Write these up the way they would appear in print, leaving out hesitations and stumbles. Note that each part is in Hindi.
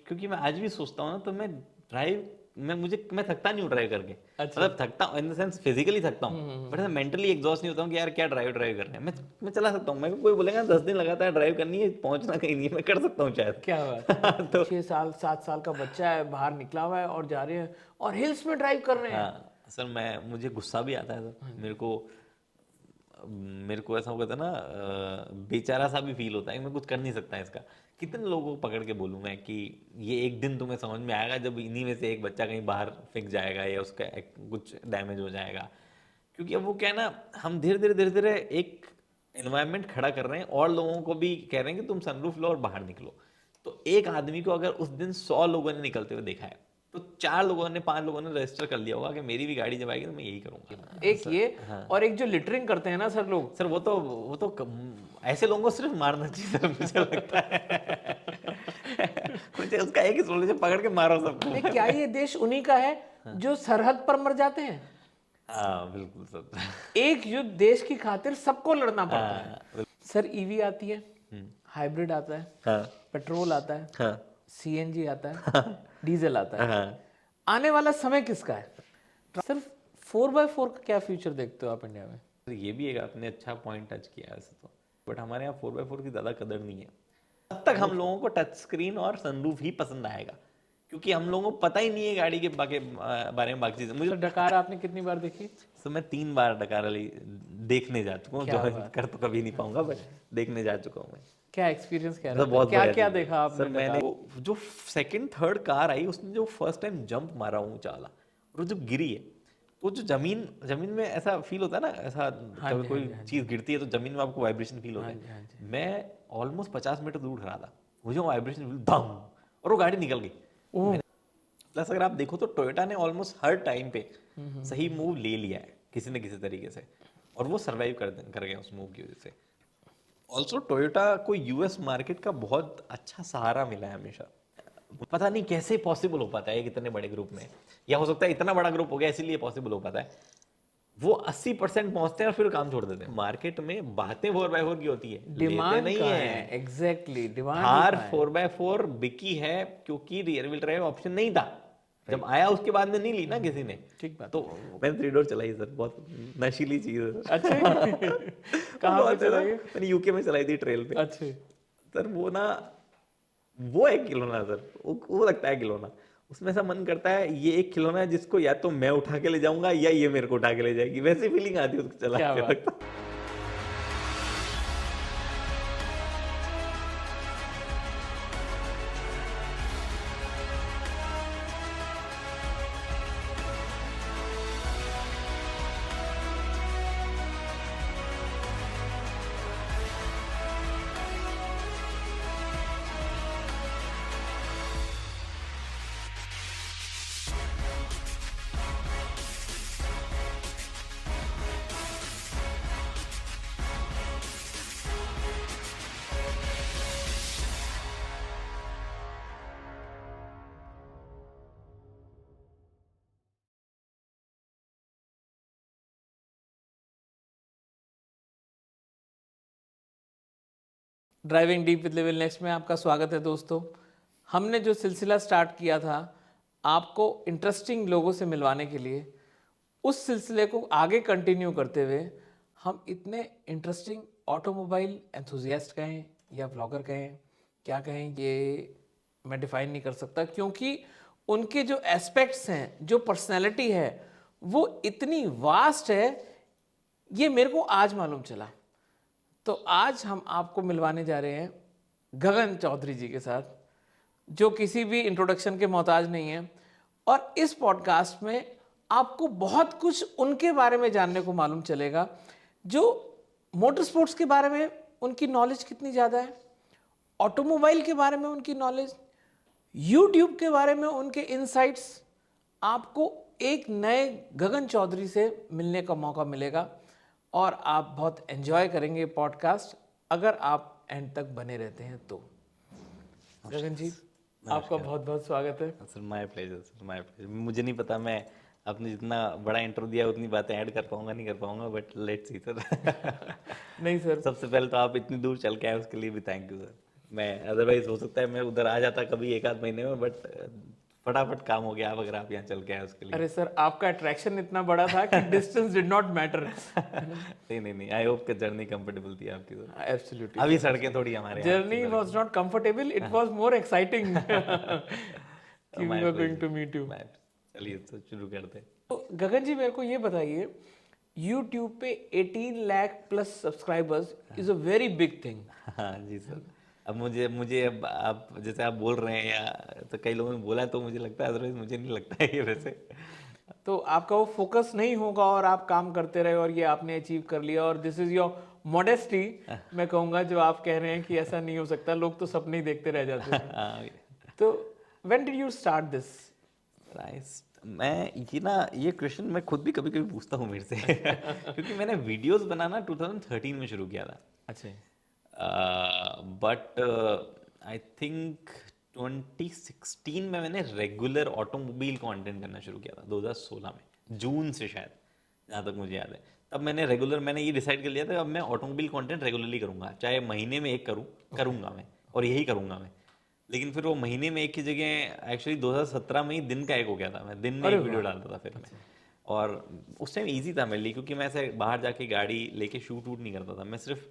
क्योंकि मैं आज भी सोचता हूँ ना, तो मैं थकता नहीं हूँ ड्राइव करके। अच्छा। मतलब थकता हूँ इन द सेंस फिजिकली थकता हूँ, बट मैं मेंटली एग्जॉस्ट नहीं होता हूँ कि यार क्या ड्राइव ड्राइव कर रहे हैं। मैं चला सकता हूँ। मैं कोई बोलेगा 10 दिन लगाता है ड्राइव करनी है, पहुंचना कहीं नहीं है, मैं कर सकता हूँ क्या बात है। शायद। तो 6 साल 7 साल का बच्चा है, बाहर निकला हुआ है और जा रहे हैं और हिल्स में ड्राइव कर रहे हैं। हाँ सर, मुझे गुस्सा भी आता है सर। मेरे को ऐसा होगा था ना, बेचारा सा भी फील होता है। मैं कुछ कर नहीं सकता इसका। कितने लोगों को पकड़ के बोलूँ मैं कि ये एक दिन तुम्हें समझ में आएगा जब इन्हीं में से एक बच्चा कहीं बाहर फेंक जाएगा या उसका कुछ डैमेज हो जाएगा। क्योंकि अब वो क्या है ना, हम धीरे धीरे एक एनवायरनमेंट खड़ा कर रहे हैं और लोगों को भी कह रहे हैं कि तुम सनरूफ लो और बाहर निकलो। तो एक आदमी को अगर उस दिन 100 लोगों ने निकलते हुए देखा है, तो 4 लोगों ने 5 लोगों ने रजिस्टर कर लिया होगा कि मेरी भी गाड़ी जब आएगी तो मैं यही करूंगा एक सर। ये, हाँ और एक जो लिटरिंग करते हैं ना सर लोग। सर, ऐसे लोगों को सिर्फ मारना चाहिए सर, मुझे लगता है। मुझे उसका एक ही सोल्यूशन, पकड़ के मारो सबको। नहीं, क्या ये देश उन्हीं का है जो सरहद पर मर जाते हैं? हाँ बिल्कुल सर। एक युद्ध देश की खातिर सबको लड़ना पड़ता है। हाँ सर ईवी आती है, हाइब्रिड आता है, हाँ पेट्रोल आता है, हाँ सीएनजी आता है, डीजल आता है। हाँ। आने वाला समय किसका है? सिर्फ 4x4 का क्या फ्यूचर देखते हो आप इंडिया में? तो ये भी एक आपने अच्छा पॉइंट टच किया है ऐसे तो। बट हमारे यहाँ 4x4 की ज़्यादा कदर नहीं है। तब तक हम लोगों को टच स्क्रीन और सनरूफ ही पसंद आएगा, क्योंकि हम लोगों को पता ही नहीं है गाड़ी के बारे में बाकी चीज़ें। मुझे सर डकार आपने कितनी बार देखी? सर मैं 3 बार डकार रैली देखने जा चुका हूँ, क्या ज्वाइन बात कर तो कभी नहीं पाऊंगा, बट देखने जा चुका हूँ मैं। क्या एक्सपीरियंस क्या मतलब रहा था? बहुत क्या बढ़िया क्या चीज़ देखा है आपने सर। मैंने डकार? जो सेकंड थर्ड कार आई, उसने जो फर्स्ट टाइम जंप मारा ऊंचा वाला, और वो जब गिरी है, वो जो जमीन जमीन में ऐसा फील होता है ना, ऐसा हाँ कभी जी, हाँ कोई जी, हाँ जी, चीज़ गिरती है तो जमीन में आपको वाइब्रेशन फील होता हाँ है। जी, हाँ जी। मैं ऑलमोस्ट 50 मीटर दूर खड़ा था, मुझे वाइब्रेशन फील दम, और वो गाड़ी निकल गई। ओह। प्लस अगर आप देखो तो टोयोटा ने ऑलमोस्ट हर टाइम पे सही मूव ले लिया है किसी न किसी तरीके से, और वो सरवाइव कर गए उस मूव की वजह से। ऑल्सो टोयोटा को यूएस मार्केट का बहुत अच्छा सहारा मिला है हमेशा। पता नहीं कैसे पॉसिबल हो पाता है एक इतने बड़े ग्रुप में, या हो सकता है इतना बड़ा ग्रुप हो गया इसीलिए पॉसिबल हो पाता है। वो 80% पहुंचते हैं और फिर काम छोड़ देते हैं। मार्केट में बातें 4x4 की होती है, लेते डिमांड नहीं कहाँ है। है? एग्जैक्टली, डिमांड ही थार कहाँ है? 4x4 बिकी है क्योंकि रियर व्हील ड्राइव ऑप्शन नहीं था। जब आया उसके बाद में नहीं ली ना किसी ने। ठीक बात तो मैंने 3 डोर चलाई सर, बहुत नशीली चीज है। अच्छे। वो कहाँ पे बहुत ज्यादा, चलाइए? मैंने यूके में चलाई थी ट्रेल पे। अच्छे। सर वो ना, वो एक खिलौना सर, वो लगता है खिलौना। उसमें ऐसा मन करता है ये एक खिलौना है जिसको या तो मैं उठा के ले जाऊंगा या ये मेरे को उठा के ले जाएगी, वैसी फीलिंग आती है उसको चला क्या के बात। वक्त। Driving deep with level next में आपका स्वागत है दोस्तों। हमने जो सिलसिला स्टार्ट किया था आपको इंटरेस्टिंग लोगों से मिलवाने के लिए, उस सिलसिले को आगे कंटिन्यू करते हुए हम इतने इंटरेस्टिंग ऑटोमोबाइल एंथुजियास्ट कहें या ब्लॉगर कहें, क्या कहें, ये मैं डिफाइन नहीं कर सकता, क्योंकि उनके जो एस्पेक्ट्स हैं, जो पर्सनैलिटी है, वो इतनी वास्ट है, ये मेरे को आज मालूम चला। तो आज हम आपको मिलवाने जा रहे हैं गगन चौधरी जी के साथ, जो किसी भी इंट्रोडक्शन के मोहताज नहीं है। और इस पॉडकास्ट में आपको बहुत कुछ उनके बारे में जानने को मालूम चलेगा, जो मोटर स्पोर्ट्स के बारे में उनकी नॉलेज कितनी ज़्यादा है, ऑटोमोबाइल के बारे में उनकी नॉलेज, यूट्यूब के बारे में उनके इनसाइट्स। आपको एक नए गगन चौधरी से मिलने का मौका मिलेगा और आप बहुत एंजॉय करेंगे पॉडकास्ट, अगर आप एंड तक बने रहते हैं तो। गगन जी, आपका बहुत बहुत स्वागत है। Sir my pleasure sir, my pleasure. मुझे नहीं पता मैं आपने जितना बड़ा इंट्रो दिया उतनी बातें ऐड कर पाऊंगा नहीं कर पाऊंगा, बट लेट्स सी सर। नहीं सर, सबसे पहले तो आप इतनी दूर चल के आए उसके लिए भी थैंक यू सर। मैं अदरवाइज हो सकता है मैं उधर आ जाता कभी एक आध महीने में, बट फटाफट काम हो गया। अब अगर आप यहाँ चल के आए उसके लिए। अरे सर, आपका अट्रैक्शन इतना बड़ा था कि डिस्टेंस डिड नॉट मैटर। नहीं नहीं नहीं, आई होप कि जर्नी कंफर्टेबल थी आपकी तो। एब्सोल्युटली अभी सर, सड़कें थोड़ी हमारे यहाँ की journey was not comfortable, it was more exciting कि we were going to meet you. चलिए तो शुरू करते हैं। तो गगन जी, मेरे को ये बताइए, YouTube पे 18 lakh plus subscribers is a very big thing. हाँ जी सर। अब मुझे मुझे अब आप जैसे आप बोल रहे हैं या तो कई लोगों ने बोला तो मुझे लगता है, अदरवाइज मुझे नहीं लगता है ये वैसे। तो आपका वो फोकस नहीं होगा और आप काम करते रहे और ये आपने अचीव कर लिया, और दिस इज योर मॉडेस्टी। मैं कहूँगा जो आप कह रहे हैं कि ऐसा नहीं हो सकता, लोग तो सपने ही देखते रह जाते हैं। हाँ तो when did you start this? Rice. मैं ये ना ये क्वेश्चन मैं खुद भी कभी कभी पूछता हूँ मेरे से क्योंकि मैंने वीडियोस बनाना 2013 में शुरू किया था। अच्छा। बट आई थिंक 2016 में मैंने रेगुलर ऑटोमोबाइल कंटेंट करना शुरू किया था, 2016 में जून से शायद, जहाँ तक मुझे याद है। तब मैंने ये डिसाइड कर लिया था अब मैं ऑटोमोबाइल कंटेंट रेगुलरली करूँगा, चाहे महीने में एक करूँगा मैं, और यही करूँगा मैं। लेकिन फिर वो महीने में एक की जगह एक्चुअली 2017 में ही दिन का एक हो गया था, मैं दिन में अरे एक वीडियो वाह। डालता था फिर मैं। और उस टाइम इजी था मेरे लिए क्योंकि मैं ऐसे बाहर जाके गाड़ी लेके शूट वूट नहीं करता था, मैं सिर्फ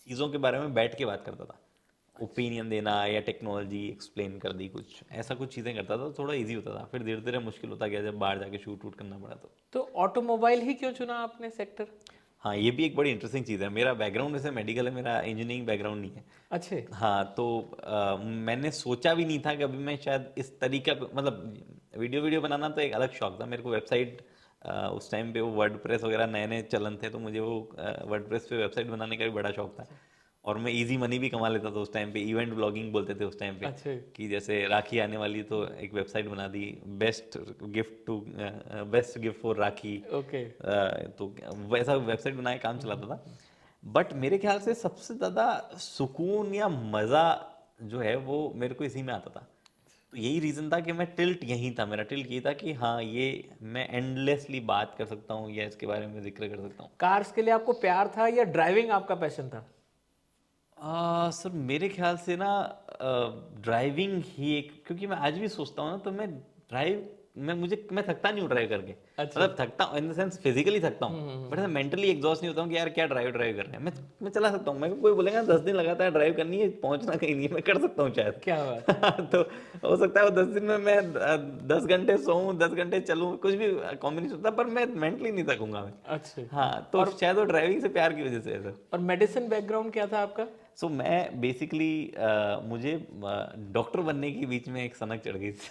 चीज़ों के बारे में बैठ के बात करता था, ओपिनियन देना या टेक्नोलॉजी एक्सप्लेन कर दी, कुछ ऐसा कुछ चीज़ें करता था, तो थोड़ा इजी होता था। फिर धीरे धीरे मुश्किल होता गया जब बाहर जाके शूट वूट करना पड़ा तो ऑटोमोबाइल ही क्यों चुना आपने सेक्टर? हाँ ये भी एक बड़ी इंटरेस्टिंग चीज़ है। मेरा बैकग्राउंड वैसे मेडिकल है, मेरा इंजीनियरिंग बैकग्राउंड नहीं है। अच्छे। हाँ तो मैंने सोचा भी नहीं था कि अभी मैं शायद इस तरीका मतलब वीडियो बनाना तो एक अलग शौक था मेरे को। वेबसाइट उस टाइम पे वो वर्डप्रेस वगैरह नए नए चलन थे, तो मुझे वो वर्डप्रेस पे वेबसाइट बनाने का भी बड़ा शौक था। और मैं इजी मनी भी कमा लेता था उस टाइम पे, इवेंट ब्लॉगिंग बोलते थे उस टाइम पे, अच्छे। कि जैसे राखी आने वाली है, तो एक वेबसाइट बना दी, best gift for Rakhi. Okay. तो वैसा वेबसाइट बनाए काम चलाता था। बट मेरे ख्याल से सबसे ज़्यादा सुकून या मज़ा जो है वो मेरे को इसी में आता था। तो यही रीज़न था कि मैं टिल्ट यही था, मेरा टिल्ट ये था कि हाँ ये मैं एंडलेसली बात कर सकता हूँ या इसके बारे में जिक्र कर सकता हूँ। कार्स के लिए आपको प्यार था या ड्राइविंग आपका पैशन था? सर मेरे ख्याल से ना ड्राइविंग ही एक, क्योंकि मैं आज भी सोचता हूँ ना तो मैं थकता नहीं हूँ ड्राइव करके। अच्छा। मतलब थकता हूँ इन द सेंस फिजिकली थकता हूँ, बट मैं मेंटली एग्जॉस्ट नहीं होता हूँ कि यार क्या ड्राइव कर रहे हैं। मैं चला सकता हूँ, मैं कोई बोलेगा 10 दिन लगातार ड्राइव करनी है, पहुंचना कहीं नहीं है, मैं कर सकता हूँ शायद। क्या बात। तो हो सकता है वो 10 दिन में मैं 10 घंटे सोऊं, 10 घंटे चलूँ, कुछ भी कॉम्बिनेशन होता है, पर मैं मेंटली नहीं थकूंगा मैं। अच्छे। हाँ तो शायद वो ड्राइविंग से प्यार की वजह से है सर। और मेडिसिन बैकग्राउंड क्या था आपका? सो मैं बेसिकली मुझे डॉक्टर बनने की बीच में एक सनक चढ़ गई थी।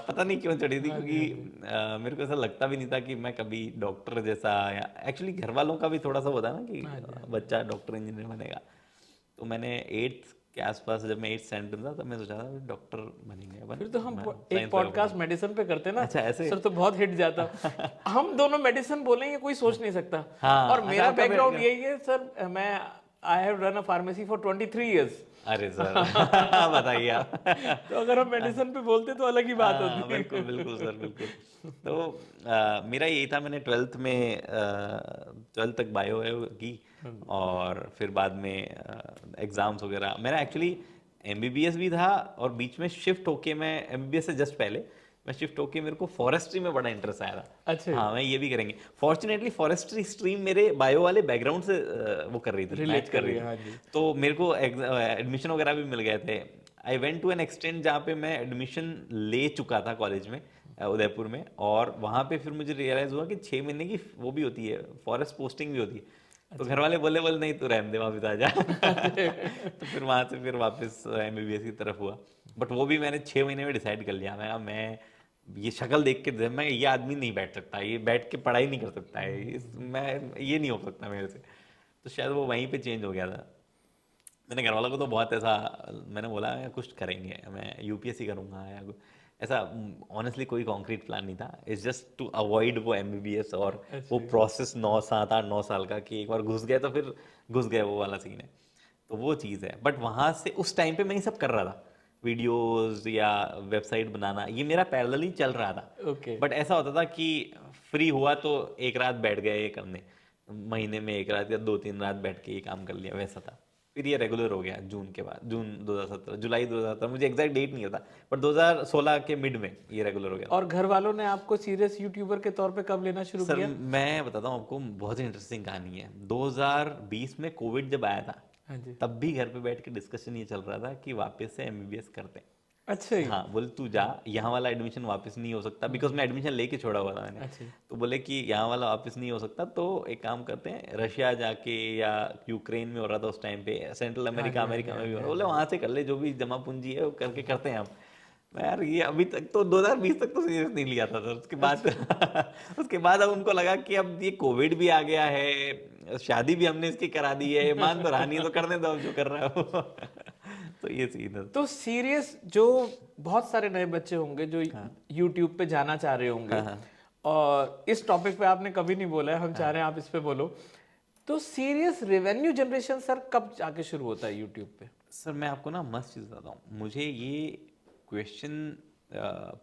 पता नहीं क्यों चढ़ी थी, हाँ जी, क्योंकि हाँ जी। मेरे को ऐसा लगता भी नहीं था कि मैं कभी डॉक्टर जैसा, या एक्चुअली घर वालों का भी थोड़ा सा होता है ना कि हाँ जी, हाँ जी। बच्चा डॉक्टर इंजीनियर बनेगा। तो मैंने 8th के आसपास जब मैं 8th स्टैंडर्ड में था तब मैं सोचा था डॉक्टर बनेंगे अपन, फिर तो हम मैं एक साइंस वाला पॉडकास्ट बनूंगा। मेडिसिन पे करते ना, अच्छा ऐसे। सर तो बहुत हिट जाता। हम दोनों मेडिसिन बोलेंगे कोई सोच नहीं सकता। हाँ और अच्छा मेरा आपका बैकग्राउंड यही है सर, मैं I have run a pharmacy for 23 years. अरे सर बताइए आप। तो अगर हम मेडिसिन पे बोलते तो अलग ही बात हाँ होती। बिल्कुल बिल्कुल सर बिल्कुल। तो मेरा यही था, मैंने ट्वेल्थ तक बायो वायो की, और फिर बाद में एग्ज़ाम्स वगैरह। मेरा एक्चुअली एमबीबीएस भी था, और बीच में शिफ्ट होके मैं एमबीबीएस से जस्ट पहले मैं शिफ्ट होके मेरे को फॉरेस्ट्री में बड़ा इंटरेस्ट आया था। अच्छे। हाँ मैं ये भी करेंगे। फॉर्चुनेटली फॉरेस्ट्री स्ट्रीम मेरे बायो वाले बैकग्राउंड से वो कर रही थी, रिलेट मैच कर कर रही रही है, थी। हाँ जी। तो मेरे को एडमिशन वगैरह भी मिल गए थे। I went to an extent जहाँ पे मैं एडमिशन ले चुका था कॉलेज में, उदयपुर में। और वहाँ पे फिर मुझे रियलाइज़ हुआ कि 6 महीने की वो भी होती है, फॉरेस्ट पोस्टिंग भी होती है। तो घर वाले बोले नहीं तू रहने दे, वापस आ जा। तो फिर वहाँ से फिर वापस एमबीबीएस की तरफ हुआ। बट वो भी मैंने 6 महीने में डिसाइड कर लिया। मैं ये शक्ल देख के मैं ये आदमी नहीं बैठ सकता, ये बैठ के पढ़ाई नहीं कर सकता है, मैं ये नहीं हो सकता मेरे से। तो शायद वो वहीं पे चेंज हो गया था। मैंने घर वालों को तो बहुत ऐसा मैंने बोला मैं कुछ करेंगे, मैं यूपीएससी करूंगा या ऐसा। ऑनेस्टली कोई कॉन्क्रीट प्लान नहीं था, इट्स जस्ट टू अवॉइड वो एमबीबीएस और वो अच्छे। प्रोसेस 9 7 8 9 साल का, कि एक बार घुस गए तो फिर घुस गए, वो वाला सीन है। तो वो चीज़ है। बट वहाँ से उस टाइम पे मैं ये सब कर रहा था, वीडियोस या वेबसाइट बनाना, ये मेरा पैरेलल ही चल रहा था। ओके। बट ऐसा होता था कि फ्री हुआ तो एक रात बैठ गए ये करने, महीने में एक रात या 2 3 रात बैठ के ये काम कर लिया, वैसा था। फिर ये रेगुलर हो गया जून के बाद, जून 2017, जुलाई 2017, मुझे एग्जैक्ट डेट नहीं होता, पर 2016 के मिड में ये रेगुलर हो गया। और घर वालों ने आपको सीरियस यूट्यूबर के तौर पे कब लेना शुरू सर किया? मैं बताता हूँ आपको, बहुत ही इंटरेस्टिंग कहानी है। 2020 में कोविड जब आया था, हाँ जी। तब भी घर पे बैठ के डिस्कशन ये चल रहा था कि वापस से एमबीबीएस करते हैं। अच्छा जी। हाँ, बोले तू जा, यहाँ वाला एडमिशन वापस नहीं हो सकता, बिकॉज मैं एडमिशन लेके छोड़ा हुआ था मैंने। अच्छा जी। तो बोले कि यहाँ वाला वापस नहीं हो सकता, तो एक काम करते हैं, रशिया जाके, या यूक्रेन में हो रहा था उस टाइम पे, सेंट्रल हाँ अमेरिका, जी, हाँ जी, अमेरिका हाँ में भी जी, हो रहा, हाँ बोले जी। वहाँ से कर ले, जो भी जमा पूंजी है वो करके करते हैं हम। मैं यार ये अभी तक तो 2020 तक तो सीरियस नहीं लिया था सर, उसके बाद उसके बाद अब उनको लगा कि अब ये कोविड भी आ गया है, शादी भी हमने इसकी करा दी है, मान तो रहा नहीं है, तो करने दो अब जो कर रहा है वो। तो ये सीन है। तो सीरियस जो बहुत सारे नए बच्चे होंगे जो यूट्यूब पे जाना चाह रहे होंगे, हाँ हाँ और इस टॉपिक पे आपने कभी नहीं बोला है, हम चाह रहे हैं आप इस पे बोलो। तो सीरियस रेवेन्यू जनरेशन सर कब जाके शुरू होता है यूट्यूब पे? सर, मैं आपको ना मस्त चीज़ बताता हूँ। मुझे ये क्वेश्चन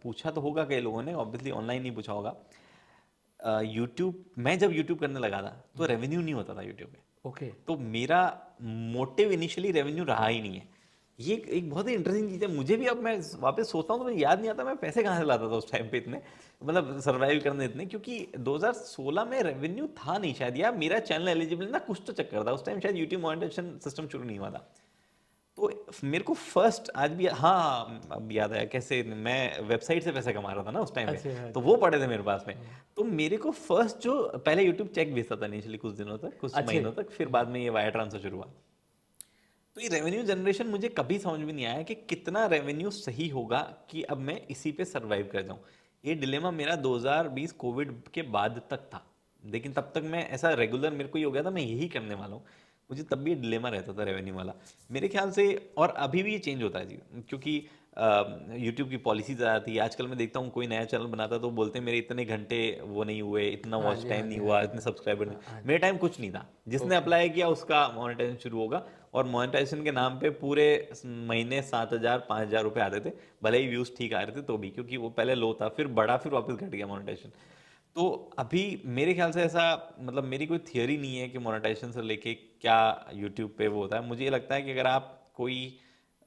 पूछा तो होगा कई लोगों ने, ऑब्वियसली ऑनलाइन नहीं पूछा होगा। यूट्यूब, मैं जब यूट्यूब करने लगा था तो रेवेन्यू नहीं होता था यूट्यूब पे। ओके। तो मेरा मोटिव इनिशियली रेवेन्यू रहा ही नहीं है। ये एक बहुत ही इंटरेस्टिंग चीज़ है। मुझे भी, अब मैं वापस सोचता हूँ तो मुझे याद नहीं आता मैं पैसे कहाँ से लाता था उस टाइम पे इतने, मतलब सर्वाइव करने इतने, क्योंकि 2016 में रेवेन्यू था नहीं शायद, या मेरा चैनल एलिजिबल ना, कुछ तो चक्कर था उस टाइम, शायद यूट्यूब मोनेटाइजेशन सिस्टम शुरू नहीं हुआ था। तो मेरे को फर्स्ट आज भी, हाँ अब याद आया कैसे, मैं वेबसाइट से पैसे कमा रहा था ना उस टाइम पे, अच्छा, हाँ तो जी। वो पड़े थे मेरे पास में। तो मेरे को फर्स्ट जो पहले यूट्यूब चेक भेजता था इनिशियली कुछ दिनों तक, कुछ अच्छे। महीनों तक, फिर बाद में ये वायर ट्रांसफर शुरू हुआ। तो ये रेवेन्यू जनरेशन मुझे कभी समझ में नहीं आया कि कितना रेवेन्यू सही होगा कि अब मैं इसी पे सरवाइव कर जाऊं। ये डिलेमा मेरा 2020 कोविड के बाद तक था, लेकिन तब तक मैं ऐसा रेगुलर मेरे को ये हो गया था मैं यही करने वाला हूँ। मुझे तब भी ये डिलेमा रहता था रेवेन्यू वाला, मेरे ख्याल से। और अभी भी ये चेंज होता है जी, क्योंकि यूट्यूब की पॉलिसीज आ जाती है। आजकल मैं देखता हूँ कोई नया चैनल बनाता है तो बोलते हैं मेरे इतने घंटे वो नहीं हुए, इतना हाँ वॉच जी, टाइम हाँ नहीं जी, हाँ हुआ, जी, इतने सब्सक्राइबर नहीं। हाँ जी। मेरे टाइम कुछ नहीं था, जिसने ओके। अप्लाई किया उसका मोनेटाइजेशन शुरू होगा। और मोनेटाइजेशन के नाम पे पूरे महीने 7,000 5,000 रुपये आते थे, भले ही व्यूज ठीक आ रहे थे तो भी, क्योंकि वो पहले लो था, फिर बढ़ा, फिर वापस घट गया मोनेटाइजेशन। तो अभी मेरे ख्याल से ऐसा, मतलब मेरी कोई थियरी नहीं है कि मोनेटाइजेशन से लेके क्या यूट्यूब पे वो होता है। मुझे ये लगता है कि अगर आप कोई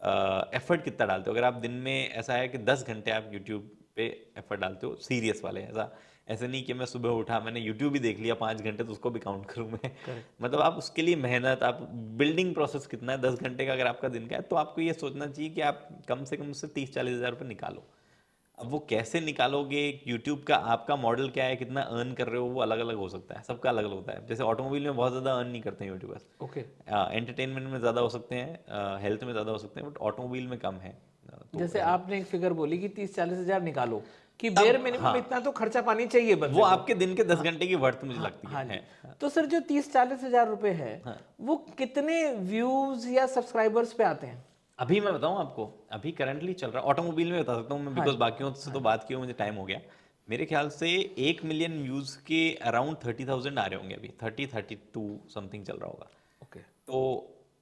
एफर्ट कितना डालते हो, अगर आप दिन में, ऐसा है कि 10 घंटे आप यूट्यूब पे एफर्ट डालते हो सीरियस वाले, ऐसा ऐसे नहीं कि मैं सुबह उठा मैंने यूट्यूब ही देख लिया 5 घंटे तो उसको भी काउंट करूँ मैं। करेक्ट। मतलब आप उसके लिए मेहनत, आप बिल्डिंग प्रोसेस कितना है, 10 घंटे का अगर आपका दिन का है, तो आपको ये सोचना चाहिए कि आप कम से कम उससे 30-40 हज़ार रुपये निकालो। अब वो कैसे निकालोगे, यूट्यूब का आपका मॉडल क्या है, कितना अर्न कर रहे हो, वो अलग अलग हो सकता है, सबका अलग अलग होता है। जैसे ऑटोमोबाइल में बहुत ज़्यादा अर्न नहीं करते हैं यूट्यूबर्स, ओके। एंटरटेनमेंट में ज़्यादा हो सकते हैं, हेल्थ में ज़्यादा हो सकते हैं, बट ऑटोमोबाइल में कम है। तो जैसे ऐसा है। आपने एक फिगर बोली कि 30-40 हज़ार निकालो, कि बेर तब मिनिमम हाँ, इतना तो खर्चा पानी चाहिए वो बंदे को। आपके दिन के 10 घंटे की वर्थ मुझे हाँ लगती हाँ जी। है। तो सर जो 30-40 हज़ार रुपए है, हाँ, वो कितने व्यूज या सब्सक्राइबर्स पे आते हैं? अभी मैं बताऊं आपको, अभी करंटली चल रहा है ऑटोमोबाइल में, बता सकता हूँ मैं, हाँ बिकॉज जी, बाकियों से हाँ तो जी, बात की हुई मुझे हाँ टाइम जी। हो गया। मेरे ख्याल से 1 मिलियन व्यूज के अराउंड 30,000 आ रहे होंगे अभी, 30-32 समथिंग चल रहा होगा। ओके। तो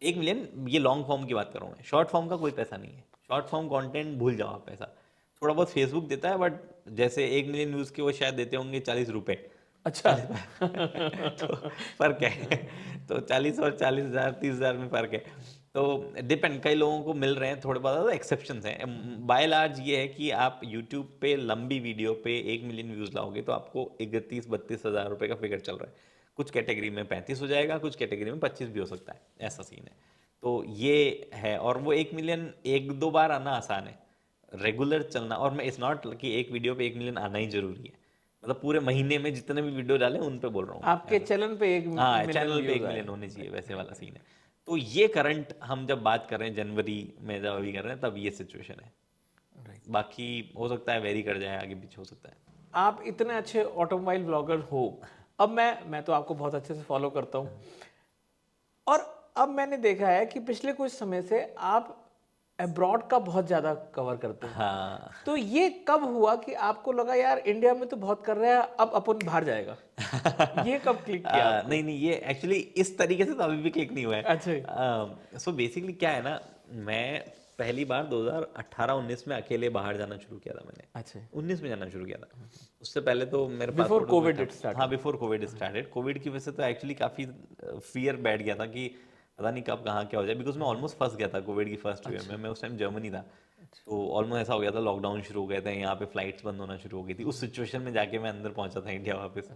1 मिलियन, ये लॉन्ग फॉर्म की बात कर रहा हूँ मैं, शॉर्ट फॉर्म का कोई पैसा नहीं है। शॉर्ट फॉर्म कंटेंट भूल जाओ आप, पैसा थोड़ा बहुत फेसबुक देता है, बट जैसे 1 मिलियन व्यूज के वो शायद देते होंगे 40 रुपए, अच्छा। 40 तो फर्क है। तो 40 और 40,000 30,000 में फर्क है। तो डिपेंड, कई लोगों को मिल रहे हैं, थोड़े बहुत एक्सेप्शंस हैं। बाय लार्ज ये है कि आप यूट्यूब पे लंबी वीडियो पे 1 मिलियन व्यूज लाओगे तो आपको 31-32 हज़ार रुपये का फिगर चल रहा है। कुछ कैटेगरी में 35 हो जाएगा, कुछ कैटेगरी में 25 भी हो सकता है, ऐसा सीन है। तो ये है, और वो 1 मिलियन एक दो बार आना आसान है, रेगुलर चलना, और मैं इट्स नॉट कि एक वीडियो पे 1 मिलियन आना ही जरूरी है, मतलब पूरे महीने में जितने भी वीडियो डाले उन पे बोल रहा हूँ मैं आपके ऐसा। चैनल पे एक हाँ, मिलियन चैनल पे व्यूज 1 मिलियन आए। होने चाहिए, राइट, वैसे राइट, वाला राइट। सीन है। तो ये करंट हम जब बात कर रहे हैं जनवरी में, जब अभी कर रहे हैं, तब ये सिचुएशन है। राइट। बाकी हो सकता है वेरी कर जाए, आगे पीछे हो सकता है। आप इतने अच्छे ऑटोमोबाइल ब्लॉगर हो, अब मैं तो आपको बहुत अच्छे से फॉलो करता हूँ, और अब मैंने देखा है कि पिछले कुछ समय से आप अब्रॉड का बहुत ज़्यादा कवर करते हैं। हाँ। तो ये कब हुआ कि आपको लगा यार इंडिया में तो बहुत कर रहा है, अब अपन बाहर जाएगा? ये कब क्लिक किया आपको? नहीं नहीं, ये एक्चुअली इस तरीके से तो अभी भी क्लिक नहीं हुआ अच्छा जी। है। सो बेसिकली क्या है ना, मैं पहली बार 2018-19 में अकेले बाहर जाना शुरू किया था मैंने। अच्छा। 19 में जाना शुरू किया था, उससे पहले तो मेरे बिफोर पासपोर्ट में कोविड था। It start. हाँ, बिफोर कोविड स्टार्टेड। कोविड की वजह से तो एक्चुअली काफ़ी फियर बैठ गया था कि पता नहीं कब कहाँ क्या हो जाए, बिकॉज मैं ऑलमोस्ट फंस गया था कोविड की फर्स्ट वेव में। मैं उस टाइम जर्मनी था, तो ऑलमोस्ट ऐसा हो गया था, लॉकडाउन शुरू हो गए थे, यहाँ पे फ्लाइट्स बंद होना शुरू हो गई थी। उस सिचुएशन में जाके मैं अंदर पहुंचा था इंडिया वापस।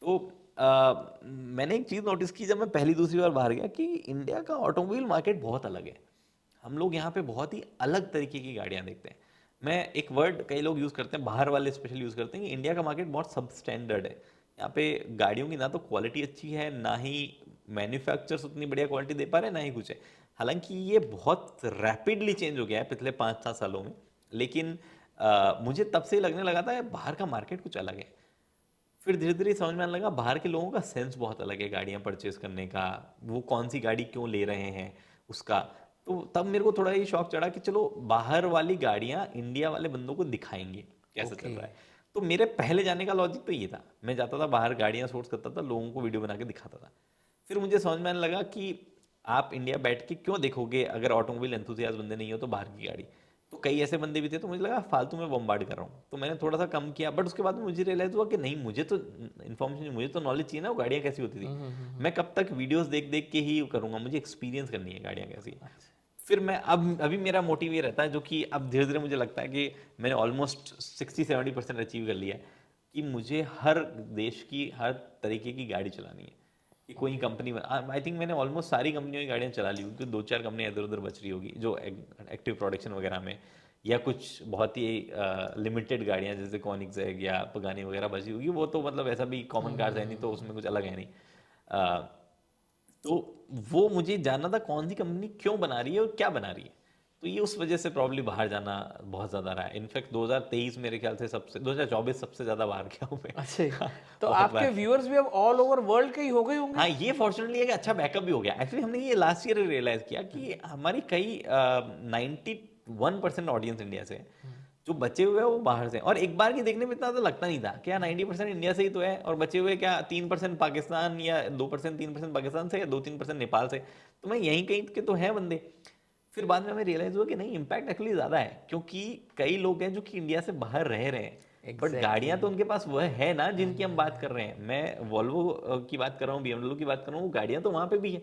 तो मैंने एक चीज़ नोटिस की जब मैं पहली दूसरी बार बाहर गया, कि इंडिया का ऑटोमोबाइल मार्केट बहुत अलग है। हम लोग यहाँ पे बहुत ही अलग तरीके की गाड़ियाँ देखते हैं। मैं एक वर्ड कई लोग यूज़ करते हैं, बाहर वाले स्पेशली यूज़ करते हैं, कि इंडिया का मार्केट बहुत सब स्टैंडर्ड है। यहाँ पे गाड़ियों की ना तो क्वालिटी अच्छी है, ना ही मैन्युफैक्चरर्स उतनी बढ़िया क्वालिटी दे पा रहे हैं, ना ही कुछ है। हालांकि ये बहुत रैपिडली चेंज हो गया है पिछले 5-7 सालों में, लेकिन मुझे तब से लगने लगा था बाहर का मार्केट कुछ अलग है। फिर धीरे धीरे समझ में आने लगा बाहर के लोगों का सेंस बहुत अलग है गाड़ियां परचेज करने का, वो कौन सी गाड़ी क्यों ले रहे हैं उसका। तो तब मेरे को थोड़ा ये शौक चढ़ा कि चलो बाहर वाली गाड़ियां इंडिया वाले बंदों को दिखाएंगे कैसा चल ओके। रहा है। तो मेरे पहले जाने का लॉजिक तो ये था, मैं जाता था बाहर गाड़ियां सोर्स करता था, लोगों को वीडियो बना के दिखाता था। फिर मुझे समझ में आने लगा कि आप इंडिया बैठ के क्यों देखोगे, अगर ऑटोमोबाइल एंथुसियास्ट बंदे नहीं हो तो बाहर की गाड़ी। तो कई ऐसे बंदे भी थे, तो मुझे लगा फालतू में बम्बार्ड कर रहा हूँ, तो मैंने थोड़ा सा कम किया। बट उसके बाद में मुझे रियलाइज हुआ कि नहीं, मुझे तो इन्फॉर्मेशन, मुझे तो नॉलेज चाहिए ना, वो गाड़ियाँ कैसी होती थी। मैं कब तक वीडियोस देख देख के ही करूँगा, मुझे एक्सपीरियंस करनी है गाड़ियाँ कैसी। फिर मैं अब अभी मेरा मोटिव ये रहता है, जो कि अब धीरे धीरे मुझे लगता है कि मैंने ऑलमोस्ट 60-70% अचीव कर लिया है, कि मुझे हर देश की हर तरीके की गाड़ी चलानी है। कि कोई कंपनी, आई थिंक मैंने ऑलमोस्ट सारी कंपनियों की गाड़ियाँ चला ली, क्योंकि 2-4 कंपनियाँ इधर उधर बच रही होगी जो एक्टिव प्रोडक्शन वगैरह में, या कुछ बहुत ही लिमिटेड गाड़ियाँ जैसे कॉनिक्सैग या पगानी वगैरह बची होगी। वो तो मतलब ऐसा भी कॉमन कार्स है नहीं, तो उसमें कुछ अलग है नहीं। अ, तो वो मुझे जानना था कौन सी कंपनी क्यों बना रही है और क्या बना रही है। तो ये उस वजह से प्रॉब्ली बाहर जाना बहुत ज़्यादा रहा है। इनफैक्ट 2023 मेरे ख्याल से सबसे, 2024 सबसे ज़्यादा बाहर गया हूँ मैं। अच्छा जी। तो बहुत आपके बार। व्यूअर्स भी अब ऑल ओवर वर्ल्ड के ही हो गए होंगे। हाँ, ये फॉर्चुनेटली है कि अच्छा बैकअप भी हो गया। एक्चुअली हमने ये लास्ट ईयर रियलाइज किया कि हमारी कई 91% ऑडियंस इंडिया से है, जो बचे हुए हैं वो बाहर से हैं। और एक बार की देखने में इतना तो लगता नहीं था, क्या 90% इंडिया से ही तो है, और बचे हुए क्या 3% पाकिस्तान, या 2% 3% पाकिस्तान से, या 2-3% नेपाल से। तो मैं यहीं कहीं के तो हैं बंदे। फिर बाद में हमें रियलाइज हुआ कि नहीं, इम्पैक्ट एक्चुअली ज़्यादा है, क्योंकि कई लोग हैं जो कि इंडिया से बाहर रह रहे हैं, बट एग्जैक्टली। गाड़ियां तो उनके पास वह है ना जिनकी हम बात कर रहे हैं। मैं वॉल्वो की बात कर रहा हूँ, BMW की बात कर रहा हूँ, वो गाड़ियां तो वहां पे भी है।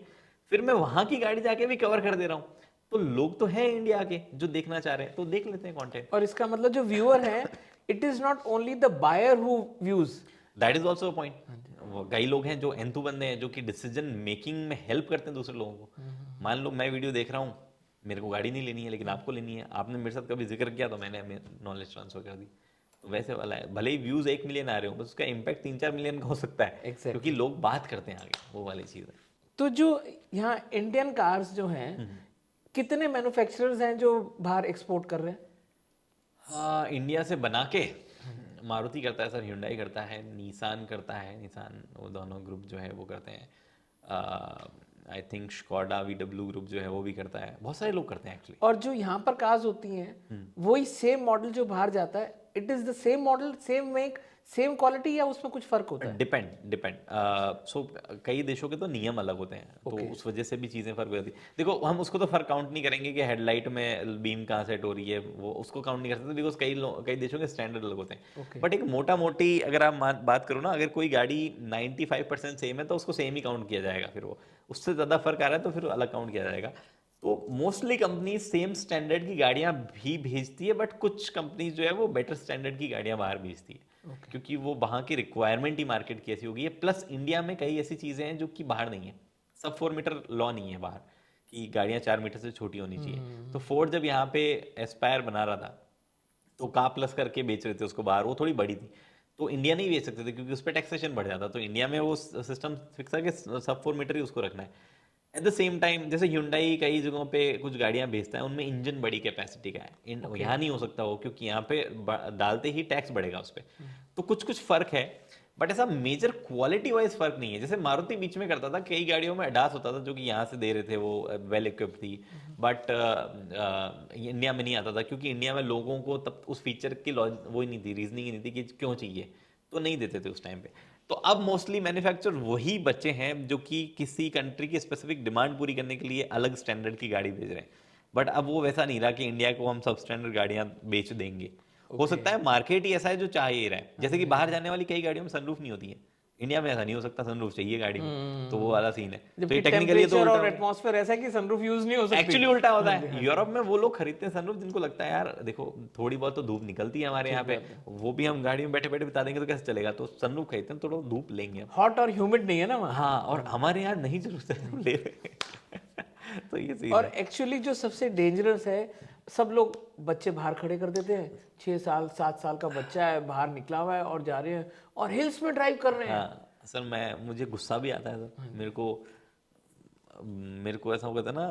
फिर मैं वहां की गाड़ी जाके भी कवर कर दे रहा हूँ, तो लोग तो हैं इंडिया के जो देखना चाह रहे हैं, तो देख लेते हैं कंटेंट। और इसका मतलब जो व्यूअर है, it is not only the buyer who views. That is also point. कई लोग हैं जो एंथु बंदे हैं, जो कि डिसीजन मेकिंग में हेल्प करते हैं दूसरे लोगों को। मान लो मैं वीडियो देख रहा हूँ, मेरे को गाड़ी नहीं लेनी है, लेकिन आपको लेनी है, आपने मेरे साथ कभी जिक्र किया तो मैंने नॉलेज ट्रांसफर कर दी। तो वैसे वाला है, भले ही व्यूज 1 मिलियन आ रहे हो, बस उसका इम्पैक्ट 3-4 मिलियन का हो सकता है, क्योंकि एग्जैक्टली। लोग बात करते हैं आगे, वो वाली चीज़ है। तो जो यहाँ इंडियन कार्स जो हैं, कितने मैन्युफैक्चरर्स हैं जो बाहर एक्सपोर्ट कर रहे हैं? हाँ, इंडिया से बना के मारुति करता है सर, hyundai करता है, निसान करता है, निसान, वो दोनों ग्रुप जो है वो करते हैं। I think Skoda VW group जो है वो भी करता है, बहुत सारे लोग करते हैं एक्चुअली। और जो यहाँ पर कार्स होती हैं, वही सेम मॉडल जो बाहर जाता है, it is the same model, same make, same quality, या उसमें कुछ फर्क होता है? डिपेंड सो कई देशों के तो नियम अलग होते हैं, तो Okay. उस वजह से भी चीज़ें फर्क हो जाती है। देखो, हम उसको तो फर्क काउंट नहीं करेंगे कि हेडलाइट में बीम कहाँ सेट हो रही है, वो उसको काउंट नहीं कर सकते, बिकॉज कई देशों के स्टैंडर्ड अलग होते हैं। Okay. बट एक मोटा मोटी अगर आप बात करो ना, अगर कोई गाड़ी 95% सेम है तो उसको सेम ही काउंट किया जाएगा। फिर वो उससे ज़्यादा फर्क आ रहा है तो फिर अलग काउंट किया जाएगा। तो मोस्टली कंपनी सेम स्टैंडर्ड की गाड़ियाँ भी भेजती है, बट कुछ कंपनी जो है वो बेटर स्टैंडर्ड की गाड़ियाँ बाहर भेजती है, क्योंकि वो वहाँ की रिक्वायरमेंट ही मार्केट की ऐसी होगी है। प्लस इंडिया में कई ऐसी चीज़ें हैं जो कि बाहर नहीं है। सब 4 मीटर लॉ नहीं है बाहर, कि गाड़ियाँ 4 मीटर से छोटी होनी चाहिए। तो फोर्ड जब यहाँ पे एस्पायर बना रहा था, तो का प्लस करके बेच रहे थे उसको बाहर, वो थोड़ी बड़ी थी, तो इंडिया नहीं बेच सकते थे, क्योंकि उस पर टैक्सेशन बढ़ जाता। तो इंडिया में वो सिस्टम फिक्स है कि सब 4 मीटर ही उसको रखना है। एट द सेम टाइम जैसे Hyundai कई जगहों पे कुछ गाड़ियां बेचता है, उनमें इंजन बड़ी कैपेसिटी का है, यहाँ नहीं हो सकता वो, क्योंकि यहाँ पे डालते ही टैक्स बढ़ेगा उस पर। तो कुछ कुछ फर्क है, बट ऐसा मेजर क्वालिटी वाइज फर्क नहीं है। जैसे मारुति बीच में करता था, कई गाड़ियों में अडास होता था जो कि यहाँ से दे रहे थे, वो वेल इक्विप्ड थी, बट इंडिया में नहीं आता था, क्योंकि इंडिया में लोगों को तब उस फीचर की वो ही नहीं थी, रीजनिंग ही नहीं थी कि क्यों चाहिए, तो नहीं देते थे उस टाइम पे। तो अब मोस्टली मैन्युफैक्चर वही बच्चे हैं जो कि किसी कंट्री की स्पेसिफिक डिमांड पूरी करने के लिए अलग स्टैंडर्ड की गाड़ी भेज रहे हैं। बट अब वो वैसा नहीं रहा कि इंडिया को हम सब स्टैंडर्ड गाड़ियां बेच देंगे। हो सकता है मार्केट ही ऐसा है जो चाह ही रहा है, जैसे कि बाहर जाने वाली कई गाड़ियों में सनरूफ नहीं होती है, इंडिया में ऐसा नहीं हो सकता, सनरूफ चाहिए गाड़ी में, तो वो वाला सीन है। तो जबकि ये टेक्निकली तो टेम्परेचर उल्टा और एटमॉस्फेयर ऐसा है कि सनरूफ यूज नहीं हो सकती। एक्चुअली उल्टा होता है। यूरोप में वो लोग खरीदते हैं सनरूफ जिनको लगता है यार देखो थोड़ी बहुत तो धूप निकलती है हमारे यहाँ पे, वो भी हम गाड़ी में बैठे बैठे बिता देंगे तो कैसे चलेगा, तो सनरूफ खरीदते हैं, थोड़ा धूप लेंगे हम। हॉट और ह्यूमिड नहीं है ना वहाँ। हाँ, और हमारे यहाँ नहीं जरूरत है, हम ले रहे हैं। तो ये सीन और है। एक्चुअली जो सबसे डेंजरस है, सब लोग बच्चे बाहर खड़े कर देते हैं, 6 साल 7 साल का बच्चा है बाहर निकला हुआ है और जा रहे हैं और हिल्स में ड्राइव कर रहे हैं। हाँ सर, मुझे गुस्सा भी आता है सर, मेरे को ऐसा होता है ना,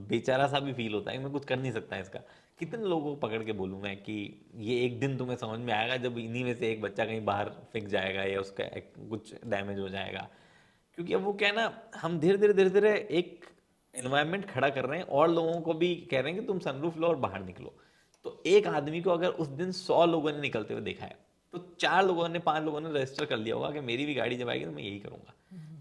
बेचारा सा भी फील होता है, मैं कुछ कर नहीं सकता इसका। कितने लोगों को पकड़ के बोलूँ मैं कि ये एक दिन तुम्हें समझ में आएगा जब इन्हीं में से एक बच्चा कहीं बाहर फेंक जाएगा या उसका कुछ डैमेज हो जाएगा। क्योंकि अब वो क्या है ना, हम धीरे धीरे एक एनवायरनमेंट खड़ा कर रहे हैं और लोगों को भी कह रहे हैं कि तुम सनरूफ लो और बाहर निकलो। तो एक आदमी को अगर उस दिन 100 लोगों ने निकलते हुए देखा है, तो 4 लोगों ने 5 लोगों ने रजिस्टर कर लिया होगा कि मेरी भी गाड़ी जब आएगी तो मैं यही करूंगा।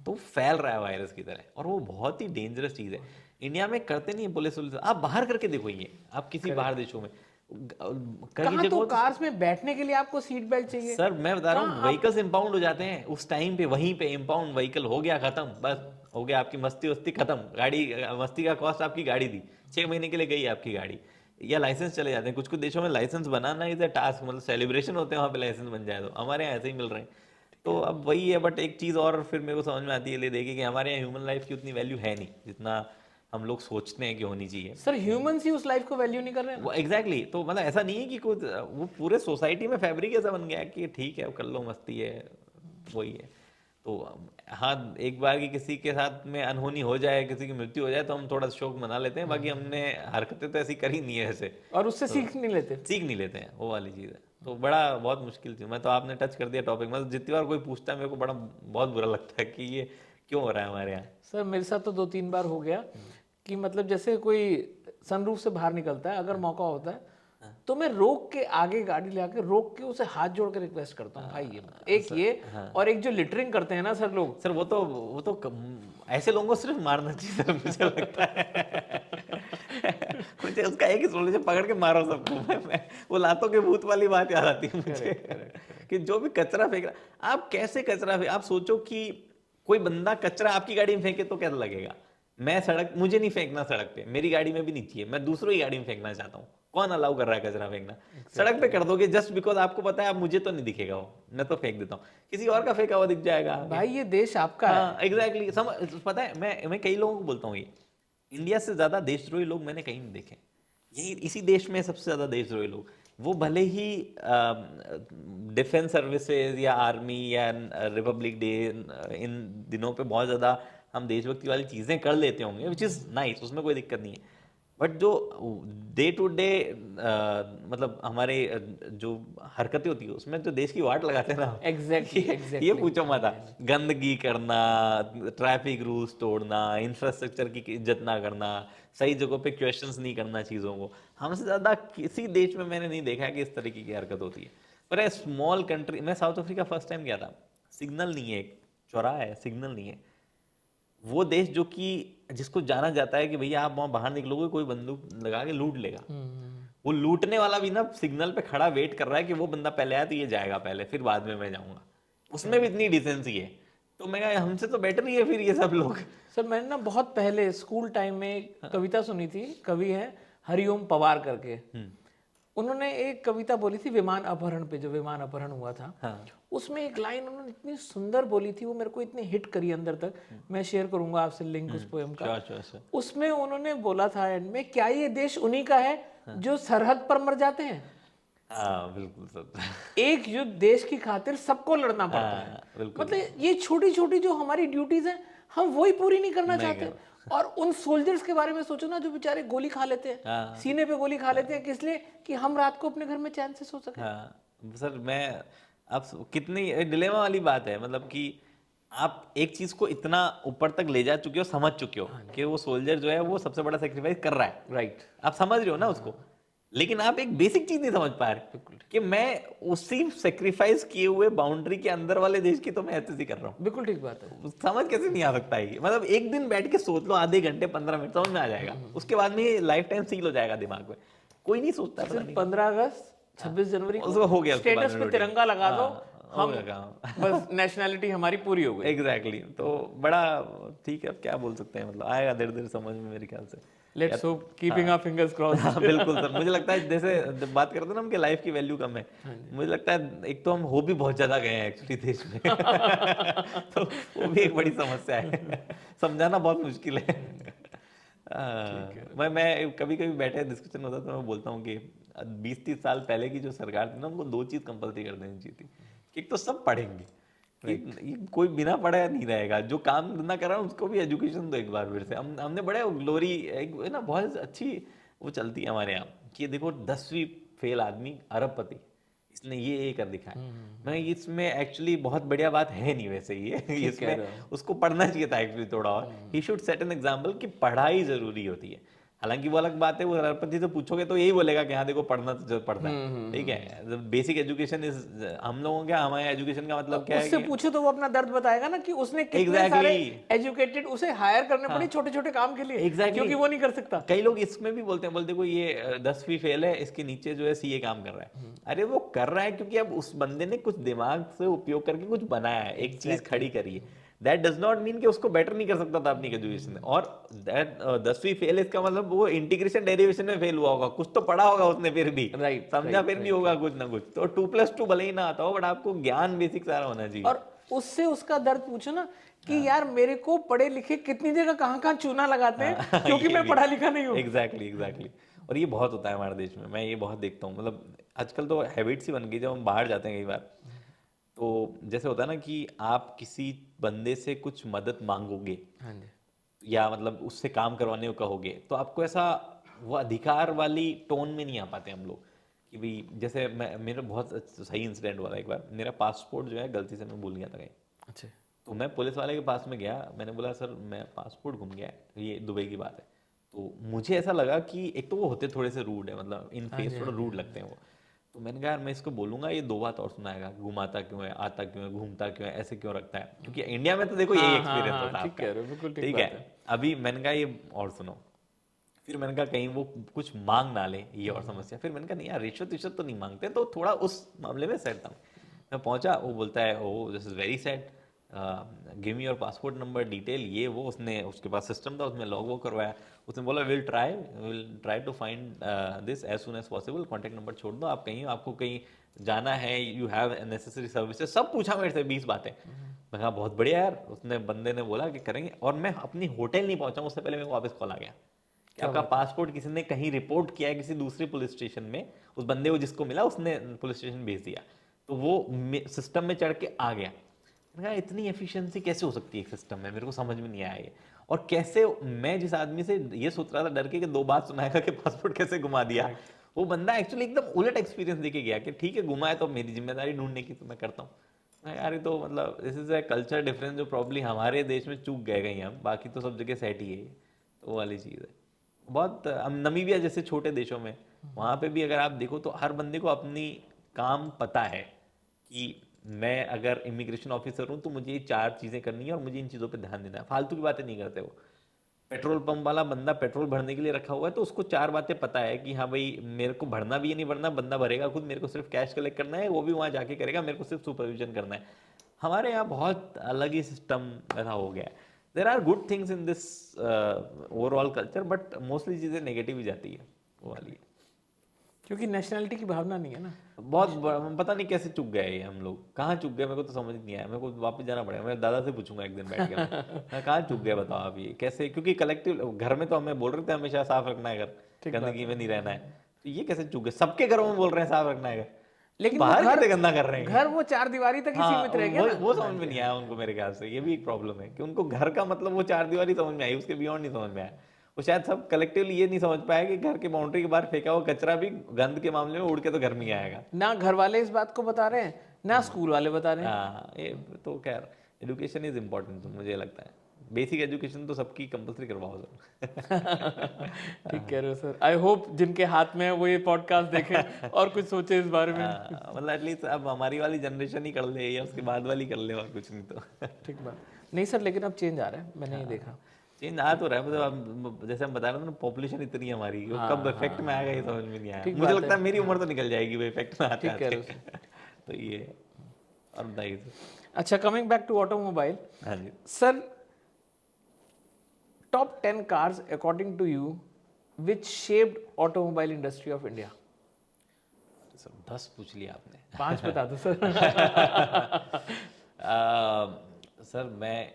तो फैल रहा है वायरस की तरह, और वो बहुत ही डेंजरस चीज़ है। इंडिया में करते नहीं है पुलिस, आप बाहर करके देखो, ये आप किसी बाहर देशों में कई कहाँ तो जगहों कार्स में बैठने के लिए आपको सीट बेल्ट चाहिए। सर मैं बता रहा हूँ, व्हीकल्स इंपाउंड हो जाते हैं उस टाइम पे, वहीं पे इंपाउंड व्हीकल हो गया खत्म, बस हो गया, आपकी मस्ती वस्ती खत्म। गाड़ी मस्ती का कॉस्ट आपकी गाड़ी दी, 6 महीने के लिए गई आपकी गाड़ी, या लाइसेंस चले जाते हैं। कुछ कुछ देशों में लाइसेंस बनाना इज अ टास्क, मतलब सेलिब्रेशन होते हैं वहाँ पे लाइसेंस बन जाए तो। हमारे यहाँ ऐसे ही मिल रहे हैं। तो अब वही है, बट एक चीज़ और फिर मेरे को समझ में आती है, ले देखिए कि हमारे यहाँ ह्यूमन लाइफ की उतनी वैल्यू है नहीं जितना हम लोग सोचते हैं कि होनी चाहिए। सर ह्यूमंस ही उस लाइफ को वैल्यू नहीं कर रहे हैं। वो एग्जैक्टली तो मतलब ऐसा नहीं है कि कुछ, वो पूरे सोसाइटी में फैब्रिक ऐसा बन गया है कि ठीक है कर लो, मस्ती है, वही है। तो हाँ, एक बार की किसी के साथ में अनहोनी हो जाए, किसी की मृत्यु हो जाए तो हम थोड़ा शोक मना लेते हैं, बाकी हमने हरकतें तो ऐसी करी नहीं है ऐसे, और उससे सीख नहीं लेते। सीख नहीं लेते हैं, वो वाली चीज़ है। तो बड़ा बहुत मुश्किल थी। मैं तो, आपने टच कर दिया टॉपिक, मतलब जितनी बार कोई पूछता है मेरे को बड़ा बहुत बुरा लगता है कि ये क्यों हो रहा है हमारे यहाँ। सर मेरे साथ तो 2-3 बार हो गया कि मतलब जैसे कोई सनरूफ से बाहर निकलता है, अगर मौका होता है तो मैं रोक के, आगे गाड़ी ले आके रोक के उसे हाथ जोड़ के रिक्वेस्ट करता हूँ, भाई ये एक ये, और एक जो लिटरिंग करते हैं ना सर लोग, सर वो तो ऐसे लोगों को सिर्फ मारना चाहिए सर, मुझे लगता है। मुझे उसका एक ही सोल्यूशन, पकड़ के मारो सबको। मैं वो लातों के भूत वाली बात याद आती है मुझे, कि जो भी कचरा फेंक रहा, आप कैसे कचरा फेंक, आप सोचो कि कोई बंदा कचरा आपकी गाड़ी में फेंके तो कैसा लगेगा। मैं सड़क, मुझे नहीं फेंकना सड़क पे, मेरी गाड़ी में भी नहीं चाहिए, मैं दूसरों की गाड़ी में फेंकना चाहता हूँ। कौन अलाउ कर रहा है कचरा फेंकना? सड़क पे कर दोगे जस्ट बिकॉज आपको पता है आप, मुझे तो नहीं दिखेगा वो, मैं तो फेंक देता हूँ, किसी और का फेंका हुआ दिख जाएगा। भाई ये देश आपका है। हाँ एग्जैक्टली, पता है मैं कई लोगों को बोलता हूँ, ये इंडिया से ज्यादा देशद्रोही लोग मैंने कहीं नहीं देखे। यही इसी देश में सबसे ज्यादा देशद्रोही लोग, वो भले ही डिफेंस सर्विसेज या आर्मी या रिपब्लिक डे इन दिनों पे बहुत ज्यादा हम देशभक्ति वाली चीजें कर लेते होंगे, विच इज नाइस, उसमें कोई दिक्कत नहीं है। बट जो डे टू डे मतलब हमारे जो हरकतें होती है उसमें जो देश की वाट लगाते हैं ना, एग्जैक्टली ये पूछो मत। गंदगी करना, ट्रैफिक रूल्स तोड़ना, इंफ्रास्ट्रक्चर की इज्जत ना करना, सही जगहों पे क्वेश्चंस नहीं करना चीज़ों को, हमसे ज़्यादा किसी देश में मैंने नहीं देखा है कि इस तरीके की हरकत होती है। पर ए स्मॉल कंट्री, मैं साउथ अफ्रीका फर्स्ट टाइम गया था, सिग्नल नहीं है, एक चौराहा है, सिग्नल नहीं है। वो देश जो कि जिसको जाना जाता है कि भैया आप वहां बाहर निकलोगे कोई बंदूक लगा के लूट लेगा, वो लूटने वाला भी ना सिग्नल पे खड़ा वेट कर रहा है कि वो बंदा पहले आया तो ये जाएगा पहले, फिर बाद में मैं जाऊंगा। उसमें भी इतनी डिसेंसी है, तो मैं कहा हमसे तो बेटर ही है फिर ये सब लोग। सर मैंने ना बहुत पहले स्कूल टाइम में एक कविता सुनी थी, कवि है हरिओम पवार करके, उन्होंने एक कविता बोली थी विमान अपहरण पे, जो विमान अपहरण हुआ था। हाँ। उसमें एक लाइन उन्होंने इतनी सुंदर बोली थी, वो मेरे को इतनी हिट करी अंदर तक, मैं शेयर करूंगा आपसे लिंक उस पोएम का। श्योर। उसमें उन्होंने बोला था एंड में, क्या ये देश उन्हीं का है जो सरहद पर मर जाते हैं? हाँ बिल्कुल सर। एक युद्ध देश की खातिर सबको लड़ना पड़ता है। बिल्कुल। मतलब ये छोटी छोटी जो हमारी ड्यूटीज हैं, हम वही पूरी नहीं करना चाहते। और उन सोल्जर्स के बारे में सोचो ना, जो बेचारे गोली खा लेते हैं, सीने पे गोली खा लेते हैं, किस लिए? कि हम रात को अपने घर में चैन से सो सके। हाँ सर, मैं अब कितनी डिलेमा वाली बात है, मतलब कि आप एक चीज को इतना ऊपर तक ले जा चुके हो, समझ चुके हो कि वो सोल्जर जो है वो सबसे बड़ा सेक्रीफाइस कर रहा है, राइट? आप समझ रहे हो ना उसको, लेकिन आप एक बेसिक चीज नहीं समझ पा रहे कि मैं उसी सेक्रीफाइस किए हुए बाउंड्री के अंदर वाले देश की तो मैं ऐसे कर रहा हूँ। बिल्कुल ठीक बात है। समझ कैसे नहीं आ सकता है? मतलब एक दिन बैठ के सोच लो, आधे घंटे 15 मिनट, समझ में आ जाएगा। उसके बाद में लाइफ टाइम सील हो जाएगा दिमाग में। कोई नहीं सोचता। 15 अगस्त 26 जनवरी को हो गया, स्टेटस पे तिरंगा लगा दो, हो गया काम। बस नेशनैलिटी हमारी पूरी हो गई। एग्जैक्टली तो बड़ा ठीक है, अब क्या बोल सकते हैं, मतलब आएगा धीरे धीरे समझ में मेरे ख्याल से। Let's hope, keeping our fingers crossed. हाँ बिल्कुल सर, मुझे लगता है जैसे जब बात करते हैं ना हम कि लाइफ की वैल्यू कम है, मुझे लगता है एक तो हम हो भी बहुत ज्यादा गए हैं एक्चुअली देश में तो वो भी एक बड़ी समस्या है समझाना बहुत मुश्किल है। मैं कभी कभी बैठे डिस्कशन होता है तो मैं बोलता हूँ कि 20-30 साल पहले की जो सरकार थी ना, उनको 2 चीज कंपलसरी कर देनी चाहिए थी कि एक तो सब पढ़ेंगे कि ये कोई बिना पढ़ा नहीं रहेगा, जो काम ना कर रहा है उसको भी एजुकेशन दो एक बार फिर से। हमने बड़े ग्लोरी एक है ना बहुत अच्छी वो चलती है हमारे यहाँ कि देखो 10वीं फेल आदमी अरबपति, इसने ये कर दिखाया। मैं इसमें एक्चुअली बहुत बढ़िया बात है नहीं वैसे ये इसमें उसको पढ़ना चाहिए था एक्चुअली थोड़ा और, he should set an example कि पढ़ाई जरूरी होती है। हालांकि वो अलग बात है, वो अरबपति से पूछोगे तो यही बोलेगा कि हाँ देखो पढ़ना तो पड़ता है, ठीक है। बेसिक एजुकेशन इज, हम लोगों क्या, हमारे एजुकेशन का मतलब क्या है उससे कि पूछो तो वो अपना दर्द बताएगा ना कि उसने कितने सारे एजुकेटेड उसे हायर करने पड़े छोटे छोटे काम के लिए, क्योंकि वो नहीं कर सकता। कई लोग इसमें भी बोलते हैं, बोलते को ये 10वीं फेल है, इसके नीचे जो है सीए काम कर रहा है। अरे वो कर रहा है क्योंकि अब उस बंदे ने कुछ दिमाग से उपयोग करके कुछ बनाया है, एक चीज खड़ी करी है। दैट डज नॉट मीन कि उसको बेटर नहीं कर सकता था अपनी एजुकेशन में। और दैट 10वीं फेल इसका मतलब वो इंटीग्रेशन डेरिवेशन में फेल हुआ होगा, कुछ तो पढ़ा होगा उसने फिर भी, समझा फिर भी होगा कुछ ना कुछ। तो 2+2 भले ही ना आता हो, बट आपको ज्ञान बेसिक सारा होना चाहिए। और उससे उसका दर्द पूछो ना कि यार मेरे को पढ़े लिखे कितनी जगह कहाँ कहाँ चूना लगाते हैं क्योंकि मैं पढ़ा लिखा नहीं हूँ। एग्जैक्टली और ये बहुत होता है हमारे देश में, मैं ये बहुत देखता हूँ। मतलब आजकल तो हैबिट्स ही बन गई, जब हम बाहर जाते हैं कई बार तो जैसे होता है ना कि आप किसी बंदे से कुछ मदद मांगोगे या मतलब उससे काम करवाने को कहोगे, तो आपको ऐसा वो अधिकार वाली टोन में नहीं आ पाते हम लोग कि भाई, जैसे मेरा बहुत सही इंसिडेंट हुआ था एक बार। मेरा पासपोर्ट जो है गलती से मैं भूल गया था कहीं। अच्छा। तो मैं पुलिस वाले के पास में गया, मैंने बोला सर मैं पासपोर्ट गुम गया है, ये दुबई की बात है। तो मुझे ऐसा लगा कि एक तो वो होते थोड़े से रूड है, मतलब इन फेस थोड़ा रूड लगते हैं वो। तो मैंने कहा यार मैं इसको बोलूंगा, ये 2 बात और सुनाएगा, घुमाता क्यों है, आता क्यों है, घूमता क्यों है, ऐसे क्यों रखता है, क्योंकि इंडिया में तो देखो यही एक्सपीरियंस होता है आपका, ठीक है। अभी मैंने कहा ये और सुनो, फिर मैंने कहा कहीं वो कुछ मांग ना ले, ये और समस्या। फिर मैंने कहा नहीं यार रिश्वत तो नहीं मांगते, तो थोड़ा उस मामले में सेट था। मैं पहुंचा, वो बोलता है oh this is very sad, give me your passport number detail, ये वो। उसने उसके पास सिस्टम था, उसमें लॉग वो करवाया। उसने बोला will try to find this as soon as possible, contact number छोड़ दो, आप कहीं आपको कहीं जाना है, यू हैव नेसेसरी सर्विसेज, सब पूछा मेरे से 20 बातें। मैं कहा बहुत बढ़िया यार, उसने बंदे ने बोला कि करेंगे। और मैं अपनी होटल नहीं पहुंचा, उससे पहले मेरे को वापस कॉल आ गया कि आपका पासपोर्ट किसी ने कहीं रिपोर्ट किया है किसी दूसरे पुलिस स्टेशन में, उस बंदे को जिसको मिला उसने पुलिस स्टेशन भेज दिया। तो वो सिस्टम में चढ़ के आ गया। मैंने कहा इतनी एफिशिएंसी कैसे हो सकती है एक सिस्टम में, मेरे को समझ में नहीं आया ये। और कैसे मैं जिस आदमी से ये सोच रहा था डर के कि 2 बात सुनाएगा कि पासपोर्ट कैसे घुमा दिया, वो बंदा एक्चुअली एकदम उलट एक्सपीरियंस देके गया कि ठीक है घुमाया तो मेरी जिम्मेदारी ढूंढने की, तो मैं करता हूँ। यार ये तो मतलब this is a culture difference जो प्रॉब्ली हमारे देश में चूक गए कहीं हम, बाकी तो सब जगह सेट ही है, तो वो वाली चीज़ है। बहुत नमीबिया जैसे छोटे देशों में, वहाँ पे भी अगर आप देखो तो हर बंदे को अपनी काम पता है कि मैं अगर इमिग्रेशन ऑफिसर हूँ तो मुझे ये 4 चीज़ें करनी है और मुझे इन चीज़ों पे ध्यान देना है। फालतू की बातें नहीं करते वो। पेट्रोल पंप वाला बंदा पेट्रोल भरने के लिए रखा हुआ है, तो उसको 4 बातें पता है कि हाँ भाई मेरे को भरना भी है, नहीं भरना, बंदा भरेगा खुद, मेरे को सिर्फ कैश कलेक्ट करना है, वो भी वहाँ जाके करेगा, मेरे को सिर्फ सुपरविजन करना है। हमारे यहाँ बहुत अलग ही सिस्टम ऐसा हो गया है। There are good things in this overall culture, but mostly चीज़ें नेगेटिव ही जाती है वो वाली, क्योंकि नेशनैलिटी की भावना नहीं है ना। पता नहीं कैसे चुक गए ये हम लोग, कहाँ चुक गए मेरे को तो समझ नहीं आया। मेरे को वापस जाना पड़ेगा, मैं दादा से पूछूंगा एक दिन बैठ के मैं कहाँ चुक गए बताओ आप ये कैसे, क्योंकि कलेक्टिव घर में तो हमें बोल रहे थे हमेशा साफ रखना है घर, गंदगी में नहीं रहना है, तो ये कैसे चुक गए, सबके घरों में बोल रहे हैं साफ रखना है घर, लेकिन बाहर कितने गंदा कर रहे हैं। घर वो 4 दीवारी तक ही सीमित रह गया ना। वो समझ में नहीं आया उनको, मेरे ख्याल से ये भी एक प्रॉब्लम है कि उनको घर का मतलब वो 4 दीवारी समझ में आई, उसके बियॉन्ड नहीं समझ में आया। वो शायद सब कलेक्टिवली ये नहीं समझ पाया कि घर के बाउंड्री के बाहर फेंका हुआ कचरा भी गंद के मामले में उड़ के तो घर में ही आएगा। ना घर वाले इस बात को बता रहे हैं, ना स्कूल वाले बता रहे हैं। हाँ ये तो खैर एजुकेशन इज इम्पोर्टेंट, मुझे लगता है बेसिक एजुकेशन तो सबकी कंपलसरी करवाओ सर। ठीक कह रहे हो सर। आई होप जिनके हाथ में है वो ये पॉडकास्ट देखें और कुछ सोचे इस बारे में। मतलब एटलीस्ट अब हमारी वाली जनरेशन ही कर ले या उसके बाद वाली कर ले, और कुछ नहीं तो ठीक बात नहीं सर, लेकिन अब चेंज आ रहा है, मैंने ये देखा। चेंज आ तो रहा है, मतलब जैसे हम बता रहे थे ना पॉपुलेशन इतनी है हमारी, वो कब इफेक्ट में आएगा ये समझ में नहीं आया। मुझे लगता है मेरी उम्र तो निकल जाएगी वो इफेक्ट में आते आते। तो ये और बताइए सर। अच्छा, कमिंग बैक टू ऑटोमोबाइल, हाँ जी sir, top 10 cars according to you which shaped automobile industry of India. Sir 10 पूछ लिया आपने। 5 बता दो सर। सर मैं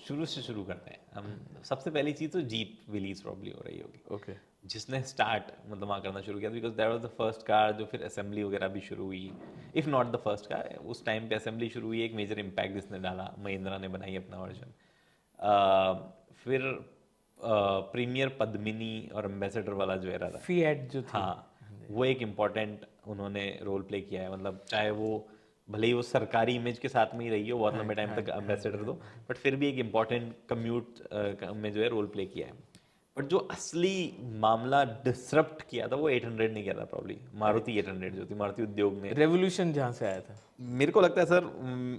शुरू से शुरू करते हैं हम। सबसे पहली चीज़ तो जीप विलीज प्रॉब्ली हो रही होगी, ओके, जिसने स्टार्ट मतलब वहाँ करना शुरू किया, because that was the first car जो फिर असेंबली वगैरह भी शुरू हुई। If not the first car, उस टाइम पे असेंबली शुरू हुई, एक मेजर इम्पैक्ट जिसने डाला, महिंद्रा ने बनाई अपना वर्जन। फिर प्रीमियर पद्मिनी और एम्बेसडर वाला जो एरा था, फिएट जो थी। हाँ वो एक इम्पॉर्टेंट उन्होंने रोल प्ले किया है। मतलब चाहे वो भले ही वो सरकारी इमेज के साथ में ही रही हो बहुत लंबे टाइम तक एम्बेसडर दो, बट फिर भी एक इम्पॉर्टेंट कम्यूट में जो है रोल प्ले किया है। बट जो असली मामला डिसरप्ट किया था वो 800 नहीं किया था, प्रॉब्ली मारुति 800 जो थी, मारुति उद्योग ने। रेवोल्यूशन जहाँ से आया था। मेरे को लगता है सर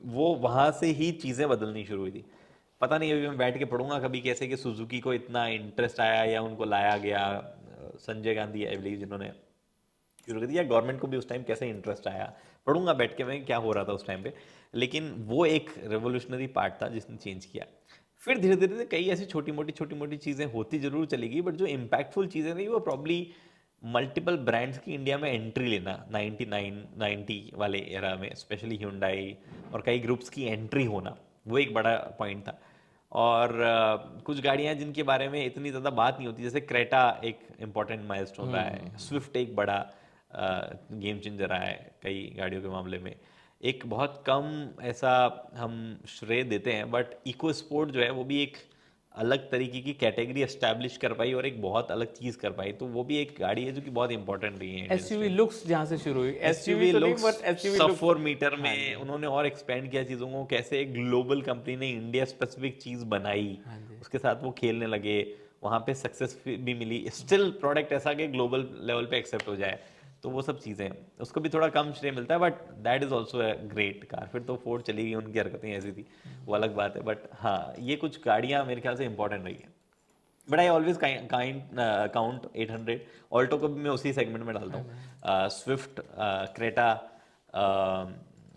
वो वहां से ही चीजें बदलनी शुरू हुई थी। पता नहीं, अभी मैं बैठ के पढ़ूंगा कभी कैसे कि सुजुकी को इतना इंटरेस्ट आया या उनको लाया गया, संजय गांधी आई बिलीव जिन्होंने शुरू कर दिया, गवर्नमेंट को भी उस टाइम कैसे इंटरेस्ट आया, पढ़ूंगा बैठ के मैं क्या हो रहा था उस टाइम पे। लेकिन वो एक रेवोल्यूशनरी पार्ट था जिसने चेंज किया। फिर धीरे धीरे कई ऐसी छोटी मोटी चीज़ें होती जरूर चलेगी, बट जो इम्पैक्टफुल चीज़ें थी वो प्रॉब्ली मल्टीपल ब्रांड्स की इंडिया में एंट्री लेना 90 वाले एरा में, स्पेशली Hyundai और कई ग्रुप्स की एंट्री होना, वो एक बड़ा पॉइंट था। और कुछ गाड़ियां जिनके बारे में इतनी ज़्यादा बात नहीं होती, जैसे क्रेटा एक इम्पॉर्टेंट माइलस्टोन रहा है, स्विफ्ट एक बड़ा गेम चेंजर रहा है कई गाड़ियों के मामले में। एक बहुत कम ऐसा हम श्रेय देते हैं, बट इको स्पोर्ट जो है वो भी एक अलग तरीके की कैटेगरी एस्टैब्लिश कर पाई और एक बहुत अलग चीज़ कर पाई, तो वो भी एक गाड़ी है जो कि बहुत इंपॉर्टेंट रही है इंडियन एसयूवी लुक्स जहाँ से शुरू हुई, एसयूवी एसयूवी तो नहीं लुक्स। बट एसयूवी सब लुक्स। 4 मीटर में उन्होंने और एक्सपेंड किया चीज़ों को, कैसे एक ग्लोबल कंपनी ने इंडिया स्पेसिफिक चीज़ बनाई, उसके साथ वो खेलने लगे, वहाँ पे सक्सेस भी मिली, स्टिल प्रोडक्ट ऐसा कि ग्लोबल लेवल पे एक्सेप्ट हो जाए। तो वो सब चीज़ें, उसको भी थोड़ा कम श्रेय मिलता है, but that is also a great car. फिर तो फोर्ड चली गई, उनकी हरकतें ऐसी थी, वो अलग बात है। बट हाँ, ये कुछ गाड़ियाँ मेरे ख्याल से इंपॉर्टेंट रही है। But I always count 800, Alto को भी मैं उसी सेगमेंट में डालता हूँ, स्विफ्ट, क्रेटा,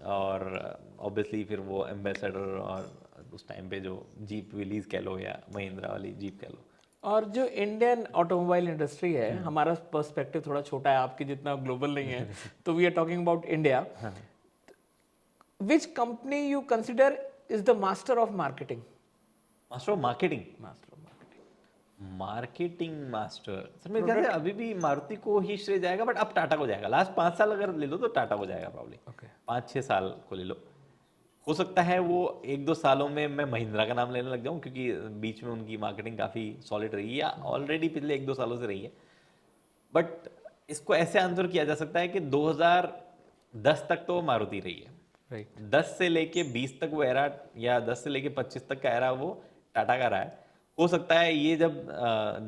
और ऑब्वियसली फिर वो एम्बेसडर, और उस टाइम पे जो जीप विलीज कह लो या महिंद्रा वाली जीप कह लो। और जो इंडियन ऑटोमोबाइल इंडस्ट्री है, हमारा पर्सपेक्टिव थोड़ा छोटा है, आपकी जितना ग्लोबल नहीं है, तो we are talking about India. Which company you consider is the master of marketing? Master of marketing, master of marketing, marketing master sir मेरे ख्याल से अभी भी मारुति को ही श्रेय जाएगा, बट अब टाटा को जाएगा। लास्ट 5 साल अगर ले लो तो टाटा को जाएगा प्रॉब्लम। ओके। 5-6 साल को ले लो, हो सकता है वो 1-2 सालों में मैं महिंद्रा का नाम लेने लग जाऊं, क्योंकि बीच में उनकी मार्केटिंग काफ़ी सॉलिड रही है, या ऑलरेडी पिछले 1-2 सालों से रही है। बट इसको ऐसे आंसर किया जा सकता है कि 2010 तक तो मारुति रही है, राइट। 10 से लेके 20 तक वो एरा, या 10 से लेके 25 तक का एरा वो टाटा का रहा है। हो सकता है ये जब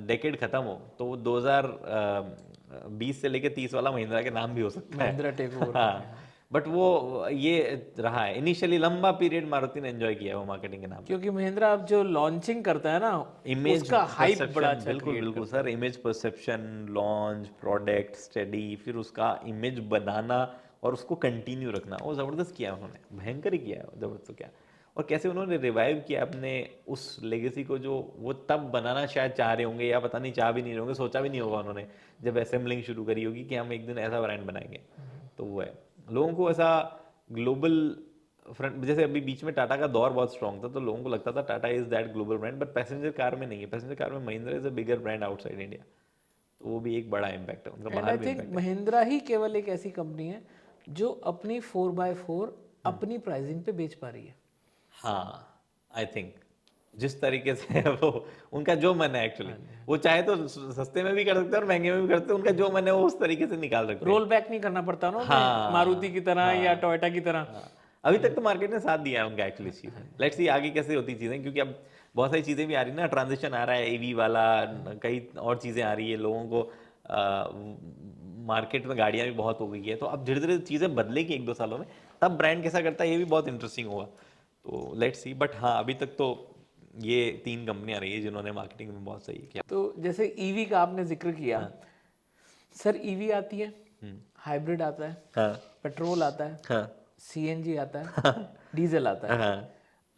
डेकेड खत्म हो तो वो 2020 से लेके 30 वाला महिंद्रा के नाम भी हो सकता है। Mahindra take over. हाँ, बट वो ये रहा है, इनिशियली लंबा पीरियड मारुति ने एंजॉय किया है वो मार्केटिंग के नाम पे। क्योंकि महिंद्रा अब जो लॉन्चिंग करता है ना, इमेज उसका हाइप परसेप्शन, बड़ा अच्छा बिल्कुल create बिल्कुल करता है। Sir, image perception, launch, product study, फिर उसका इमेज बनाना और उसको कंटिन्यू रखना, वो ज़बरदस्त किया उन्होंने, भयंकर ही किया है, ज़बरदस्त तो क्या। और कैसे उन्होंने रिवाइव किया अपने उस लेगेसी को जो वो तब बनाना शायद चाह रहे होंगे, या पता नहीं चाह भी नहीं रहे होंगे, सोचा भी नहीं होगा उन्होंने जब असेंबलिंग शुरू करी होगी कि हम एक दिन ऐसा ब्रांड बनाएंगे। तो वो है, लोगों को ऐसा ग्लोबल फ्रंट, जैसे अभी बीच में टाटा का दौर बहुत स्ट्रॉन्ग था, तो लोगों को लगता था Tata is that global brand, but passenger car में नहीं है। पैसेंजर कार में Mahindra is a bigger brand outside India, तो वो भी एक बड़ा इम्पैक्ट है उनका, एंड बाहर आई भी थिंक इम्पैक्ट है। महिंद्रा ही केवल एक ऐसी कंपनी है जो अपनी 4x4 अपनी प्राइसिंग पे बेच पा रही है। हाँ, आई थिंक जिस तरीके से वो, उनका जो मन है एक्चुअली, वो चाहे तो सस्ते में भी कर सकते हैं और महंगे में भी कर सकते हैं, उनका जो मन है वो उस तरीके से निकाल सकते हैं। रोल बैक नहीं करना पड़ता ना उन्हें, हाँ, मारुति की तरह या हाँ, टोयोटा की तरह। हाँ। अभी तक तो मार्केट ने साथ दिया है उनका एक्चुअली इस चीज़ में। लेट्स सी आगे कैसे होती चीज़ें, क्योंकि अब बहुत सारी चीज़ें भी आ रही है ना, ट्रांजिशन आ रहा है ईवी वाला, कई और चीज़ें आ रही है, लोगों को मार्केट में गाड़ियाँ भी बहुत हो गई है, तो अब धीरे धीरे चीज़ें बदलेगी 1-2 सालों में, तब ब्रांड कैसा करता है ये भी बहुत इंटरेस्टिंग होगा। तो लेट्स सी, बट हाँ अभी तक तो ये 3 कंपनियां रही है जिन्होंने मार्केटिंग में बहुत सही किया। तो जैसे ईवी का आपने जिक्र किया, सर ईवी आती है, हाइब्रिड आता है, हाँ पेट्रोल आता है, हाँ सीएनजी आता है, डीजल आता है, हाँ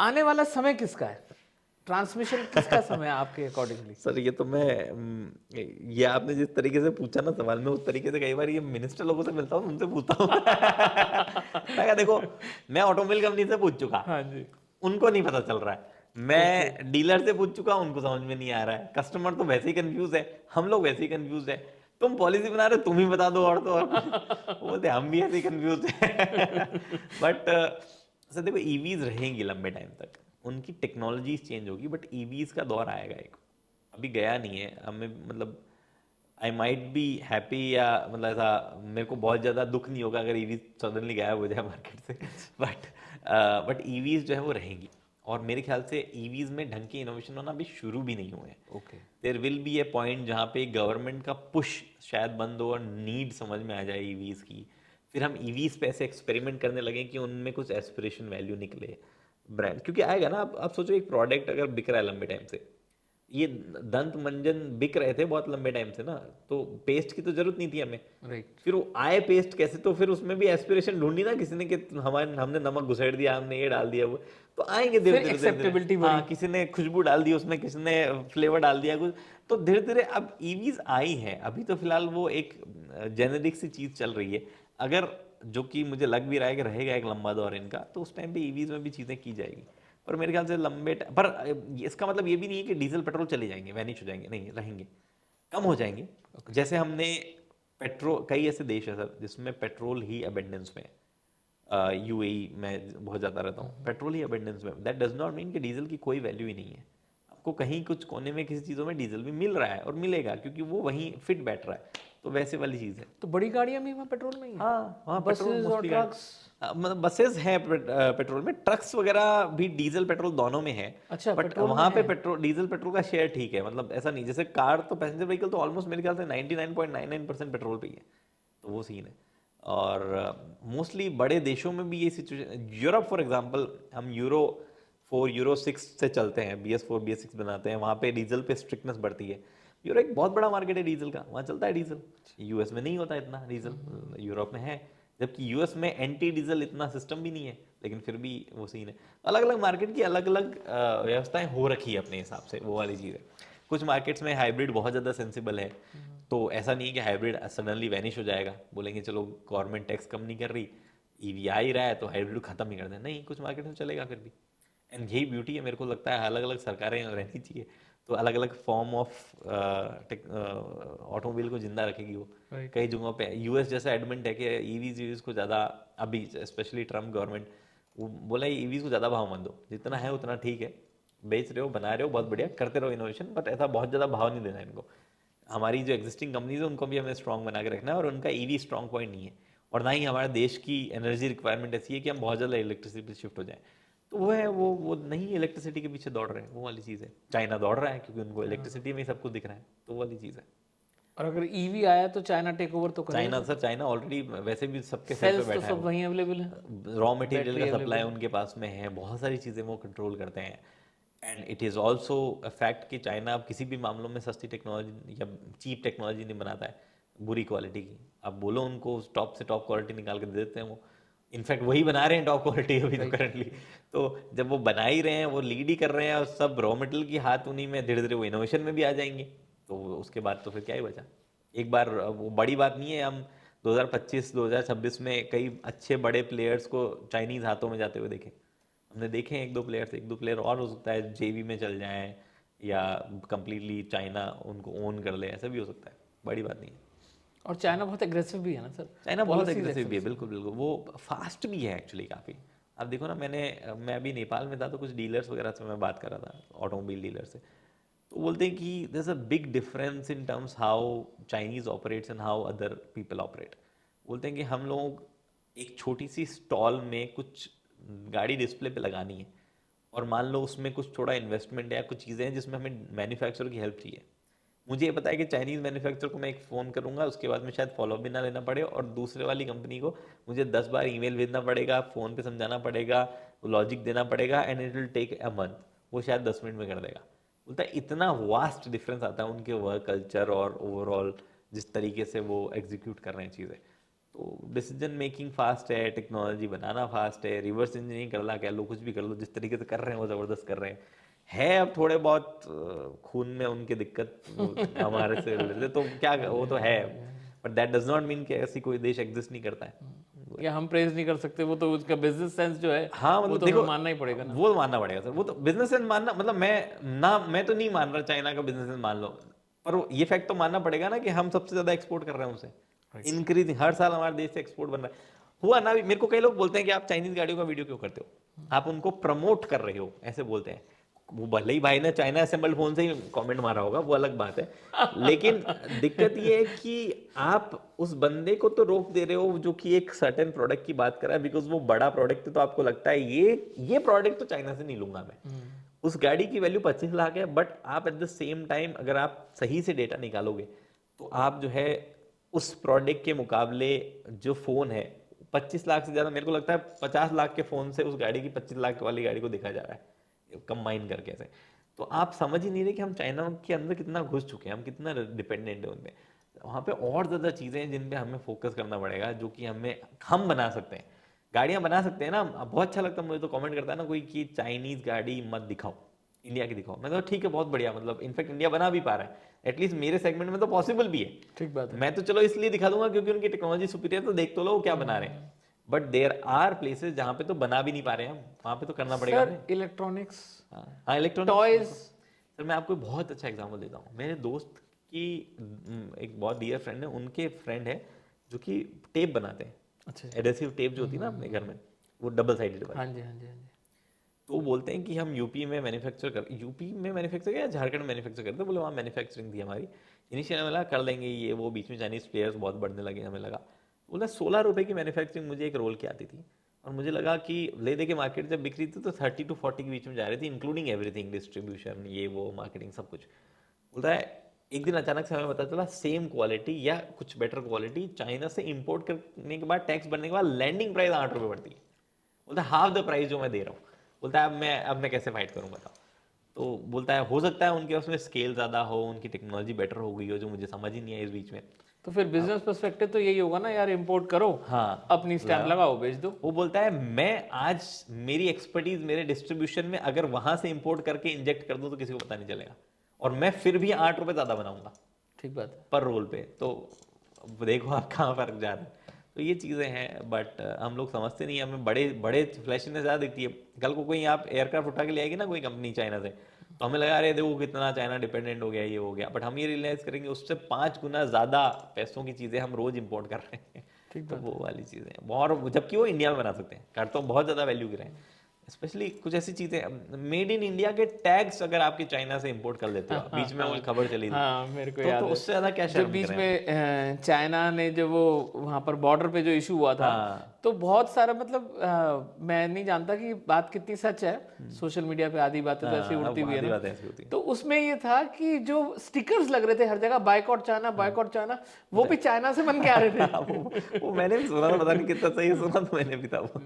आने वाला समय किसका है? ट्रांसमिशन किसका समय है आपके अकॉर्डिंगली? सर, ये तो मैं ये आपने जिस तरीके से पूछा ना सवाल में, उस तरीके से कई बार ये मिनिस्टर लोगों से मिलता हूँ, उनसे पूछता हूँ। मैं कहा देखो, मैं ऑटोमोबाइल कंपनी से पूछ चुका, हाँ जी। उनको नहीं पता चल रहा है। ओके। मैं डीलर से पूछ चुका, उनको समझ में नहीं आ रहा है। कस्टमर तो वैसे ही कंफ्यूज है, हम लोग वैसे ही कंफ्यूज है। तुम पॉलिसी बना रहे हो, तुम ही बता दो, और तो और वो बोलते हम भी ऐसे ही कंफ्यूज है। बट सर देखो, ईवीज रहेंगी लंबे टाइम तक, उनकी टेक्नोलॉजी चेंज होगी, बट ईवीज का दौर आएगा एक, अभी गया नहीं है हमें। मतलब आई माइट बी हैप्पी, या मतलब ऐसा मेरे को बहुत ज़्यादा दुख नहीं होगा अगर ईवीज सडनली गायब हो जाए मार्केट से। बट ईवीज जो है वो रहेंगी, और मेरे ख्याल से ईवीज में ढंग के इनोवेशन होना अभी शुरू भी नहीं हुए हैं। Okay. There will B A point जहाँ पे गवर्नमेंट का पुश शायद बंद हो और नीड समझ में आ जाए ईवीज की, फिर हम ईवीज पे ऐसे एक्सपेरिमेंट करने लगे कि उनमें कुछ एस्पिरेशन वैल्यू निकले ब्रांड, क्योंकि आएगा ना। आप सोचो, एक प्रोडक्ट अगर बिक रहा है लंबे टाइम से, ये दंत मंजन बिक रहे थे बहुत लंबे टाइम से ना, तो पेस्ट की तो जरूरत नहीं थी हमें। राइट। फिर वो आए पेस्ट कैसे, तो फिर उसमें भी एस्पिरेशन ढूंढी ना किसी ने कि हमारे हमने नमक घुसेड़ दिया, हमने ये डाल दिया वो, तो आएंगे धीरे फिर धीरे धीरे धीरे। एक्सेप्टेबिलिटी बढ़ी। हाँ, किसी ने खुशबू डाल दी उसमें, किसी ने फ्लेवर डाल दिया कुछ, तो धीरे धीरे अब ईवीज आई है। अभी तो फिलहाल वो एक जेनेरिक सी चीज चल रही है। अगर, जो कि मुझे लग भी रहा है कि रहेगा एक लंबा दौर इनका, तो उस टाइम पे ईवीज में भी चीजें की जाएगी। पर मेरे ख्याल से पर इसका मतलब ये भी नहीं है कि डीजल पेट्रोल चले जाएंगे, वैनिश हो जाएंगे, नहीं, रहेंगे, कम हो जाएंगे। जैसे हमने पेट्रोल, कई ऐसे देश है सर जिसमें पेट्रोल ही अबेंडेंस में है। यूएई में बहुत ज़्यादा रहता हूँ, पेट्रोल ही अबेंडेंस में। दैट डज नॉट मीन कि डीजल की कोई वैल्यू ही नहीं है। आपको कहीं कुछ कोने में किसी चीज़ों में डीजल भी मिल रहा है और मिलेगा, क्योंकि वो वहीं फिट बैठ रहा है, तो वैसे वाली चीज़ है। तो बड़ी गाड़ियां भी वहाँ पेट्रोल में ही है? हाँ, वहाँ पेट्रोल बसेस और मोस्टली ट्रक्स? मतलब बसेस हैं पेट्रोल में, ट्रक्स वगैरह भी डीजल पेट्रोल दोनों में है। अच्छा, बट पेट्रोल में वहाँ पे है। पेट्रोल डीजल पेट्रोल का शेयर ठीक है, मतलब ऐसा नहीं, जैसे कार तो पैसेंजर व्हीकल तो ऑलमोस्ट मेरे ख्याल से 99.99% पेट्रोल पे ही है, तो वो सीन है। और मोस्टली बड़े देशों में भी ये सिचुएशन, यूरोप फॉर एग्जांपल, हम यूरो 4 यूरो 6 से चलते हैं, BS4 BS6 बनाते हैं, वहाँ पे डीजल पे स्ट्रिक्टनेस बढ़ती है। यूरो एक बहुत बड़ा मार्केट है डीजल का, वहाँ चलता है डीजल। यूएस में नहीं होता इतना डीजल, यूरोप में है। जबकि यूएस में एंटी डीजल इतना सिस्टम भी नहीं है, लेकिन फिर भी वो सीन है। अलग अलग मार्केट की अलग अलग व्यवस्थाएं हो रखी है अपने हिसाब से, वो वाली चीज़ है। कुछ मार्केट्स में हाइब्रिड बहुत ज़्यादा सेंसिबल है, तो ऐसा नहीं है कि हाइब्रिड सडनली वैनिश हो जाएगा, बोलेंगे चलो गवर्नमेंट टैक्स कम नहीं कर रही, ईवी आ ही रहा है तो हाइब्रिड खत्म ही कर दें, नहीं, कुछ मार्केट में चलेगा फिर भी। एंड यही ब्यूटी है, मेरे को लगता है अलग अलग सरकारें रहनी चाहिए, तो अलग अलग फॉर्म ऑफ ऑटोमोबाइल को जिंदा रखेगी वो। राइट। कई जगहों पे यूएस जैसा एडमेंट है कि ईवीज को ज़्यादा, अभी स्पेशली ट्रम्प गवर्नमेंट, वो बोला ईवीज को ज़्यादा भाव मत दो, जितना है उतना ठीक है, बेच रहे हो, बना रहे हो, बहुत बढ़िया, करते रहो इनोवेशन, बट ऐसा बहुत ज़्यादा भाव नहीं देना इनको। हमारी जो एग्जिस्टिंग कंपनीज है उनको भी हमें स्ट्रॉन्ग बना के रखना है, और उनका ईवी स्ट्रॉन्ग पॉइंट नहीं है, और ना ही हमारे देश की एनर्जी रिक्वायरमेंट ऐसी है कि हम बहुत ज़्यादा इलेक्ट्रिसिटी पे शिफ्ट हो जाएं। तो वो है, वो नहीं इलेक्ट्रिसिटी के पीछे दौड़ रहे हैं, वो वाली चीज़ है। चाइना दौड़ रहा है क्योंकि उनको इलेक्ट्रिसिटी में ही सब कुछ दिख रहा है, तो वो वाली चीज़ है। और अगर ईवी आया तो चाइना टेक ओवर तो करेगा China sir? Sir, China already वैसे भी सबके सर पे सेल्स तो बैठा है सब वो। वहीं अवेलेबल है, रॉ मटेरियल बैटरी का सप्लाई अवेलेबल है। उनके पास में है, बहुत सारी चीज़ें वो कंट्रोल करते हैं। And it is also a fact कि चाइना अब किसी भी मामलों में सस्ती टेक्नोलॉजी या चीप टेक्नोलॉजी नहीं बनाता है, बुरी क्वालिटी की। आप बोलो उनको, टॉप से टॉप क्वालिटी निकाल के दे देते हैं वो। इनफैक्ट वही बना रहे हैं टॉप क्वालिटी अभी तो करंटली। तो जब वो बना ही रहे हैं, वो लीड ही कर रहे हैं, और सब रॉ मटेरियल की हाथ उन्हीं में, धीरे धीरे वो इनोवेशन में भी आ जाएंगे, तो उसके बाद तो फिर क्या ही बचा। एक बार वो बड़ी बात नहीं है, हम 2025-2026 में कई अच्छे बड़े प्लेयर्स को चाइनीज हाथों में जाते हुए देखे। हमने देखे हैं एक दो प्लेयर और, हो सकता है जेवी में चल जाएं, या कंप्लीटली चाइना उनको ओन कर ले, ऐसा भी हो सकता है, बड़ी बात नहीं है। और चाइना बहुत एग्रेसिव भी है ना सर? चाइना बहुत पॉलिसीज एग्रेसिव भी है, बिल्कुल बिल्कुल, वो फास्ट भी है एक्चुअली काफ़ी। आप देखो ना, मैं अभी नेपाल में था, तो कुछ डीलर्स वगैरह से मैं बात कर रहा था, ऑटोमोबाइल डीलर से, तो बोलते हैं कि there is a big difference in terms how Chinese operates and how other people operate. बोलते हैं कि हम लोग एक छोटी सी स्टॉल में कुछ गाड़ी डिस्प्ले पे लगानी है, और मान लो उसमें कुछ थोड़ा इन्वेस्टमेंट या कुछ चीज़ें हैं जिसमें हमें मैन्युफैक्चरर की हेल्प चाहिए। मुझे ये पता है कि चाइनीज़ मैन्युफैक्चरर को मैं एक फ़ोन करूंगा, उसके बाद में शायद फॉलोअप भी ना लेना पड़े, और दूसरे वाली कंपनी को मुझे 10 बार ईमेल भेजना पड़ेगा, फ़ोन पे समझाना पड़ेगा, लॉजिक देना पड़ेगा, and it will take a month. वो शायद 10 मिनट में कर देगा। बोलता है इतना वास्ट डिफरेंस आता है उनके वर्क कल्चर और ओवरऑल जिस तरीके से वो एग्जीक्यूट कर रहे हैं चीज़ें। तो डिसीजन मेकिंग फास्ट है, टेक्नोलॉजी बनाना फास्ट है, रिवर्स इंजीनियरिंग करना कह लो, कुछ भी कर लो, जिस तरीके से कर रहे हैं वो ज़बरदस्त कर रहे हैं। है अब थोड़े बहुत खून में उनके दिक्कत वो हमारे से रिलेटेड, तो क्या वो तो है, but that does not mean कि ऐसी कोई देश एग्जिस्ट नहीं करता है। या हम प्रेज नहीं कर सकते, वो तो उसका बिजनेस सेंस जो है हाँ वो मतलब तो देखो, हमें मानना ही पड़ेगा ना। वो मानना पड़ेगा सर, वो तो बिजनेस मानना, मतलब मैं तो नहीं मान रहा चाइना का बिजनेस मान लो, पर ये फैक्ट तो मानना पड़ेगा ना कि हम सबसे ज्यादा एक्सपोर्ट कर रहे हैं उनसे, इंक्रीजिंग हर साल हमारे देश से एक्सपोर्ट बन रहा है। हुआ ना भी, मेरे को कई लोग बोलते हैं कि आप चाइनीज गाड़ियों का वीडियो क्यों करते हो, आप उनको प्रमोट कर रहे हो, ऐसे बोलते हैं। वो भले ही भाई ने चाइना असेंबल्ड फोन से ही कमेंट मारा होगा, वो अलग बात है, लेकिन दिक्कत ये है कि आप उस बंदे को तो रोक दे रहे हो जो कि एक सर्टेन प्रोडक्ट की बात कर रहा है, बिकॉज वो बड़ा प्रोडक्ट है, तो आपको लगता है ये प्रोडक्ट तो चाइना से नहीं लूंगा मैं। उस गाड़ी की वैल्यू 25 लाख है, बट आप एट द सेम टाइम अगर आप सही से डेटा निकालोगे तो आप जो है उस प्रोडक्ट के मुकाबले जो फोन है 25 लाख से ज्यादा, मेरे को लगता है 50 लाख के फोन से उस गाड़ी की 25 लाख वाली गाड़ी को देखा जा रहा है कंबाइन करके ऐसे। तो आप समझ ही नहीं रहे कि हम चाइना के अंदर कितना घुस चुके हैं, हम कितना डिपेंडेंट है उनपे। वहाँ पे और ज़्यादा चीज़ें हैं जिन पे हमें फोकस करना पड़ेगा, जो कि हम बना सकते हैं, गाड़ियाँ बना सकते हैं ना। अब बहुत अच्छा लगता है मुझे तो, कमेंट करता है ना कोई कि चाइनीज़ गाड़ी मत दिखाओ, इंडिया की दिखाओ। मैं तो ठीक है, बहुत बढ़िया, मतलब इनफैक्ट इंडिया बना भी पा रहा है, एटलीस्ट मेरे सेगमेंट में तो पॉसिबल भी है। ठीक बात है। मैं तो चलो इसलिए दिखा दूंगा क्योंकि उनकी टेक्नोलॉजी सुपीरियर, तो देख तो लो वो क्या बना रहे हैं। बट देयर आर प्लेसेस जहाँ पे तो बना भी नहीं पा रहे हैं हम, वहाँ पे तो करना पड़ेगा सर हमें। इलेक्ट्रॉनिक्स, हाँ इलेक्ट्रॉनिक्स। टॉयज। सर मैं आपको एक बहुत अच्छा एग्जांपल देता हूँ, मेरे दोस्त की एक बहुत डियर फ्रेंड है, उनके फ्रेंड है जो कि टेप बनाते हैं, अच्छा। एडेसिव टेप जो होती है ना अपने घर में, वो डबल साइडेड वाली। हाँ जी, हाँ जी, हाँ जी। तो वो बोलते हैं कि हम यूपी में मैन्युफैक्चर या झारखंड में मैन्युफैक्चर करते, बोले वहाँ मैन्युफैक्चरिंग थी हमारी। इनिशियल हमें लगा कर लेंगे ये वो, बीच में चाइनीज प्लेयर्स बहुत बढ़ने लगे, हमें लगा। बोला 16 रुपए की मैन्युफैक्चरिंग मुझे एक रोल की आती थी, और मुझे लगा कि ले दे के मार्केट जब बिक रही थी तो 30 to 40 के बीच में जा रही थी, इंक्लूडिंग एवरीथिंग, डिस्ट्रीब्यूशन, ये वो, मार्केटिंग, सब कुछ। बोलता है एक दिन अचानक से हमें पता चला सेम क्वालिटी या कुछ बेटर क्वालिटी चाइना से इंपोर्ट करने के बाद, टैक्स भरने के बाद लैंडिंग प्राइस 8 रुपये बढ़ती है। बोलता है हाफ द प्राइस जो मैं दे रहा हूँ। बोलता है अब मैं कैसे फाइट करूँ बताओ। तो बोलता है हो सकता है उनके उसमें स्केल ज़्यादा हो, उनकी टेक्नोलॉजी बेटर हो गई हो, जो मुझे समझ ही नहीं है इस बीच में। तो फिर बिजनेस पर्सपेक्टिव तो यही होगा ना यार, इंपोर्ट करो, हाँ अपनी स्टैंप लगाओ, बेच दो। वो बोलता है मैं आज मेरी एक्सपर्टीज मेरे डिस्ट्रीब्यूशन में अगर वहां से इंपोर्ट करके इंजेक्ट कर दूं तो किसी को पता नहीं चलेगा, और मैं फिर भी 8 रुपए ज्यादा बनाऊंगा ठीक बात है। पर रोल पे। तो अब देखो आप कहाँ फर्क जा रहा है। तो ये चीज़ें हैं, बट हम लोग समझते नहीं, हमें बड़े बड़े फ्लैशीनेस ज़्यादा दिखती है। कल को कोई आप एयरक्राफ्ट उठा के ले आएगी ना कोई कंपनी चाइना से, तो हमें लगा अरे देखो कितना चाइना डिपेंडेंट हो गया, ये हो गया, बट हम ये रियलाइज करेंगे उससे 5 गुना ज़्यादा पैसों की चीज़ें हम रोज इंपोर्ट कर रहे हैं। ठीक तो बात वो वाली चीज़ें, और जबकि वो इंडिया में बना सकते हैं, कर तो बहुत ज़्यादा वैल्यू की रहे हैं। स्पेशली कुछ ऐसी चीज़ें मेड इन इंडिया के टैग्स अगर आपके चाइना से इंपोर्ट कर लेते हो, बीच में वो खबर चली थी, हाँ मेरे को तो याद है, उससे ज़्यादा क्या जब शर्म बीच करें हम। में चाइना ने जब वो वहाँ पर बॉर्डर पे जो इशू हुआ था, हाँ तो बहुत सारा मतलब मैं नहीं जानता कि बात कितनी सच है, सोशल मीडिया पे आधी बातें तो ऐसी हाँ, उड़ती अब हुई है आधी ना। बात ऐसी होती है। तो उसमें ये था कि जो स्टिकर्स लग रहे थे हर जगह, बायकॉट चाइना, बायकॉट चाइना, वो भी चाइना से बन के आ रहे थे। वो मैंने भी सुना था, पता नहीं कितना सही सुना, तो मैंने भी था वो।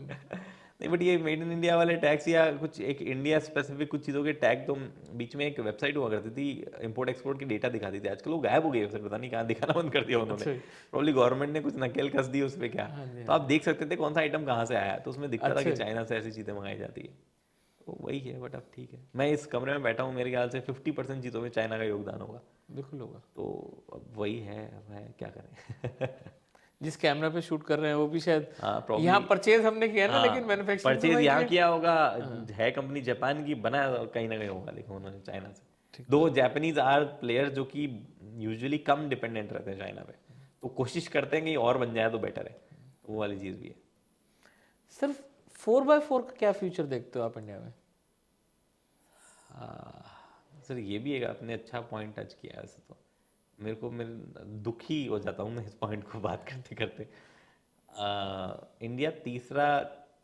नहीं बट ये मेड इन इंडिया वाले टैक्स या कुछ एक इंडिया स्पेसिफिक कुछ चीज़ों के टैग, तो बीच में एक वेबसाइट हुआ करती थी इंपोर्ट एक्सपोर्ट की, डेटा दिखाती थी, आजकल वो गायब हो गई वेबसाइट, पता नहीं कहाँ, दिखाना बंद कर दिया उन्होंने। अच्छा प्रॉब्ली गवर्नमेंट ने कुछ नकेल कस दी उस पर क्या। हाँ जी, तो आप देख सकते थे कौन सा आइटम कहाँ से आया है, तो उसमें दिखता था कि अच्छा। चाइना से ऐसी चीज़ें मंगाई जाती है। तो वही है, बट अब ठीक है, मैं इस कमरे में बैठा हूँ, मेरे ख्याल से 50% चीज़ों में चाइना का योगदान होगा। बिल्कुल होगा। तो अब वही है, अब है क्या करें। जिस कैमरा पे शूट कर रहे हैं वो भी शायद हाँ प्रॉब्ली, यहाँ परचेज हमने किया है ना, लेकिन हाँ मैन्युफैक्चरिंग तो परचेज वहीं यहाँ की है। किया होगा, है कंपनी जापान की, बना कहीं ना कहीं होगा लेकिन उन्होंने चाइना से। ठीक दो बात। जापानीज आर प्लेयर जो कि यूजुअली कम डिपेंडेंट रहते हैं चाइना पे, तो कोशिश करते हैं कि और बन जाए तो बेटर है, तो वो वाली चीज़ भी है। सिर्फ 4x4 का क्या फ्यूचर देखते हो आप इंडिया में? सर ये भी एक आपने अच्छा पॉइंट टच किया है वैसे तो, मेरे दुखी हो जाता हूँ मैं इस पॉइंट को बात करते करते। इंडिया तीसरा,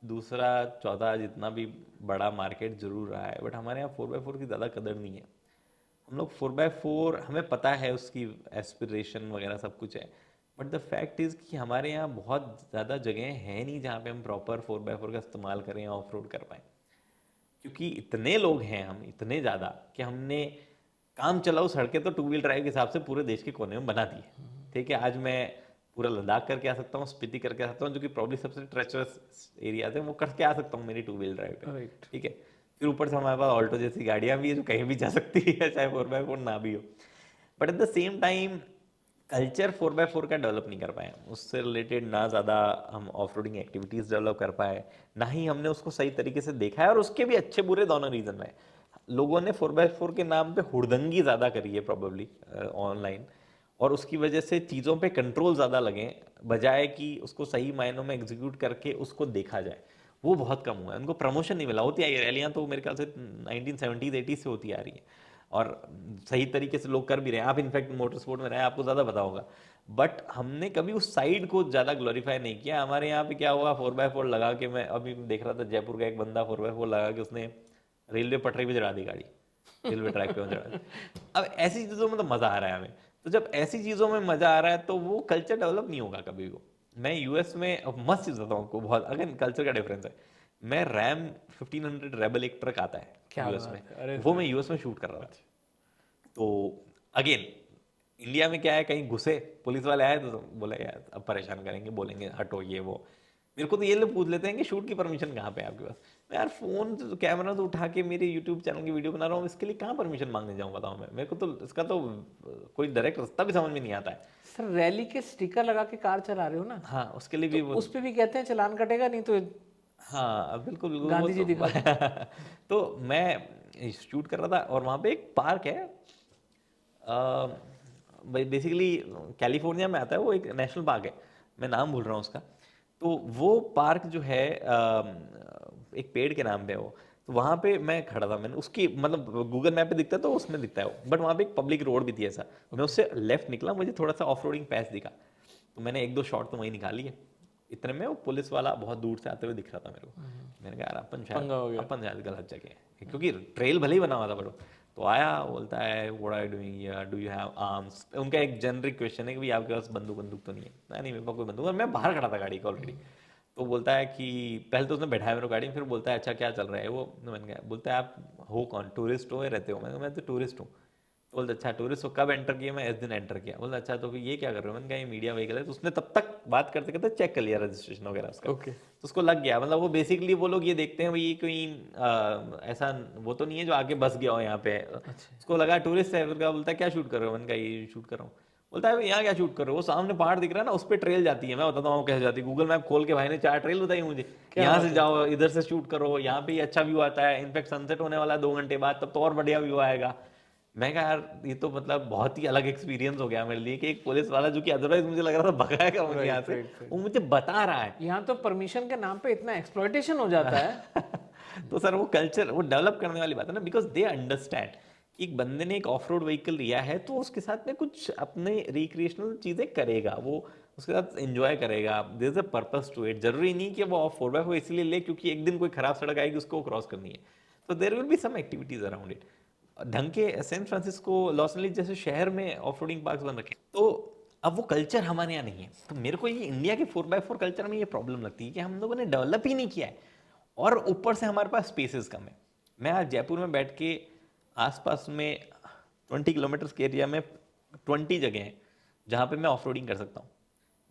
दूसरा, चौथा जितना भी बड़ा मार्केट जरूर रहा है, बट हमारे यहाँ 4x4 की ज़्यादा कदर नहीं है। हम लोग 4x4 हमें पता है उसकी एस्पिरेशन वगैरह सब कुछ है, बट द फैक्ट इज़ कि हमारे यहाँ बहुत ज़्यादा जगह है नहीं जहाँ पे हम प्रॉपर 4x4 का इस्तेमाल करें या ऑफ रोड कर पाएँ, क्योंकि इतने लोग हैं हम, इतने ज़्यादा कि हमने काम चलाऊ सड़कें तो टू व्हील ड्राइव के हिसाब से पूरे देश के कोने में बना दी है। ठीक है, आज मैं पूरा लद्दाख करके आ सकता हूँ, स्पीति करके आ सकता हूँ, जो कि प्रॉब्ली सबसे ट्रेचरस एरिया है, वो करके आ सकता हूँ मेरी 2 व्हील ड्राइव पे। राइट। ठीक है, फिर ऊपर से हमारे पास ऑल्टो जैसी गाड़ियाँ भी है जो कहीं भी जा सकती है, चाहे 4x4 ना भी हो। But at the same time culture 4x4 का डेवलप नहीं कर पाए, उससे रिलेटेड ना ज़्यादा हम ऑफ रोडिंग एक्टिविटीज़ डेवलप कर पाए, ना ही हमने उसको सही तरीके से देखा है। और उसके भी अच्छे बुरे दोनों रीज़न रहे। लोगों ने 4x4 के नाम पे हुड़दंगी ज़्यादा करी है प्रॉब्लली ऑनलाइन, और उसकी वजह से चीज़ों पे कंट्रोल ज़्यादा लगे, बजाय कि उसको सही मायनों में एग्जीक्यूट करके उसको देखा जाए। वो बहुत कम हुआ है, उनको प्रमोशन नहीं मिला। होती आई रैलियाँ तो मेरे ख्याल से 1970s 80s से होती आ रही है, और सही तरीके से लोग कर भी रहे हैं। आप इनफैक्ट मोटर स्पोर्ट में रहे हैं, आपको ज़्यादा पता होगा। बट हमने कभी उस साइड को ज़्यादा ग्लोरीफाई नहीं किया। हमारे यहाँ पे क्या हुआ, 4x4 लगा के, मैं अभी देख रहा था जयपुर का एक बंदा 4x4 लगा के उसने रेलवे पटरी पे चढ़ा दी गाड़ी, रेलवे ट्रैक पे चढ़ा दी। अब ऐसी चीज़ों में तो मज़ा आ रहा है हमें। तो जब ऐसी चीज़ों में मज़ा आ रहा है तो वो कल्चर डेवलप नहीं होगा कभी भी। मैं यूएस में, अब मस्त चीज़ बताऊँ आपको, बहुत अगेन कल्चर का डिफरेंस है। मैं रैम 1500 रेबल, एक ट्रक आता है क्या यूएस में, बात है, अरे वो मैं यूएस में शूट कर रहा था। तो अगेन इंडिया में क्या है, कहीं घुसे पुलिस वाले आए तो बोले यार अब परेशान करेंगे, बोलेंगे हटो ये वो। मेरे को तो ये लोग पूछ लेते हैं कि शूट की परमिशन कहाँ पे है आपके पास। मैं यार फोन तो कैमरा तो उठा के मेरे यूट्यूब चैनल की वीडियो बना रहा हूँ, इसके लिए कहाँ परमिशन मांगने जाऊँ बताओ मैं। मेरे को तो इसका तो कोई डायरेक्ट रास्ता भी समझ में नहीं आता है। सर रैली के स्टिकर लगा के कार चला रहे हो ना, हाँ, उसके लिए तो भी वो, उस पे भी कहते हैं चलान कटेगा, नहीं तो हाँ बिल्कुल बिल्कुल, वो गांधी जी तो दिखा दो। तो मैं शूट कर रहा था, और वहाँ पे एक पार्क है, बेसिकली कैलिफोर्निया में आता है, वो एक नेशनल पार्क है, मैं नाम भूल रहा हूँ उसका। तो वो पार्क जो है एक पेड़ के नाम पे है वो। तो वहाँ पे मैं खड़ा था, मैंने उसकी मतलब गूगल मैप पे दिखता है तो उसमें दिखता है वो, बट वहाँ पे एक पब्लिक रोड भी थी ऐसा। मैं उससे लेफ्ट निकला, मुझे थोड़ा सा ऑफ रोडिंग पैच दिखा, तो मैंने 1-2 शॉट तो वहीं निकाली है। इतने में वो पुलिस वाला बहुत दूर से आते हुए दिख रहा था मेरे को। मैंने कहा यार पंगा हो गया। अपन शायद गलत जगह है, क्योंकि ट्रेल भले ही बना हुआ था बड़ो। तो आया, बोलता है what are you doing here, do you have arms. उनका एक जेनरिक क्वेश्चन है कि भाई आपके पास बंदूक तो नहीं है। नहीं मेरे पास कोई बंदूक, और मैं बाहर खड़ा था गाड़ी का ऑलरेडी। तो बोलता है कि पहले तो उसने बैठाया मेरे को गाड़ी में, फिर बोलता है अच्छा क्या चल रहा है वो। तो मैंने कहा, बोलता है आप हो कौन, टूरिस्ट हो या रहते हो। मैंने कहा मैं तो टूरिस्ट हूँ। तो बोलते अच्छा टूरिस्ट हो, कब एंटर किया। मैं इस दिन एंटर किया। बोलता अच्छा तो फिर ये क्या कर रहे हो। मैंने कहा ये मीडिया व्हीकल है। तो उसने तब तक बात करते करते चेक कर लिया रजिस्ट्रेशन वगैरह उसका, ओके। तो उसको लग गया। मतलब वो बेसिकली वो लोग ये देखते हैं भाई ये कोई ऐसा वो तो नहीं है जो आगे बस गया हो यहाँ पे। अच्छा। उसको लगा टूरिस्ट है, फिर बोलता है क्या शूट कर रहे हो। मैंने कहा ये शूट कर रहा हूँ। बोलता है यहाँ क्या शूट कर रहे हो, वो सामने पहाड़ दिख रहा है ना, उस पर ट्रेल जाती है। मैं बताता हूँ कैसे जाती है, गूगल मैप खोल के भाई ने 4 ट्रेल बताई मुझे, क्या यहाँ बात से है। जाओ, इधर से शूट करो, यहाँ पे ये अच्छा व्यू आता है। इनफैक्ट सनसेट होने वाला है 2 घंटे बाद, तब तो और बढ़िया व्यू आएगा। मैं कहा यार ये तो मतलब बहुत ही अलग एक्सपीरियंस हो गया मेरे लिए कि एक पुलिस वाला जो कि अदरवाइज मुझे लग रहा था भगाएगा मुझे यहाँ राइट से, राइट राइट। वो मुझे बता रहा है। यहाँ तो परमिशन के नाम पे इतना एक्सप्लॉइटेशन हो जाता है। तो सर वो कल्चर वो डेवलप करने वाली बात है ना, बिकॉज दे अंडरस्टैंड। एक बंदे ने एक ऑफ रोड व्हीकल लिया है तो उसके साथ में कुछ अपने रिक्रिएशनल चीज़ें करेगा, वो उसके साथ एंजॉय करेगा। There is a purpose to it. जरूरी नहीं कि वो ऑफ 4x4 इसलिए ले क्योंकि एक दिन कोई खराब सड़क आएगी उसको क्रॉस करनी है। तो there will be some activities around it. ढंग के सैन फ्रांसिस्को, लॉस एंजलिस जैसे शहर में ऑफ रोडिंग पार्क बन रखे हैं। तो अब वो कल्चर हमारे यहाँ नहीं है। तो मेरे को ये इंडिया के 4x4 कल्चर में ये प्रॉब्लम लगती है कि हम लोगों ने डेवलप ही नहीं किया है, और ऊपर से हमारे पास स्पेसेस कम है। मैं आज जयपुर में बैठ के आसपास में 20 किलोमीटर के एरिया में 20 जगह हैं जहाँ पे मैं ऑफ रोडिंग कर सकता हूँ।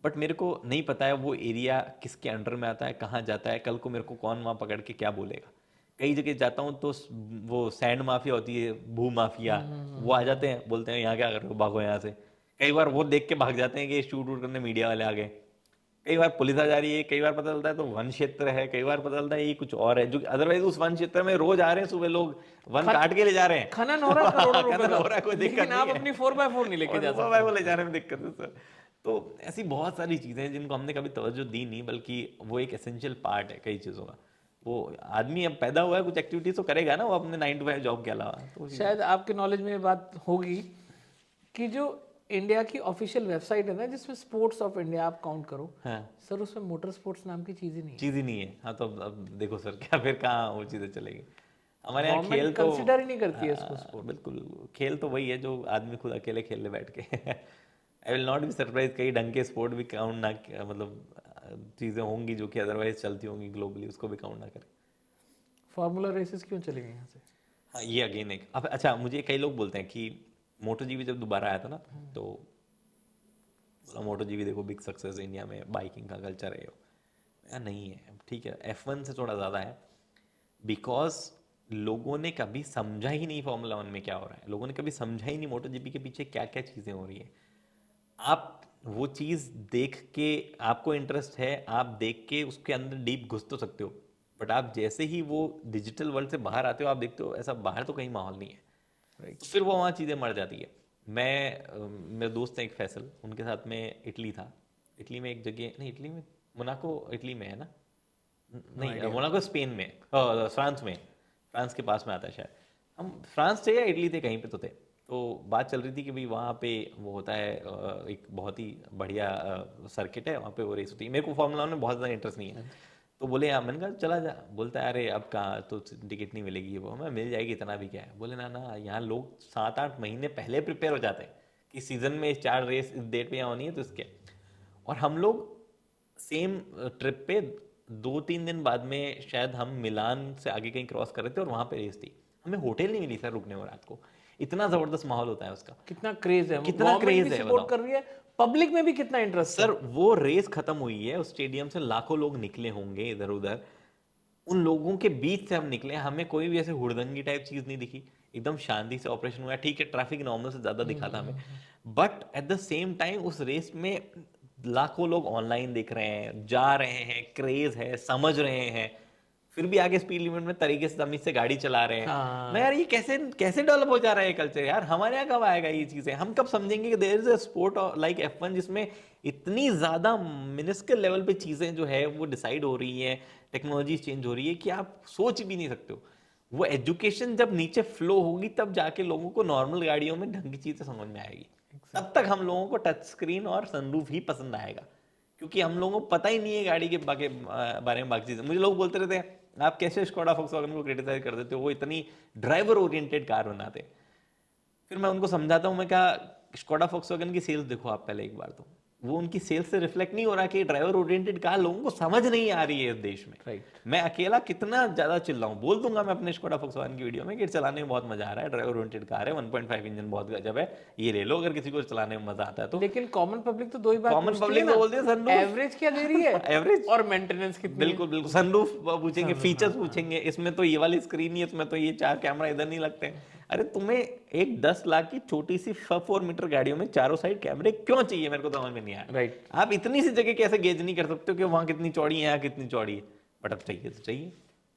बट मेरे को नहीं पता है वो एरिया किसके अंडर में आता है, कहाँ जाता है, कल को मेरे को कौन वहाँ पकड़ के क्या बोलेगा। कई जगह जाता हूँ तो वो सैंड माफिया होती है, भू माफिया, वो आ जाते हैं, बोलते हैं यहाँ क्या कर रहे हो, भागो यहाँ से। कई बार वो देख के भाग जाते हैं कि शूट वूट करने मीडिया वाले आ गए। कई बार पुलिस आ जा रही है, कई बार पता चलता है तो वन क्षेत्र है, कई बार पता चलता है ये कुछ और है, जो अदरवाइज उस वन क्षेत्र में रोज आ रहे हैं सुबह लोग, वन खन, काट के ले जा रहे हैं। खनन हो रहा है करोड़ों रुपए खनन का, हो रहा है, कोई दिक्कत लेकिन आप नहीं अपनी है। 4x4 नहीं लेके और जा सुबह भाई सकते। वो ले जाने में दिक्कत है सर। तो ऐसी बहुत सारी चीज़ें हैं जिनको हमने कभी तवज्जो दी नहीं, बल्कि वो एक एसेंशियल पार्ट है कई चीज़ों का। वो आदमी अब पैदा हुआ है, कुछ एक्टिविटीज तो करेगा ना वो अपने 9 to 5 जॉब के अलावा। तो शायद आपके नॉलेज में ये बात होगी कि जो इंडिया की ऑफिशियल वेबसाइट है ना, जिसमें स्पोर्ट्स ऑफ इंडिया आप काउंट करो, हाँ, सर उसमें मोटर स्पोर्ट्स नाम की चीज़ ही नहीं है। चीज़ ही नहीं है। हाँ तो अब देखो सर क्या फिर कहाँ वो चीज़ें चलेगी। हमारे यहाँ खेल गवर्नमेंट तो कंसिडर ही नहीं करती है इसको स्पोर्ट। बिल्कुल, खेल तो वही है जो आदमी खुद अकेले खेल ले बैठ के। I will not be surprise कई ढंग के स्पोर्ट भी काउंट ना मतलब चीज़ें होंगी जो कि अदरवाइज चलती होंगी ग्लोबली, उसको भी काउंट ना करें। फार्मूला रेसेस क्यों चले गए यहाँ से? हाँ ये अगेन एक अब अच्छा, मुझे कई लोग बोलते हैं कि मोटो जीपी जब दोबारा आया था ना, तो बोला मोटो जीपी देखो बिग सक्सेस इंडिया में, बाइकिंग का कल्चर है। यार नहीं है, ठीक है F1 से थोड़ा ज़्यादा है, बिकॉज लोगों ने कभी समझा ही नहीं फॉर्मूला 1 में क्या हो रहा है, लोगों ने कभी समझा ही नहीं मोटो जीपी के पीछे क्या क्या चीज़ें हो रही है। आप वो चीज़ देख के, आपको इंटरेस्ट है, आप देख के उसके अंदर डीप घुस तो सकते हो, बट आप जैसे ही वो डिजिटल वर्ल्ड से बाहर आते हो आप देखते हो ऐसा बाहर तो कहीं माहौल नहीं है, तो फिर वो वहाँ चीज़ें मर जाती है। मेरे दोस्त हैं एक फैसल, उनके साथ में इटली था, इटली में एक जगह, नहीं इटली में, मोनाको इटली में है ना, नहीं मोनाको स्पेन में, फ्रांस में, फ्रांस के पास में आता है शायद। हम फ्रांस थे या इटली थे, कहीं पे तो थे। तो बात चल रही थी कि भाई वहाँ पे वो होता है एक बहुत ही बढ़िया सर्किट है, वहाँ पे वो रेस होती है। मेरे को फॉर्मूला 1 में बहुत ज़्यादा इंटरेस्ट नहीं है, तो बोले यार, मैंने कहा चला जा, बोलता है अरे अब कहाँ, तो टिकट नहीं मिलेगी, वो मैं मिल जाएगी, इतना भी क्या है। बोले ना ना, यहाँ लोग 7-8 महीने पहले प्रिपेयर हो जाते हैं कि सीजन में 4 रेस इस डेट पे यहाँ होनी है तो इसके, और हम लोग सेम ट्रिप पे 2-3 दिन बाद में शायद हम मिलान से आगे कहीं क्रॉस कर रहे थे और वहाँ पे रेस थी, हमें होटल नहीं मिली सर रुकने को रात को। इतना ज़बरदस्त माहौल होता है उसका, कितना क्रेज है, कितना गवर्नमेंट क्रेज भी है सपोर्ट बताओ कर रही है, पब्लिक में भी कितना इंटरेस्ट है। सर। वो रेस खत्म हुई है, उस स्टेडियम से लाखों लोग निकले होंगे इधर उधर, उन लोगों के बीच से हम निकले, हमें कोई भी ऐसे हुड़दंगी टाइप चीज नहीं दिखी, एकदम शांति से ऑपरेशन हुआ। ठीक है ट्रैफिक नॉर्मल से ज्यादा दिखा था हमें, but at the same time उस रेस में लाखों लोग ऑनलाइन देख रहे हैं, जा रहे हैं, क्रेज है, समझ रहे हैं, फिर भी आगे स्पीड लिमिट में तरीके से तमीज से गाड़ी चला रहे हैं। मैं हाँ यार ये कैसे कैसे डेवलप हो जा रहा है कल्चर यार, हमारे यहाँ कब आएगा ये चीजें, हम कब समझेंगे कि there is a sport like F1 जिसमें इतनी ज्यादा मिनिस्कल लेवल पे चीजें जो है वो डिसाइड हो रही है, टेक्नोलॉजी चेंज हो रही है कि आप सोच भी नहीं सकते हो। वो एजुकेशन जब नीचे फ्लो होगी तब जाके लोगों को नॉर्मल गाड़ियों में ढंग की चीजें समझ में आएगी, तब तक हम लोगों को टच स्क्रीन और सनरूफ ही पसंद आएगा, क्योंकि हम लोगों को पता ही नहीं है गाड़ी के बारे में बाकी चीजें। मुझे लोग बोलते रहते हैं आप कैसे स्कोडा फॉक्सवैगन को क्रिटिसाइज कर देते हो, वो इतनी ड्राइवर ओरिएंटेड कार बनाते हैं। फिर मैं उनको समझाता हूँ, मैं कहा स्कोडा फॉक्सवैगन की सेल्स देखो आप पहले एक बार, तो वो उनकी सेल्स से रिफ्लेक्ट नहीं हो रहा कि ड्राइवर ओरिएंटेड कार लोगों को समझ नहीं आ रही है इस देश में। राइट। मैं अकेला कितना ज्यादा चिल्ला हूँ, बोल दूंगा मैं अपने स्कोडा फॉक्सवैगन की वीडियो में कि चलाने में बहुत मजा आ रहा है, ड्राइवर ओरिएंटेड कार है, 1.5 इंजन बहुत गजब है, ये ले लो अगर किसी को चलाने में मजा आता है तो। लेकिन कॉमन पब्लिक तो दो ही बात कॉमन पूछती है पब्लिक ना, तो बोलती है सनरूफ, एवरेज क्या दे रही है एवरेज और मेंटेनेंस कितनी है। बिल्कुल बिल्कुल, सनरूफ पूछेंगे, फीचर्स पूछेंगे, इसमें तो ये वाली स्क्रीन नहीं है, इसमें तो ये 4 कैमरा इधर नहीं लगते हैं। अरे तुम्हें एक 10 लाख की छोटी सी 4 मीटर गाड़ियों में चारों साइड कैमरे क्यों चाहिए, मेरे को समझ में नहीं आया। राइट। आप इतनी सी जगह कैसे गेज नहीं कर सकते हो कि वहां कितनी चौड़ी है, यहाँ कितनी चौड़ी है, बट अब चाहिए तो चाहिए,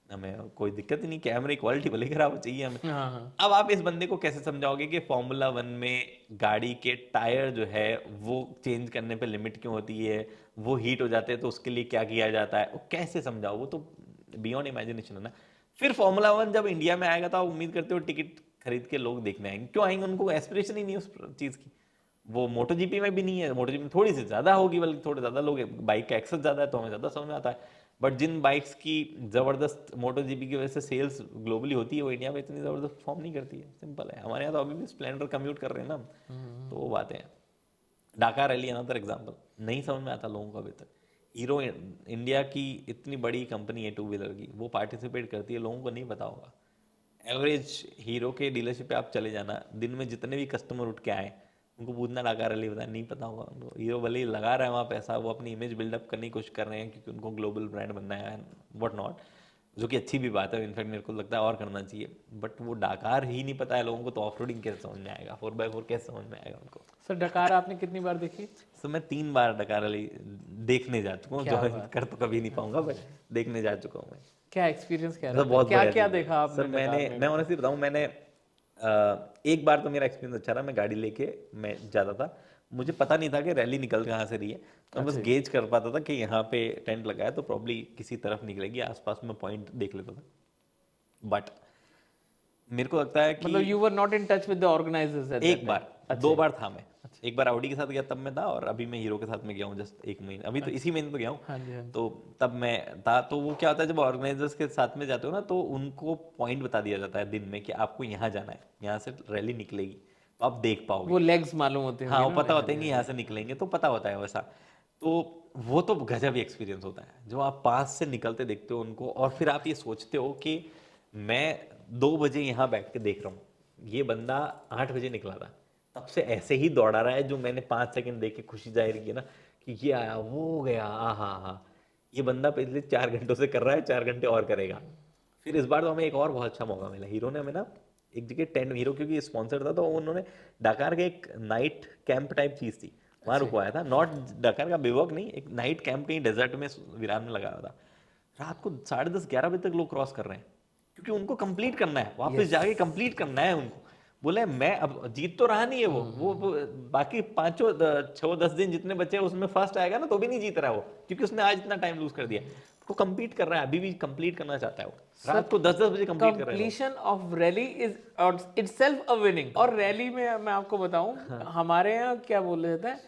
हमें कोई दिक्कत ही नहीं, कैमरे क्वालिटी भले खराब हो, चाहिए हमें। हाँ हाँ। अब आप इस बंदे को कैसे समझाओगे कि फॉर्मूला 1 में गाड़ी के टायर जो है वो चेंज करने पे लिमिट क्यों होती है, वो हीट हो जाते हैं तो उसके लिए क्या किया जाता है, वो कैसे समझाओ, वो तो बियॉन्ड इमेजिनेशन है ना। फिर फॉर्मूला 1 जब इंडिया में आएगा तो आप उम्मीद करते हो टिकट खरीद के लोग देखने आएंगे, क्यों आएंगे, उनको एस्पिरेशन ही नहीं उस चीज़ की। वो मोटो जीपी में भी नहीं है, मोटो जीपी में थोड़ी सी ज़्यादा होगी, बल्कि थोड़े ज़्यादा लोग, बाइक का एक्सेस ज़्यादा है तो हमें ज़्यादा समझ में आता है, बट जिन बाइक्स की ज़बरदस्त मोटो जीपी की वजह से सेल्स ग्लोबली होती है वो इंडिया में इतनी ज़बरदस्त फॉर्म नहीं करती है, सिंपल है। हमारे यहाँ तो अभी भी स्प्लेंडर कम्यूट कर रहे हैं ना हम, तो वो बातें हैं। डाकार रैली अनदर एग्जाम्पल, नहीं समझ में आता लोगों को अभी तक। हीरो इंडिया की इतनी बड़ी कंपनी है 2 व्हीलर की, वो पार्टिसिपेट करती है, लोगों को नहीं पता होगा। एवरेज हीरो के डीलरशिप पे आप चले जाना, दिन में जितने भी कस्टमर उठ के आए उनको पूछना डाकार रैली बताया, नहीं पता होगा उनको। हीरो भले ही लगा रहा है वहाँ पैसा, वो अपनी इमेज बिल्डअप करने की कोशिश कर रहे हैं क्योंकि उनको ग्लोबल ब्रांड बनना है, व्हाट नॉट, जो कि अच्छी भी बात है, इनफैक्ट मेरे को लगता है और करना चाहिए, बट वो डाकार ही नहीं पता है लोगों को, तो ऑफ रोडिंग कैसे समझ में आएगा, 4x4 कैसे समझ में आएगा उनको। सर डकार आपने कितनी बार देखी। तो मैं 3 बार डकार रैली देखने जा चुका हूँ, क्या ज्वाइन बात कर तो कभी नहीं पाऊंगा, बट देखने जा चुका हूँ मैं। क्या एक्सपीरियंस क्या सर रहा था, बहुत क्या बढ़िया क्या चीज़ है। देखा आपने सर डकार में। मैं ऑनेस्टली बताऊं, मैंने एक बार तो मेरा एक्सपीरियंस अच्छा रहा, मैं गाड़ी लेके मैं जाता था, मुझे पता नहीं था कि रैली निकल कहाँ से रही है, तो मैं बस गेज कर पाता था कि यहाँ पे टेंट लगा है तो प्रॉब्ली किसी तरफ निकलेगी, आसपास में पॉइंट देख लेता था। बट मेरे को लगता है कि मतलब you were not in touch with the organisers at एक बार, 2 बार था मैं, एक बार ऑडी के साथ गया तब मैं था, और अभी मैं हीरो के साथ में गया हूँ जस्ट 1 महीने, अभी तो इसी महीने तो गया हूँ। हाँ जी हाँ जी। तो तब मैं था, तो वो क्या होता है जब ऑर्गेनाइजर्स के साथ में जाते हो ना, तो उनको पॉइंट बता दिया जाता है दिन में कि आपको यहाँ जाना है, यहाँ से रैली निकलेगी, तो आप देख पाओगे। वो लेग्स मालूम होते हाँ, होंगे वो ना पता उन्हें। होता है कि यहाँ से निकलेंगे, तो पता होता है वैसा। तो वो तो गजब ही एक्सपीरियंस होता है जो आप पास से निकलते देखते हो उनको, और फिर आप ये सोचते हो कि मैं 2 बजे यहाँ बैठ के देख रहा हूँ, ये बंदा 8 बजे निकला था, तब से ऐसे ही दौड़ा रहा है, जो मैंने 5 सेकंड देख के खुशी जाहिर की है ना कि ये आया वो हो गया, हा, ये बंदा पिछले 4 घंटों से कर रहा है, 4 घंटे और करेगा। फिर इस बार तो हमें एक और बहुत अच्छा मौका मिला, हीरो ने हमें ना एक जगह टेंट, हीरो क्योंकि स्पॉन्सर था, तो उन्होंने डकार के एक नाइट कैंप टाइप चीज थी वहां रुकवाया था, नॉट डकार का बिवॉक नहीं, एक नाइट कैंप कहीं डेजर्ट में वीरान में लगाया था। रात को 10:30-11 बजे तक लोग क्रॉस कर रहे हैं, क्योंकि उनको कंप्लीट करना है, वापस जाके कंप्लीट करना है उनको। बोले मैं अब जीत तो रहा नहीं है वो बाकी 5-6-10 दिन जितने बचे हैं उसमें फर्स्ट आएगा ना तो भी नहीं जीत रहा है वो, क्योंकि उसने आज इतना टाइम लूज कर दिया। वो कंप्लीट कर रहा है, अभी भी कंप्लीट करना चाहता है वो, रात को 10-10 बजे कंप्लीट कर रहा है वो। Completion of rally is itself a winning. और रैली में मैं आपको बताऊं, हमारे यहाँ क्या बोले जाता है,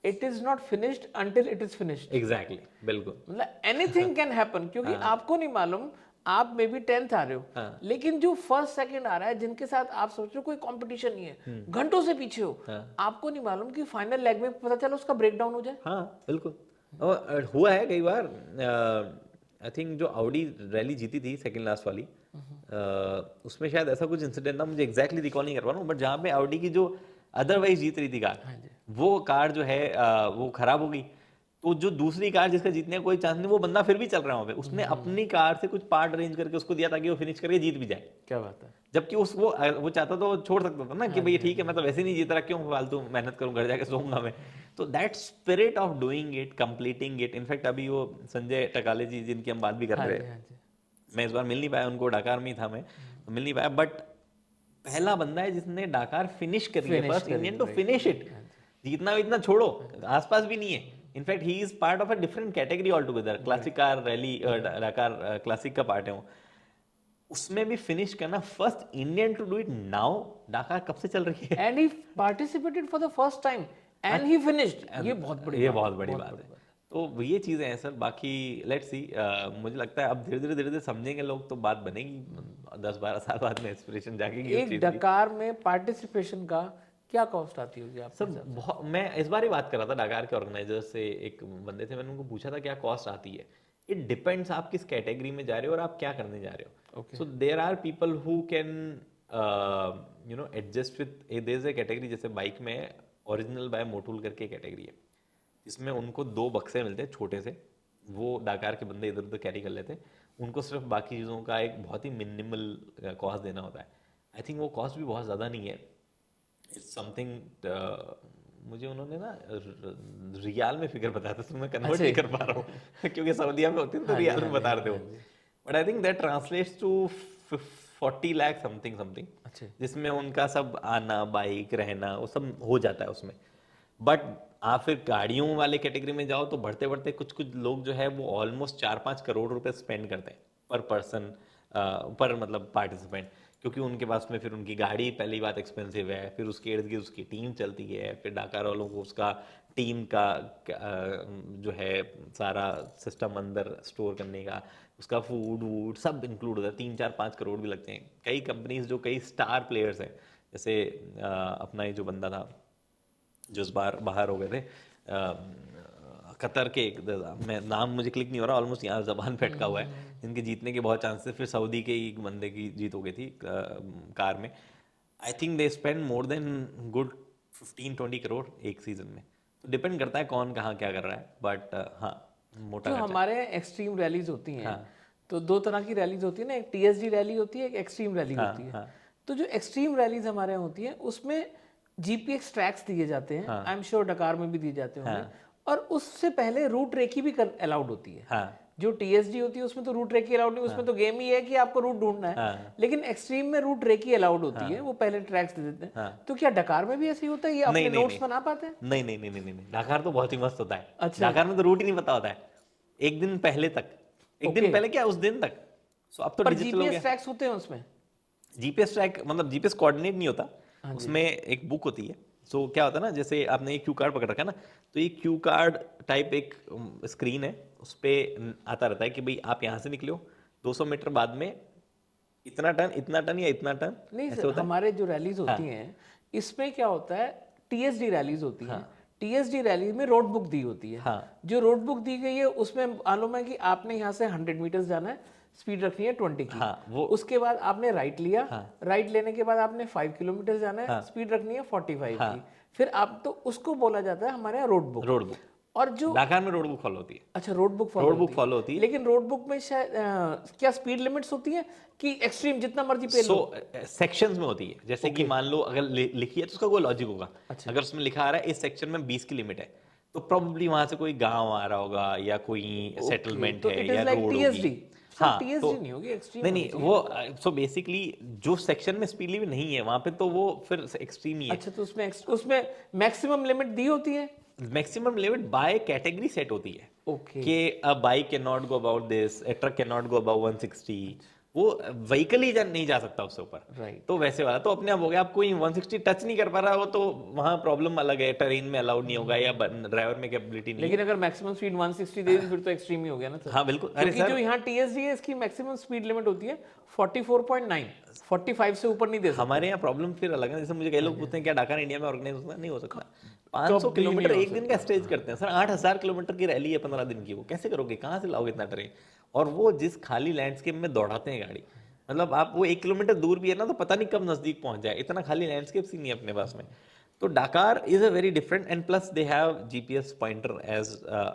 it is not finished until it is finished. Exactly, बिल्कुल। मतलब एनीथिंग कैन हैपन, क्योंकि आपको नहीं मालूम, आप मे बी 10th आ रहे हो, लेकिन जो फर्स्ट सेकंड आ रहा है जिनके साथ आप सोच रहे हो कोई कंपटीशन नहीं है, घंटों से पीछे हो, आपको नहीं मालूम कि फाइनल लेग में पता चला उसका ब्रेकडाउन हो जाए। हाँ बिल्कुल। और हुआ है कई बार। आई थिंक जो ऑडी रैली जीती थी सेकंड लास्ट वाली, उसमें शायद ऐसा कुछ इंसिडेंट था, मुझे एग्जैक्टली रिकॉल नहीं कर पा रहा हूँ, बट जहाँ पे ऑडी की जो अदरवाइज जीत रही थी कार, वो कार जो है वो खराब हो गई, तो जो दूसरी कार जिसका जीतने का कोई चांस नहीं, वो बंदा फिर भी चल रहा है वहाँ पे, उसने अपनी कार से कुछ पार्ट अरेंज करके उसको दिया ताकि वो फिनिश करके जीत भी जाए। क्या बात है। जबकि वो चाहता तो छोड़ सकता था ना कि भाई ठीक है मैं तो वैसे ही नहीं जीत रहा, क्यों फालतू मेहनत करूं, घर जाके सोऊंगा मैं। तो that spirit of doing it, completing it. In fact अभी वो संजय टकाले जी जिनकी हम बात भी कर रहे हैं, मैं इस बार मिल नहीं पाया उनको, डाकार में ही था मैं, तो मिल नहीं पाया, बट पहला बंदा है जिसने डाकार फिनिश करी है, first Indian to finish it. जीतना इतना छोड़ो, आसपास भी नहीं है। In fact he is part of a different category all together, classic car rally, Dakar classic का पार्ट है वो, उसमें भी फिनिश करना, first Indian to do it now. Dakar कब से चल रही है, and he participated for the first time and he finished. ये बहुत बड़ी बात है। तो ये चीजें हैं सर, बाकी लेट्स सी। मुझे लगता है अब धीरे धीरे समझेंगे लोग तो बात बनेगी, 10-12 साल बाद में इंस्पिरेशन जागेगी। एक डकार में पार्टिसिपेशन का क्या कॉस्ट आती होगी आप सर? मैं इस बार ही बात कर रहा था डकार के ऑर्गेनाइजर से, एक बंदे थे, मैंने उनको पूछा था क्या कॉस्ट आती है। इट डिपेंड्स आप किस कैटेगरी में जा रहे हो और आप क्या करने जा रहे हो। So there are people who can adjust with, there is a category जैसे बाइक में ओरिजिनल बाय मोटूल करके कैटेगरी है, जिसमें उनको 2 बक्से मिलते हैं छोटे से, वो डाकार के बंदे इधर उधर कैरी कर लेते हैं, उनको सिर्फ बाकी चीज़ों का एक बहुत ही मिनिमल कॉस्ट देना होता है। आई थिंक वो कॉस्ट भी बहुत ज़्यादा नहीं है, इट्स समथिंग, मुझे उन्होंने ना रियाल में फिगर बताया था, तो मैं कन्वर्ट नहीं कर पा रहा हूँ क्योंकि सऊदीया में होती है तो रियाल में बता रहे थे वो, but I think that translates to 40 lakh something, जिसमें उनका सब आना, बाइक रहना, वो सब हो जाता है उसमें। बट आप फिर गाड़ियों वाले कैटेगरी में जाओ तो बढ़ते बढ़ते कुछ कुछ लोग जो है वो ऑलमोस्ट 4-5 करोड़ रुपए स्पेंड करते हैं पर पर्सन, पर मतलब पार्टिसिपेंट, क्योंकि उनके पास में फिर उनकी गाड़ी पहली बात एक्सपेंसिव है, फिर उसके इर्द गिर्द उसकी टीम चलती है, फिर डाकार वालों को उसका टीम का जो है सारा सिस्टम अंदर स्टोर करने का, उसका फूड वूड सब इंक्लूड होता है, 3-4-5 करोड़ भी लगते हैं। कई कंपनीज जो कई स्टार प्लेयर्स हैं, जैसे अपना ये जो बंदा था जो इस बार बाहर हो गए थे, कतर के एक, मैं नाम मुझे क्लिक नहीं हो रहा, ऑलमोस्ट यहाँ जबान पे अटका हुआ है, जिनके जीतने के बहुत चांसेस, फिर सऊदी के एक बंदे की जीत हो गई थी कार में। I think they spend more than good 15-20 crore एक सीजन में। तो डिपेंड करता है कौन कहाँ क्या कर रहा है, बट हाँ मोटा जो हमारे एक्सट्रीम रैलीज होती हैं, तो 2 तरह की रैलीज होती है ना, एक टीएसडी रैली होती है, एक एक्सट्रीम रैली होती है। तो जो एक्सट्रीम रैलीज हमारे यहाँ होती है उसमें जीपीएक्स ट्रैक्स दिए जाते हैं, आई एम श्योर डकार में भी दिए जाते होंगे, और उससे पहले रूट रेकी भी अलाउड होती है। जो टीएसडी होती है उसमें तो रूट रेकी अलाउड नहीं, उसमें तो गेम ही है कि आपको रूट ढूंढना है, लेकिन एक्सट्रीम में रूट रेकी अलाउड होती है, वो पहले ट्रैक्स दे देते हैं। तो क्या डकार में भी ऐसे ही होता है, ये अपने नोट्स बना पाते हैं? नहीं नहीं नहीं नहीं नहीं, डकार तो बहुत ही मस्त होता है। डकार में तो रूट ही नहीं पता होता है, एक दिन पहले तक, एक दिन पहले क्या उस दिन तक। सो अब तो डिजिटल हो गया। जीपीएस ट्रैक्स होते हैं उसमें? जीपीएस ट्रैक मतलब जीपीएस कोऑर्डिनेट नहीं होता, उसमें एक बुक होती है। सो क्या होता है ना, जैसे आपने एक क्यू कार्ड पकड़ रखा है ना, तो ये क्यू कार्ड टाइप एक स्क्रीन है, उस पर आता रहता है कि भाई आप यहाँ से निकले हो 200 मीटर बाद में इतना टन या इतना टन। नहीं सर, हमारे जो रैलीज होती हैं इसमें क्या होता है, टीएसडी रैलीज होती हैं, टीएसडी रैली में रोड बुक दी होती है। जो रोड बुक दी गई है उसमें मालूम है कि आपने यहाँ से 100 मीटर्स जाना है, स्पीड रखनी है 20 की। हाँ, वो उसके बाद आपने राइट लिया, राइट लेने के बाद आपने 5 किलोमीटर जाना है, स्पीड रखनी है 45 की। फिर आप तो उसको बोला जाता है हमारे यहाँ रोड बुक। रोड बुक, और जो डाकार में रोड बुक फॉलो होती है। अच्छा road book road book follow होती है। लेकिन रोड बुक में शायद क्या स्पीड लिमिट्स होती है कि एक्सट्रीम जितना मर्जी पे लो? सेक्शंस में होती है, जैसे कि मान लो अगर लिखी है तो उसका कोई लॉजिक होगा। अगर उसमें लिखा आ रहा है इस सेक्शन में 20 की लिमिट है, तो प्रोबेबली वहां से कोई गांव आ रहा होगा या कोई सेटलमेंट तो है इट इज या लाइक रोड टीएसडी। होगी। हाँ, तो टीएसडी नहीं होगी, एक्सट्रीम नहीं नहीं, वो सो बेसिकली जो सेक्शन में स्पीड लिमिट नहीं है वहां पे, तो वो फिर एक्सट्रीम ही है। अच्छा, तो उसमें मैक्सिमम लिमिट दी होती है? Maximum limit by category set होती है ओके। कि a bike can not go about this, a truck can not go about 160, वो व्हीकल ही नहीं जा सकता उससे ऊपर। राइट। तो वैसे वाला तो अपने आप हो गया, आप कोई 160 टच नहीं कर पा रहा हो तो वहां प्रॉब्लम अलग है, ट्रेन में अलाउड नहीं होगा या ड्राइवर में कैपेबिलिटी नहीं है। लेकिन अगर मैक्सिमम स्पीड 160 दे दी फिर तो एक्सट्रीम ही हो गया ना सर। हाँ बिल्कुल। अरे क्योंकि जो सर, यहाँ टीएसडी है इसकी मैक्सिमम स्पीड लिमिट होती है 44.9, 45 से ऊपर नहीं दे सकते। हमारे यहाँ प्रॉब्लम फिर अलग है। जैसे मुझे कई लोग पूछते हैं क्या डाकार इंडिया में ऑर्गेनाइज होता है? नहीं हो सकता। 500 कभी नहीं किलोमीटर हो एक दिन का स्टेज करते हैं सर। 8000 किलोमीटर की रैली है 15 दिन की, वो कैसे करोगे? कहाँ से लाओगे इतना ट्रेन? और वो जिस खाली लैंडस्केप में दौड़ाते हैं गाड़ी, मतलब आप वो 1 किलोमीटर दूर भी है ना तो पता नहीं कब नजदीक पहुंच जाए, इतना खाली लैंडस्केप ही नहीं है अपने पास में। तो Dakar is a very different, and plus they have GPS pointer edge,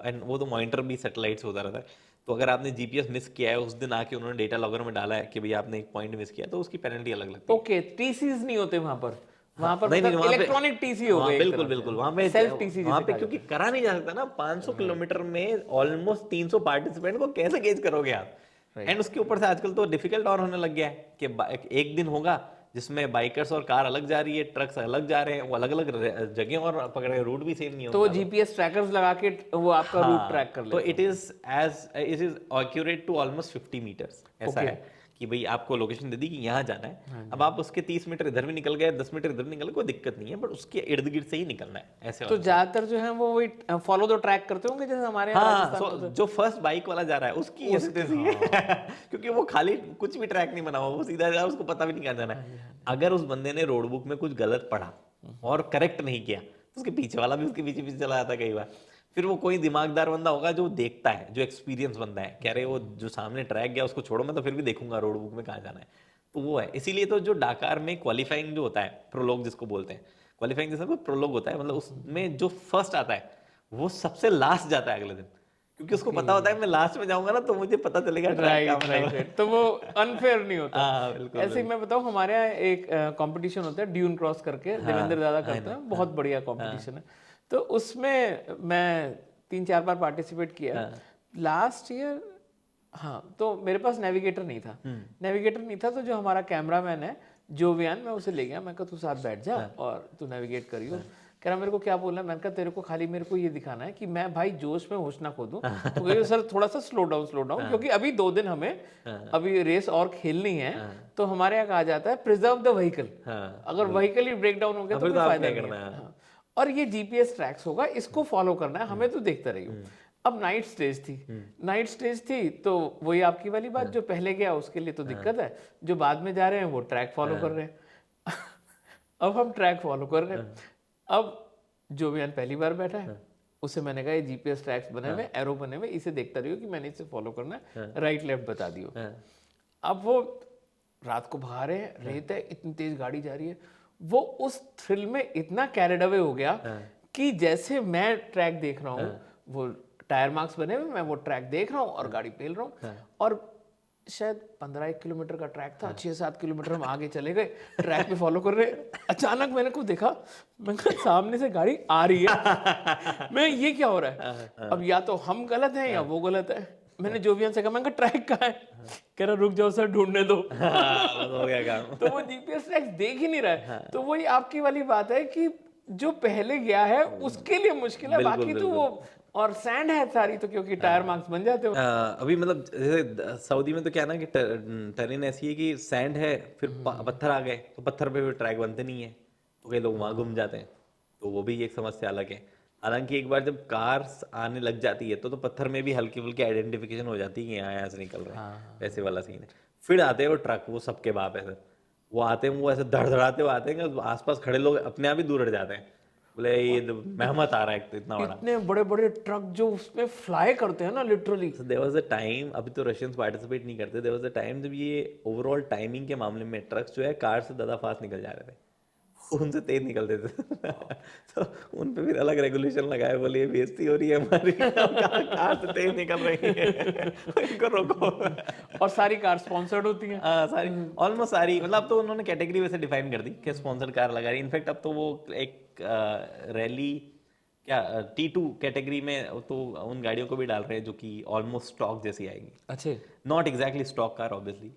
and वो तो मॉनिटर भी सैटेलाइट से होता रहता है। तो अगर आपने जीपीएस मिस किया है, उस दिन आके उन्होंने डेटा लॉगर में डाला है कि भाई आपने एक पॉइंट मिस किया, तो उसकी पेनल्टी अलग लगती है। ओके, टीसीज नहीं होते वहां पर? वहां पर नहीं नहीं, मतलब वहाँ पे इलेक्ट्रॉनिक टीसी हो हाँ, गए, बिल्कुल बिल्कुल। वहाँ पे सेल्फ टीसी वहाँ जिसे पे कहा क्योंकि जाता करा नहीं जा सकता ना, 500 किलोमीटर में ऑलमोस्ट 300 पार्टिसिपेंट को कैसे गेज करोगे आप? एंड उसके ऊपर से आजकल तो डिफिकल्ट और होने लग गया है कि एक दिन होगा जिसमें बाइकर्स और कार अलग जा रही है, ट्रक्स अलग जा रहे हैं, वो अलग अलग जगह और पकड़ रहे हैं, रूट भी सेम नहीं है। तो वो होता। जीपीएस ट्रैकर्स लगा के वो आपका रूट ट्रैक कर तो लेते it is accurate to almost 50 metres. ऐसा है कि भाई आपको लोकेशन दे दी कि यहाँ जाना है, अब आप उसके 30 मीटर इधर भी निकल गए, 10 मीटर इधर निकल गए, कोई दिक्कत नहीं है, बट उसके इर्द गिर्द से ही निकलना है, ऐसे तो वाला। ज्यादातर जो है वो वही फॉलो द ट्रैक करते होंगे जैसे हमारे यहाँ हाँ, राजस्थान में सो होता है। जो फर्स्ट बाइक वाला जा रहा है उसकी ये स्थिति है क्योंकि वो खाली कुछ भी ट्रैक नहीं बना हुआ, वो सीधा जा रहा है, उसको पता भी नहीं कहाँ जाना है। अगर उस बंदे ने रोड बुक में कुछ गलत पढ़ा और करेक्ट नहीं किया तो उसके पीछे वाला भी उसके पीछे पीछे चला जाता है कई बार। फिर वो कोई दिमागदार बंदा होगा जो देखता है, जो एक्सपीरियंस बंदा है, कह रहे वो जो सामने ट्रैक गया उसको छोड़ो, मैं तो फिर भी देखूंगा रोड बुक में कहाँ जाना है। तो वो है, इसीलिए तो जो डाकार में क्वालिफाइंग जो होता है, प्रोलॉग जिसको बोलते हैं, क्वालिफाइंग जैसा कोई प्रोलॉग होता है, मतलब उसमें जो फर्स्ट आता है वो सबसे लास्ट जाता है अगले दिन, क्योंकि उसको पता होता है मैं लास्ट में जाऊंगा ना तो मुझे पता चलेगा ट्रैक राइट कहाँ राइट। तो वो अनफेयर नहीं होता। हाँ बिल्कुल। ऐसे ही मैं बताऊं, हमारे यहाँ एक कंपटीशन होता है ड्यून क्रॉस करके, देवेंद्र दादा करते हैं, बहुत बढ़िया कंपटीशन है। तो उसमें मैं 3-4 बार पार्टिसिपेट किया। लास्ट ईयर हाँ, तो मेरे पास नेविगेटर नहीं था। नेविगेटर नहीं था तो जो हमारा कैमरामैन है जोवियान, मैं उसे ले गया, मैं कहा तू साथ बैठ जा और तू नेविगेट करियो। कह रहा मेरे को क्या बोलना है? मैंने कहा तेरे को खाली मेरे को ये दिखाना है कि मैं भाई जोश में होश ना खो दूं। तो कहिए सर थोड़ा सा स्लो डाउन, क्योंकि अभी 2 दिन हमें अभी रेस और खेलनी है। तो हमारे यहाँ कहा जाता है प्रिजर्व द व्हीकल। अगर व्हीकल ही ब्रेक डाउन हो गया तो कोई फायदा नहीं है। हाँ। और ये जीपीएस ट्रैक्स होगा, इसको फॉलो करना है हमें, तो देखते रहियो। अब नाइट स्टेज थी तो वही आपकी वाली बात, जो पहले गया उसके लिए तो दिक्कत है, जो बाद में जा रहे हैं वो ट्रैक फॉलो कर रहे हैं अब हम ट्रैक फॉलो कर रहे हैं। अब जो भी पहली बार बैठा है उसे मैंने कहा ये जीपीएस ट्रैक्स बने हुए, एरो बने हुए, इसे देखता रहियो कि मैंने इसे फॉलो करना है, राइट लेफ्ट बता दियो। अब वो रात को भगा रहे हैं, रेत है, इतनी तेज गाड़ी जा रही है, वो उस थ्रिल में इतना कैरिड अवे हो गया कि जैसे मैं ट्रैक देख रहा हूँ, वो टायर मार्क्स बने हुए, मैं वो ट्रैक देख रहा हूँ और गाड़ी पेल रहा हूँ। और शायद 15-1 किलोमीटर का ट्रैक था, 6-7 किलोमीटर हम आगे चले गए, ट्रैक पे फॉलो कर रहे। अचानक मैंने को देखा, मैंने कहा सामने से गाड़ी आ रही है, मैं ये क्या हो रहा है? अब या तो हम गलत हैं या वो गलत है। मैंने जोवियन से कहा, मैंने कहा ट्रैक कहाँ है? कह रहा रुक जाओ सर ढूंढने दो। हो गया काम। तो वो जीपीएस ट्रैक्स देख ही नहीं रहा है। तो वही आपकी वाली बात है कि जो पहले गया है उसके लिए मुश्किल है, बाकी तो वो, और सैंड है सारी, तो क्योंकि टायर मार्क्स बन जाते हो। अभी मतलब जैसे सऊदी में तो क्या है ना कि टेरेन ऐसी है कि सैंड है, फिर पत्थर आ गए तो पत्थर पे भी ट्रैक बनते नहीं है, तो कई लोग वहां घूम जाते हैं, तो वो भी एक समस्या अलग है। हालांकि एक बार जब कार्स आने लग जाती है तो पत्थर में भी हल्की फुल्की आइडेंटिफिकेशन हो जाती है कि यहाँ से निकल रहे हैं, वैसे वाला सीन है। फिर आते हैं वो ट्रक, वो सबके बाप है सर, वो आते हैं, वो ऐसे धड़धड़ाते हुए आते हैं कि आसपास खड़े लोग अपने आप ही दूर हट जाते हैं, बोले ये तो मेहमत आ रहा है एक तो इतना बड़ा। इतने बड़े बड़े ट्रक जो उसमें फ्लाई करते हैं ना literally. So there was a time, अभी तो रशियंस पार्टिसिपेट नहीं करते, there was a time जब ये ओवरऑल टाइमिंग के मामले में ट्रक्स जो है कार से ज़्यादा फास्ट निकल जा रहे थे, उनसे तेज निकलते थे। तो उन पे फिर अलग रेगुलेशन लगाए, बोले ये बेइज्जती हो रही है हमारी, कार से तेज निकल रही है, इनको रोको। और सारी कार स्पॉन्सर्ड होती हैं। हाँ सारी, ऑलमोस्ट सारी, मतलब अब तो उन्होंने कैटेगरी वैसे डिफाइन कर दी कि स्पॉन्सर्ड कार लगा रही। इनफैक्ट अब तो वो एक रैली क्या T2 कैटेगरी में तो उन गाड़ियों को भी डाल रहे हैं जो कि ऑलमोस्ट स्टॉक जैसी आएगी। अच्छे। Not exactly stock car obviously,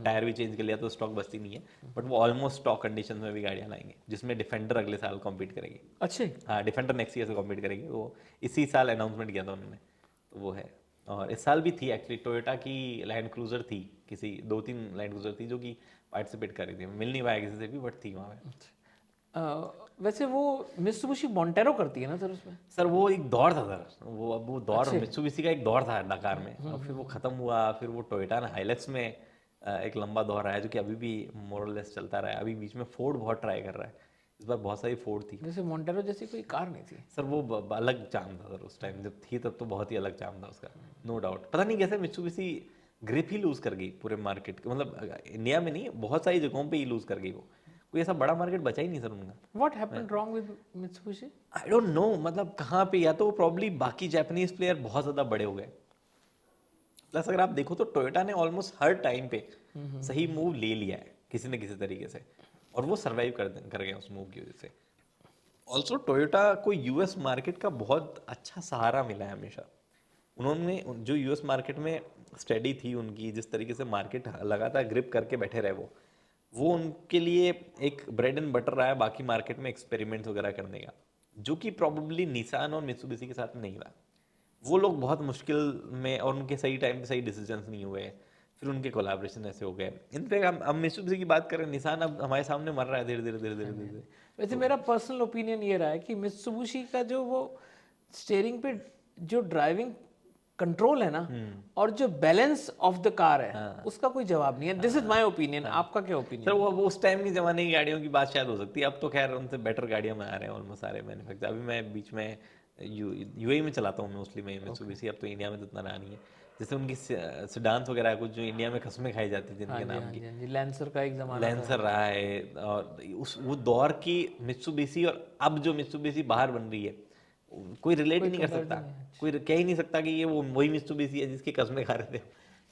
tyre भी चेंज कर लिया तो स्टॉक बचती नहीं है, बट वो ऑलमोस्ट स्टॉक कंडीशन में भी गाड़ियाँ लाएंगे, जिसमें डिफेंडर अगले साल कॉम्पीट करेगी। अच्छे। हाँ डिफेंडर नेक्स्ट ईयर से कॉम्पीट करेगी, वो इसी साल अनाउंसमेंट किया था उन्होंने, तो वो है। और इस साल भी थी एक्चुअली, टोयोटा की लैंड क्रूजर थी, किसी 2-3 लैंड क्रूजर थी जो कि पार्टिसिपेट कर रही थी, मिल नहीं पाया किसी से भी, बट थी वहाँ पे। वैसे वो मित्सुबिशी मोंटेरो करती है ना सर उसमें? सर वो एक दौर था सर, वो अब वो दौर मित्सुबिशी का एक दौर था डकार में, और फिर वो खत्म हुआ, फिर वो टोयोटा ने हाइलक्स में एक लंबा दौर आया जो कि अभी भी मोरलेस चलता रहा है। अभी बीच में फोर्ड बहुत ट्राई कर रहा है, इस बार बहुत सारी फोर्ड थी। जैसे मोंटेरो जैसी कोई कार नहीं थी सर वो अलग चार्म था सर, उस टाइम जब थी तब तो बहुत ही अलग चार्म था उसका, नो डाउट। पता नहीं कैसे मित्सुबिशी ग्रिप ही लूज कर गई पूरे मार्केट के, मतलब इंडिया में नहीं, बहुत सारी जगहों पे ही लूज कर गई वो, कोई ऐसा बड़ा मार्केट बचा ही नहीं सर उनका। What happened wrong with Mitsubishi? I don't know, मतलब कहाँ पे, या तो प्रॉब्ली बाकी जापानीज प्लेयर बहुत ज़्यादा बड़े हो गए, प्लस अगर आप देखो तो टोयोटा ने ऑलमोस्ट हर टाइम पे सही मूव ले लिया है किसी न किसी तरीके से, और वो सरवाइव कर गए उस मूव की वजह से। ऑल्सो टोयोटा को यूएस मार्केट का बहुत अच्छा सहारा मिला है हमेशा। उन्होंने जो यूएस मार्केट में स्टडी थी उनकी, जिस तरीके से मार्केट लगातार ग्रिप करके बैठे रहे वो उनके लिए एक ब्रेड एंड बटर रहा है बाकी मार्केट में एक्सपेरिमेंट्स वगैरह करने का, जो कि प्रॉब्ली निसान और मित्सुबिशी के साथ नहीं हुआ। वो लोग बहुत मुश्किल में, और उनके सही टाइम पे सही डिसीजंस नहीं हुए, फिर उनके कोलैबोरेशन ऐसे हो गए। इनफैक्ट हम मित्सुबिशी की बात करें, निसान अब हमारे सामने मर रहा है धीरे धीरे धीरे धीरे धीरे। वैसे मेरा पर्सनल ओपिनियन ये रहा है कि मित्सुबिशी का जो वो स्टीयरिंग पे जो ड्राइविंग कंट्रोल है ना, और जो बैलेंस ऑफ द कार है, उसका कोई जवाब नहीं है। This is my opinion. आपका क्या ओपिनियन? सर वो उस टाइम की जमाने की गाड़ियों की बात शायद हो सकती है, अब तो खैर उनसे बेटर गाड़ियां बना रहे हैं ऑलमोस्ट सारे मैन्युफैक्चर। अभी मैं बीच में यूएई में चलाता हूँ मोस्टली मैं मित्सुबिशी, अब तो इंडिया में तो इतना रहा नहीं है। जैसे उनकी सेडान्स वगैरह है कुछ जो इंडिया में कसमें खाई जाती थी जिनके नाम की, जी, लैंसर का एक जमाना लैंसर रहा है, और उस वो दौर की मित्सुबिशी और अब जो मित्सुबिशी बाहर बन रही है, कोई रिलेट ही नहीं कर सकता, कोई कह ही नहीं सकता कि ये वो वही मित्सुबिशी है जिसकी कस्में खा रहे थे।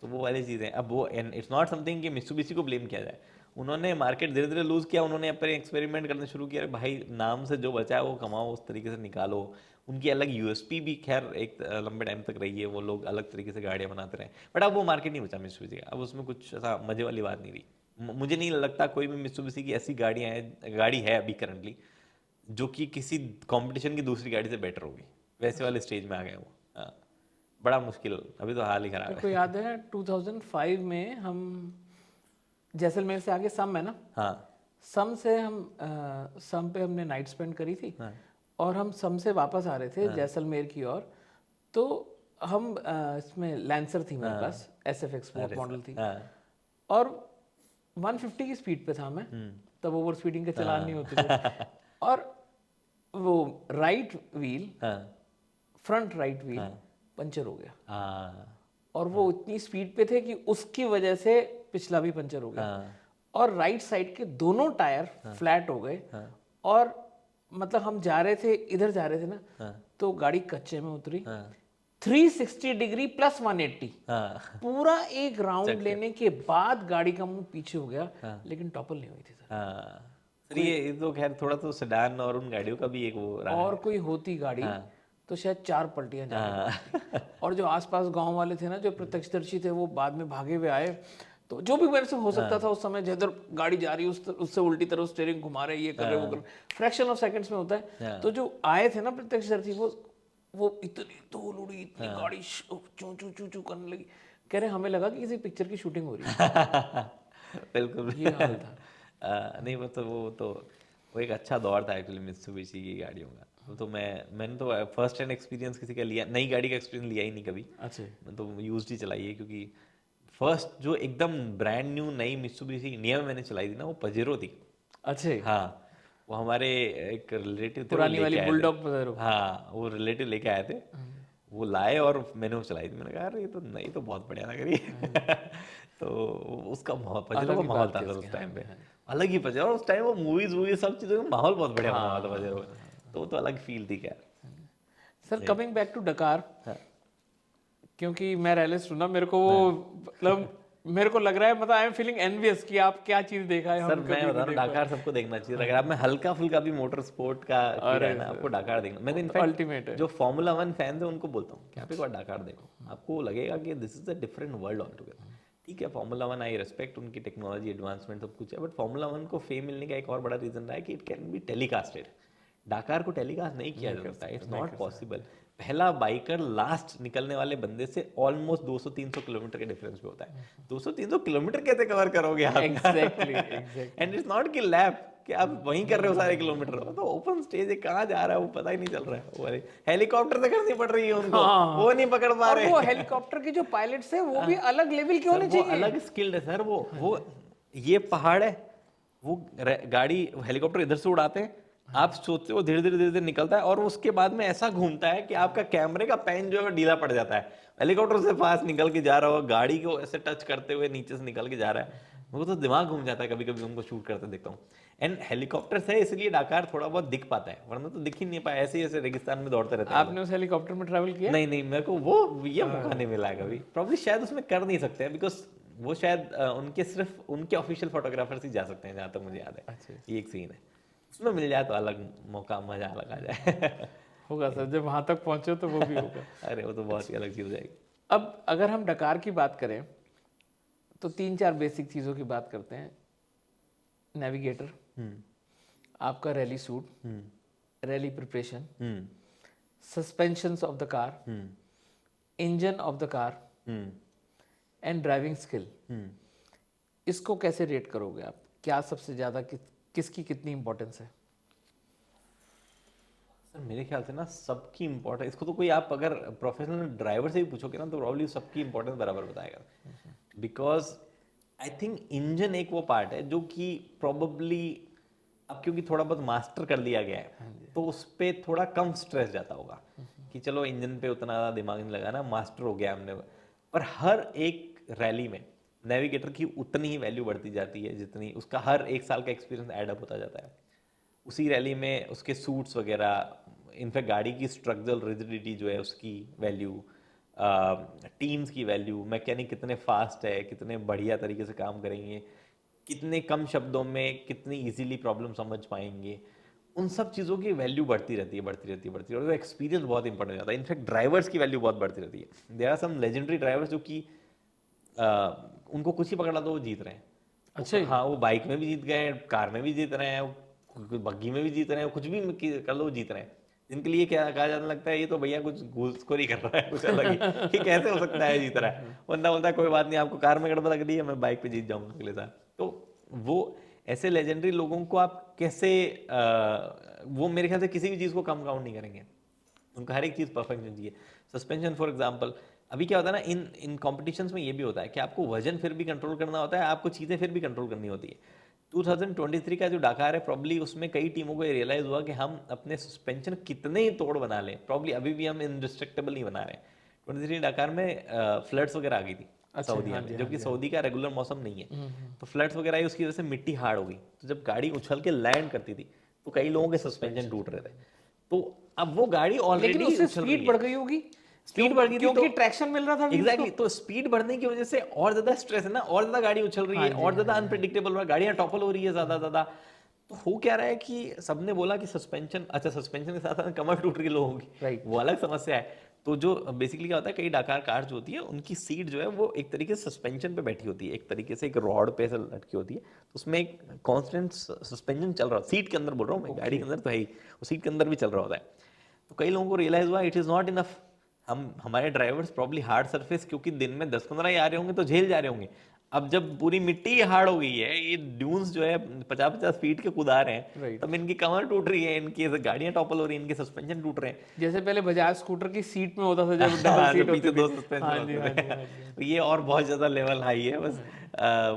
तो वो वाली चीज़ें अब वो, एंड इट्स नॉट समथिंग कि मित्सुबिशी को ब्लेम किया जाए, उन्होंने मार्केट धीरे धीरे लूज किया, उन्होंने अपने एक्सपेरिमेंट करने शुरू किया। भाई नाम से जो बचा है वो कमाओ, उस तरीके से निकालो। उनकी अलग यूएसपी भी खैर एक लंबे टाइम तक रही है, वो लोग अलग तरीके से गाड़ियाँ बनाते रहे, बट अब वो मार्केट नहीं बचा मित्सुबिशी का, अब उसमें कुछ ऐसा मजे वाली बात नहीं रही। मुझे नहीं लगता कोई भी मित्सुबिशी की ऐसी गाड़ी है अभी करंटली जो कि किसी कंपटीशन की दूसरी गाड़ी से बेटर होगी, वैसे वाले स्टेज में आ गए वो। हाँ, बड़ा मुश्किल, अभी तो हाल ही खराब है। को याद है 2005 में हम जैसलमेर से आगे सम है ना, हाँ सम से हम सम पे हमने नाइट स्पेंड करी थी, हाँ और हम सम से वापस आ रहे थे जैसलमेर की ओर। तो हम इसमें लैंसर थी मेरे पास, SFX स्पोर्ट मॉडल थी, हाँ और 150 की स्पीड पे था मैं, तब ओवर स्पीडिंग के चलान नहीं होते थे। और वो राइट व्हील, हाँ फ्रंट राइट व्हील पंचर हो गया, हाँ और वो इतनी स्पीड पे थे कि उसकी वजह से पिछला भी पंचर हो गया, और राइट साइड के दोनों टायर फ्लैट हो गए। और मतलब हम जा रहे थे, इधर जा रहे थे ना, तो गाड़ी कच्चे में उतरी, 360 डिग्री प्लस 180, पूरा एक राउंड लेने के बाद गाड़ी का मुंह पीछे हो गया, लेकिन टॉपल नहीं हुई थी सर। सर ये तो खैर थोड़ा तो सेडान और उन गाड़ियों का भी एक वो रहा और कोई होती गाड़ी तो शायद 4 पलटियां जाती। और जो आसपास गांव वाले थे ना, जो प्रत्यक्षदर्शी थे, वो बाद में भागे हुए आए। तो जो भी मेरे से हो सकता था उस समय, जिधर गाड़ी जा रही है उससे उल्टी तरफ स्टीयरिंग घुमा रहे, ये कर रहे, वो कर रहे, फ्रैक्शन ऑफ सेकंड्स में होता है। तो जो आए थे ना प्रत्यक्षदर्शी, वो इतनी धूल उड़ी, इतनी गाड़ी चू चू चू चू करने लगी, कह रहे हमें लगा कि किसी पिक्चर की शूटिंग हो रही है। बिल्कुल ये हाल था। नहीं वो एक अच्छा दौर था एक्चुअली मित्सुबिशी की गाड़ियों का। तो मैंने तो फर्स्ट हैंड एक्सपीरियंस किसी का लिया, नई गाड़ी का एक्सपीरियंस लिया ही नहीं कभी। अच्छा, मैं तो यूज्ड ही चलाई है, क्योंकि फर्स्ट जो एकदम ब्रांड न्यू नई मित्सुबिशी इंडिया में मैंने चलाई थी ना, वो पजेरो थी। अच्छे। हाँ, वो हमारे एक रिलेटिव थे, वो पुरानी वाली लेके आए थे। बुलडॉग पजरो। हाँ, वो रिलेटिव लेके आए थे, वो लाए और मैंने वो चलाई थी। मैंने कहा यार ये तो नहीं, तो बहुत बढ़िया लग रही है। तो उसका माहौल, पजेरो अलग का ही माहौल बात था थी सर उसकी। उस हाँ टाइम जी, पे, हाँ जी। अलग ही पजेरो। और उस टाइम वो मूवीज वूवीज सब चीज़ों का माहौल बहुत बढ़िया बना हुआ था हाँ पजेरो में। तो वो तो अलग फील थी क्या। सर, कमिंग बैक टू डकार, हाँ क्योंकि मैं रैलिस्ट हूँ ना, मेरे को वो हाँ। मतलब मेरे को लग रहा है, मतलब आई एम फीलिंग एनवियस कि आप क्या चीज़ देखा है सर हम मैं कभी बता नहीं रहा हूँ, देख डाकार पाए। सबको देखना चाहिए। अगर आप में हल्का फुल्का भी मोटर स्पोर्ट का कीड़ा है अरे ना, आपको सर, डाकार देखना। मैं तो वो तो इनफैक्ट अल्टीमेट है। जो फॉर्मूला वन फैंस है उनको बोलता हूँ कि आप एक बार डाकार देखो, आपको लगेगा कि this is a different world all together. ठीक है, फॉर्मूला वन आई रेस्पेक्ट उनकी टेक्नोलॉजी एडवांसमेंट सब कुछ है, बट फॉर्मूला वन को फेम मिलने का एक और बड़ा रीजन रहा है कि इट कैन बी टेलीकास्टेड। डाकार को टेलीकास्ट नहीं किया नहीं जा कर सकता, सकते, इट्स नहीं नॉट कर सकते। पॉसिबल। पहला बाइकर लास्ट निकलने वाले बंदे से ऑलमोस्ट 200-300 किलोमीटर के डिफरेंस पे होता है। 200-300 किलोमीटर कैसे कवर करोगे आप? Exactly, and exactly. It's not कि लैप कि आप वहीं कर रहे हो सारे किलोमीटर, वो तो ओपन स्टेज है, कहाँ जा रहा है वो पता ही नहीं चल रहा है। वो हेलीकॉप्टर से करनी पड़ रही है उनको, हाँ, वो नहीं पकड़ पा और वो रहे। हेलीकॉप्टर के जो पायलट्स हैं वो भी अलग लेवल के सर होने वो चाहिए। अलग स्किल्ड है सर। वो ये पहाड़ है, वो गाड़ी हेलीकॉप्टर इधर से उड़ाते हैं, आप सोचते हो धीरे धीरे निकलता है और उसके बाद में ऐसा घूमता है कि आपका कैमरे का पैन जो है वो ढीला पड़ जाता है। हेलीकॉप्टर से फास्ट निकल के जा रहा हो, गाड़ी को ऐसे टच करते हुए नीचे से निकल के जा रहा है। वो तो दिमाग घूम जाता है कभी कभी उनको शूट करते देखता हूँ। एंड हेलीकॉप्टर से इसलिए डाकार थोड़ा बहुत दिख पाता है, वरना तो दिख ही नहीं पाया, ऐसे ही ऐसे रेगिस्तान में दौड़ते रहते हैं वो लोग। आपने उस हेलीकॉप्टर में ट्रैवल किया? नहीं नहीं, मेरे को वो ये मौका नहीं मिला है कभी। प्रॉब्ली शायद उसमें कर नहीं सकते हैं, बिकॉज वो शायद उनके सिर्फ उनके ऑफिशियल फोटोग्राफर्स ही जा सकते हैं, जहाँ तक मुझे याद है। अच्छा, ये एक सीन है, उसमें मिल जाए तो अलग मौका, मजा अलग आ जाए। होगा सर, जब वहां तक पहुंचे तो वो भी होगा। अरे वो तो बहुत ही अलग चीज हो जाएगी। अब अगर हम डकार की बात करें तो 3-4 बेसिक चीज़ों की बात करते हैं। नेविगेटर, हम्म आपका rally suit, hmm rally preparation, hmm suspensions of the car, hmm engine of the car hmm and driving skill. Hmm इसको कैसे रेट करोगे आप? क्या सबसे ज़्यादा किसकी कितनी इंपॉर्टेंस है? सर मेरे ख्याल से ना सबकी इम्पोर्टेंस, इसको तो कोई आप अगर प्रोफेशनल ड्राइवर से भी पूछोगे ना तो प्रॉब्ली सबकी इंपॉर्टेंस बराबर बताएगा। बिकॉज आई थिंक इंजन एक वो पार्ट है जो कि प्रॉबली अब क्योंकि थोड़ा बहुत मास्टर कर लिया गया है तो उस पर थोड़ा कम स्ट्रेस जाता होगा कि चलो इंजन पे उतना ज़्यादा दिमाग नहीं लगाना, मास्टर हो गया हमने। पर हर एक रैली में नेविगेटर की उतनी ही वैल्यू बढ़ती जाती है जितनी उसका हर एक साल का एक्सपीरियंस ऐड अप होता जाता है। उसी रैली में उसके सूट्स वगैरह, इनफैक्ट गाड़ी की स्ट्रक्चरल रिजिडिटी जो है उसकी वैल्यू, टीम्स की वैल्यू, मैकेनिक कितने फास्ट है, कितने बढ़िया तरीके से काम करेंगे, कितने कम शब्दों में कितनी इजीली प्रॉब्लम समझ पाएंगे, उन सब चीज़ों की वैल्यू बढ़ती रहती है, बढ़ती रहती है, बढ़ती रहती है। और वो एक्सपीरियंस बहुत इंपॉर्टेंट हो जाता है। इनफैक्ट ड्राइवर्स की वैल्यू बहुत बढ़ती रहती है। There are some legendary drivers जो कि उनको कुछ ही पकड़ा दो वो जीत रहे हैं। अच्छा जी। हाँ, वो बाइक में भी जीत गए, कार में भी जीत रहे हैं, बग्गी में भी जीत रहे हैं, कुछ भी कर लो वो जीत रहे हैं। जिनके लिए क्या कहा जाने लगता है, ये तो भैया कुछ घूसखोरी कर रहा है, कुछ अलग ही। ये कैसे हो सकता है जीत रहा है? बंदा बोलता है कोई बात नहीं, आपको कार में गड़बड़ लग रही है, मैं बाइक पे जीत जाऊंगा अगले साल। तो वो ऐसे लेजेंडरी लोगों को आप कैसे वो मेरे ख्याल से किसी भी चीज़ को कम काउंट नहीं करेंगे। उनका हर एक चीज़ परफेक्ट होनी चाहिए। सस्पेंशन फॉर एग्जांपल, अभी क्या होता है ना, इन इन कॉम्पिटिशन्स में ये भी होता है कि आपको वजन फिर भी कंट्रोल करना होता है, आपको चीज़ें फिर भी कंट्रोल करनी होती है। 2023 का जो डाकार है, प्रॉब्ली उसमें कई टीमों को ये रियलाइज़ हुआ कि हम अपने सस्पेंशन कितने ही तोड़ बना लें, प्रॉब्ली अभी भी हम इंडिस्ट्रक्टेबल नहीं बना रहे हैं। 23 डाकार में फ्लड्स वगैरह आ गई थी अच्छा, सऊदीया हाँ में, जी, जो हाँ कि जी, हाँ सऊदी का रेगुलर मौसम नहीं है। जी। तो फ्लड्स वगैरह आई, उसकी वजह से मिट्टी हार्ड हो गई, तो जब गाड़ी उछल के लैंड करती थी तो कई लोगों के सस्पेंशन टूट रहे थे। तो अब वो गाड़ी लेकिन ऑलरेडी उससे उछल रही स्पीड है, बढ़ गई होगी, स्पीड बढ़ गई थी, क्योंकि तो ट्रैक्शन मिल रहा था व्हील्स को। एग्जैक्टली तो स्पीड बढ़ने की वजह से और ज्यादा स्ट्रेस है ना, और ज्यादा गाड़ी उछल रही हाँ है, जी, और हाँ ज्यादा जी, अनप्रिडिक्टेबल हो रहा है, गाड़ियां टॉपल हो रही है ज्यादा ज्यादा। तो हो क्या रहा है कि सबने बोला कि सस्पेंशन, अच्छा सस्पेंशन के साथ साथ कमर टूट रही है लोगों की, राइट। वो अलग समस्या है। तो जो बेसिकली क्या होता है, कई डाकार कार जो होती है उनकी सीट जो है वो एक तरीके से सस्पेंशन पे बैठी होती है, एक तरीके से एक रॉड पे से लटकी होती है, तो उसमें एक कांस्टेंट सस्पेंशन चल रहा है, सीट के अंदर बोल रहा हूँ मैं, गाड़ी के अंदर तो है ही, वो सीट के अंदर भी चल रहा होता है। तो कई लोगों को रियलाइज हुआ इट इज़ नॉट इनफ। हम हमारे ड्राइवर्स प्रॉब्ली हार्ड सरफेस क्योंकि दिन में 10-15 ही आ रहे होंगे तो झेल जा रहे होंगे। अब जब पूरी मिट्टी ही हार्ड हो गई है, ये ड्यून्स जो है 50-50 फीट के कूदा रहे हैं, राइट। तब इनकी कमर टूट रही है, इनकी गाड़ियां टॉपल हो रही है, इनके सस्पेंशन टूट रहे हैं। जैसे पहले बजाज स्कूटर की सीट में होता था जब डबल हाँ, जो सीट होती पीछे थी। दो सस्पेंशन हाँ जी, होते हाँ जी, थे। हाँ जी। तो ये और बहुत ज़्यादा लेवल हाई है, बस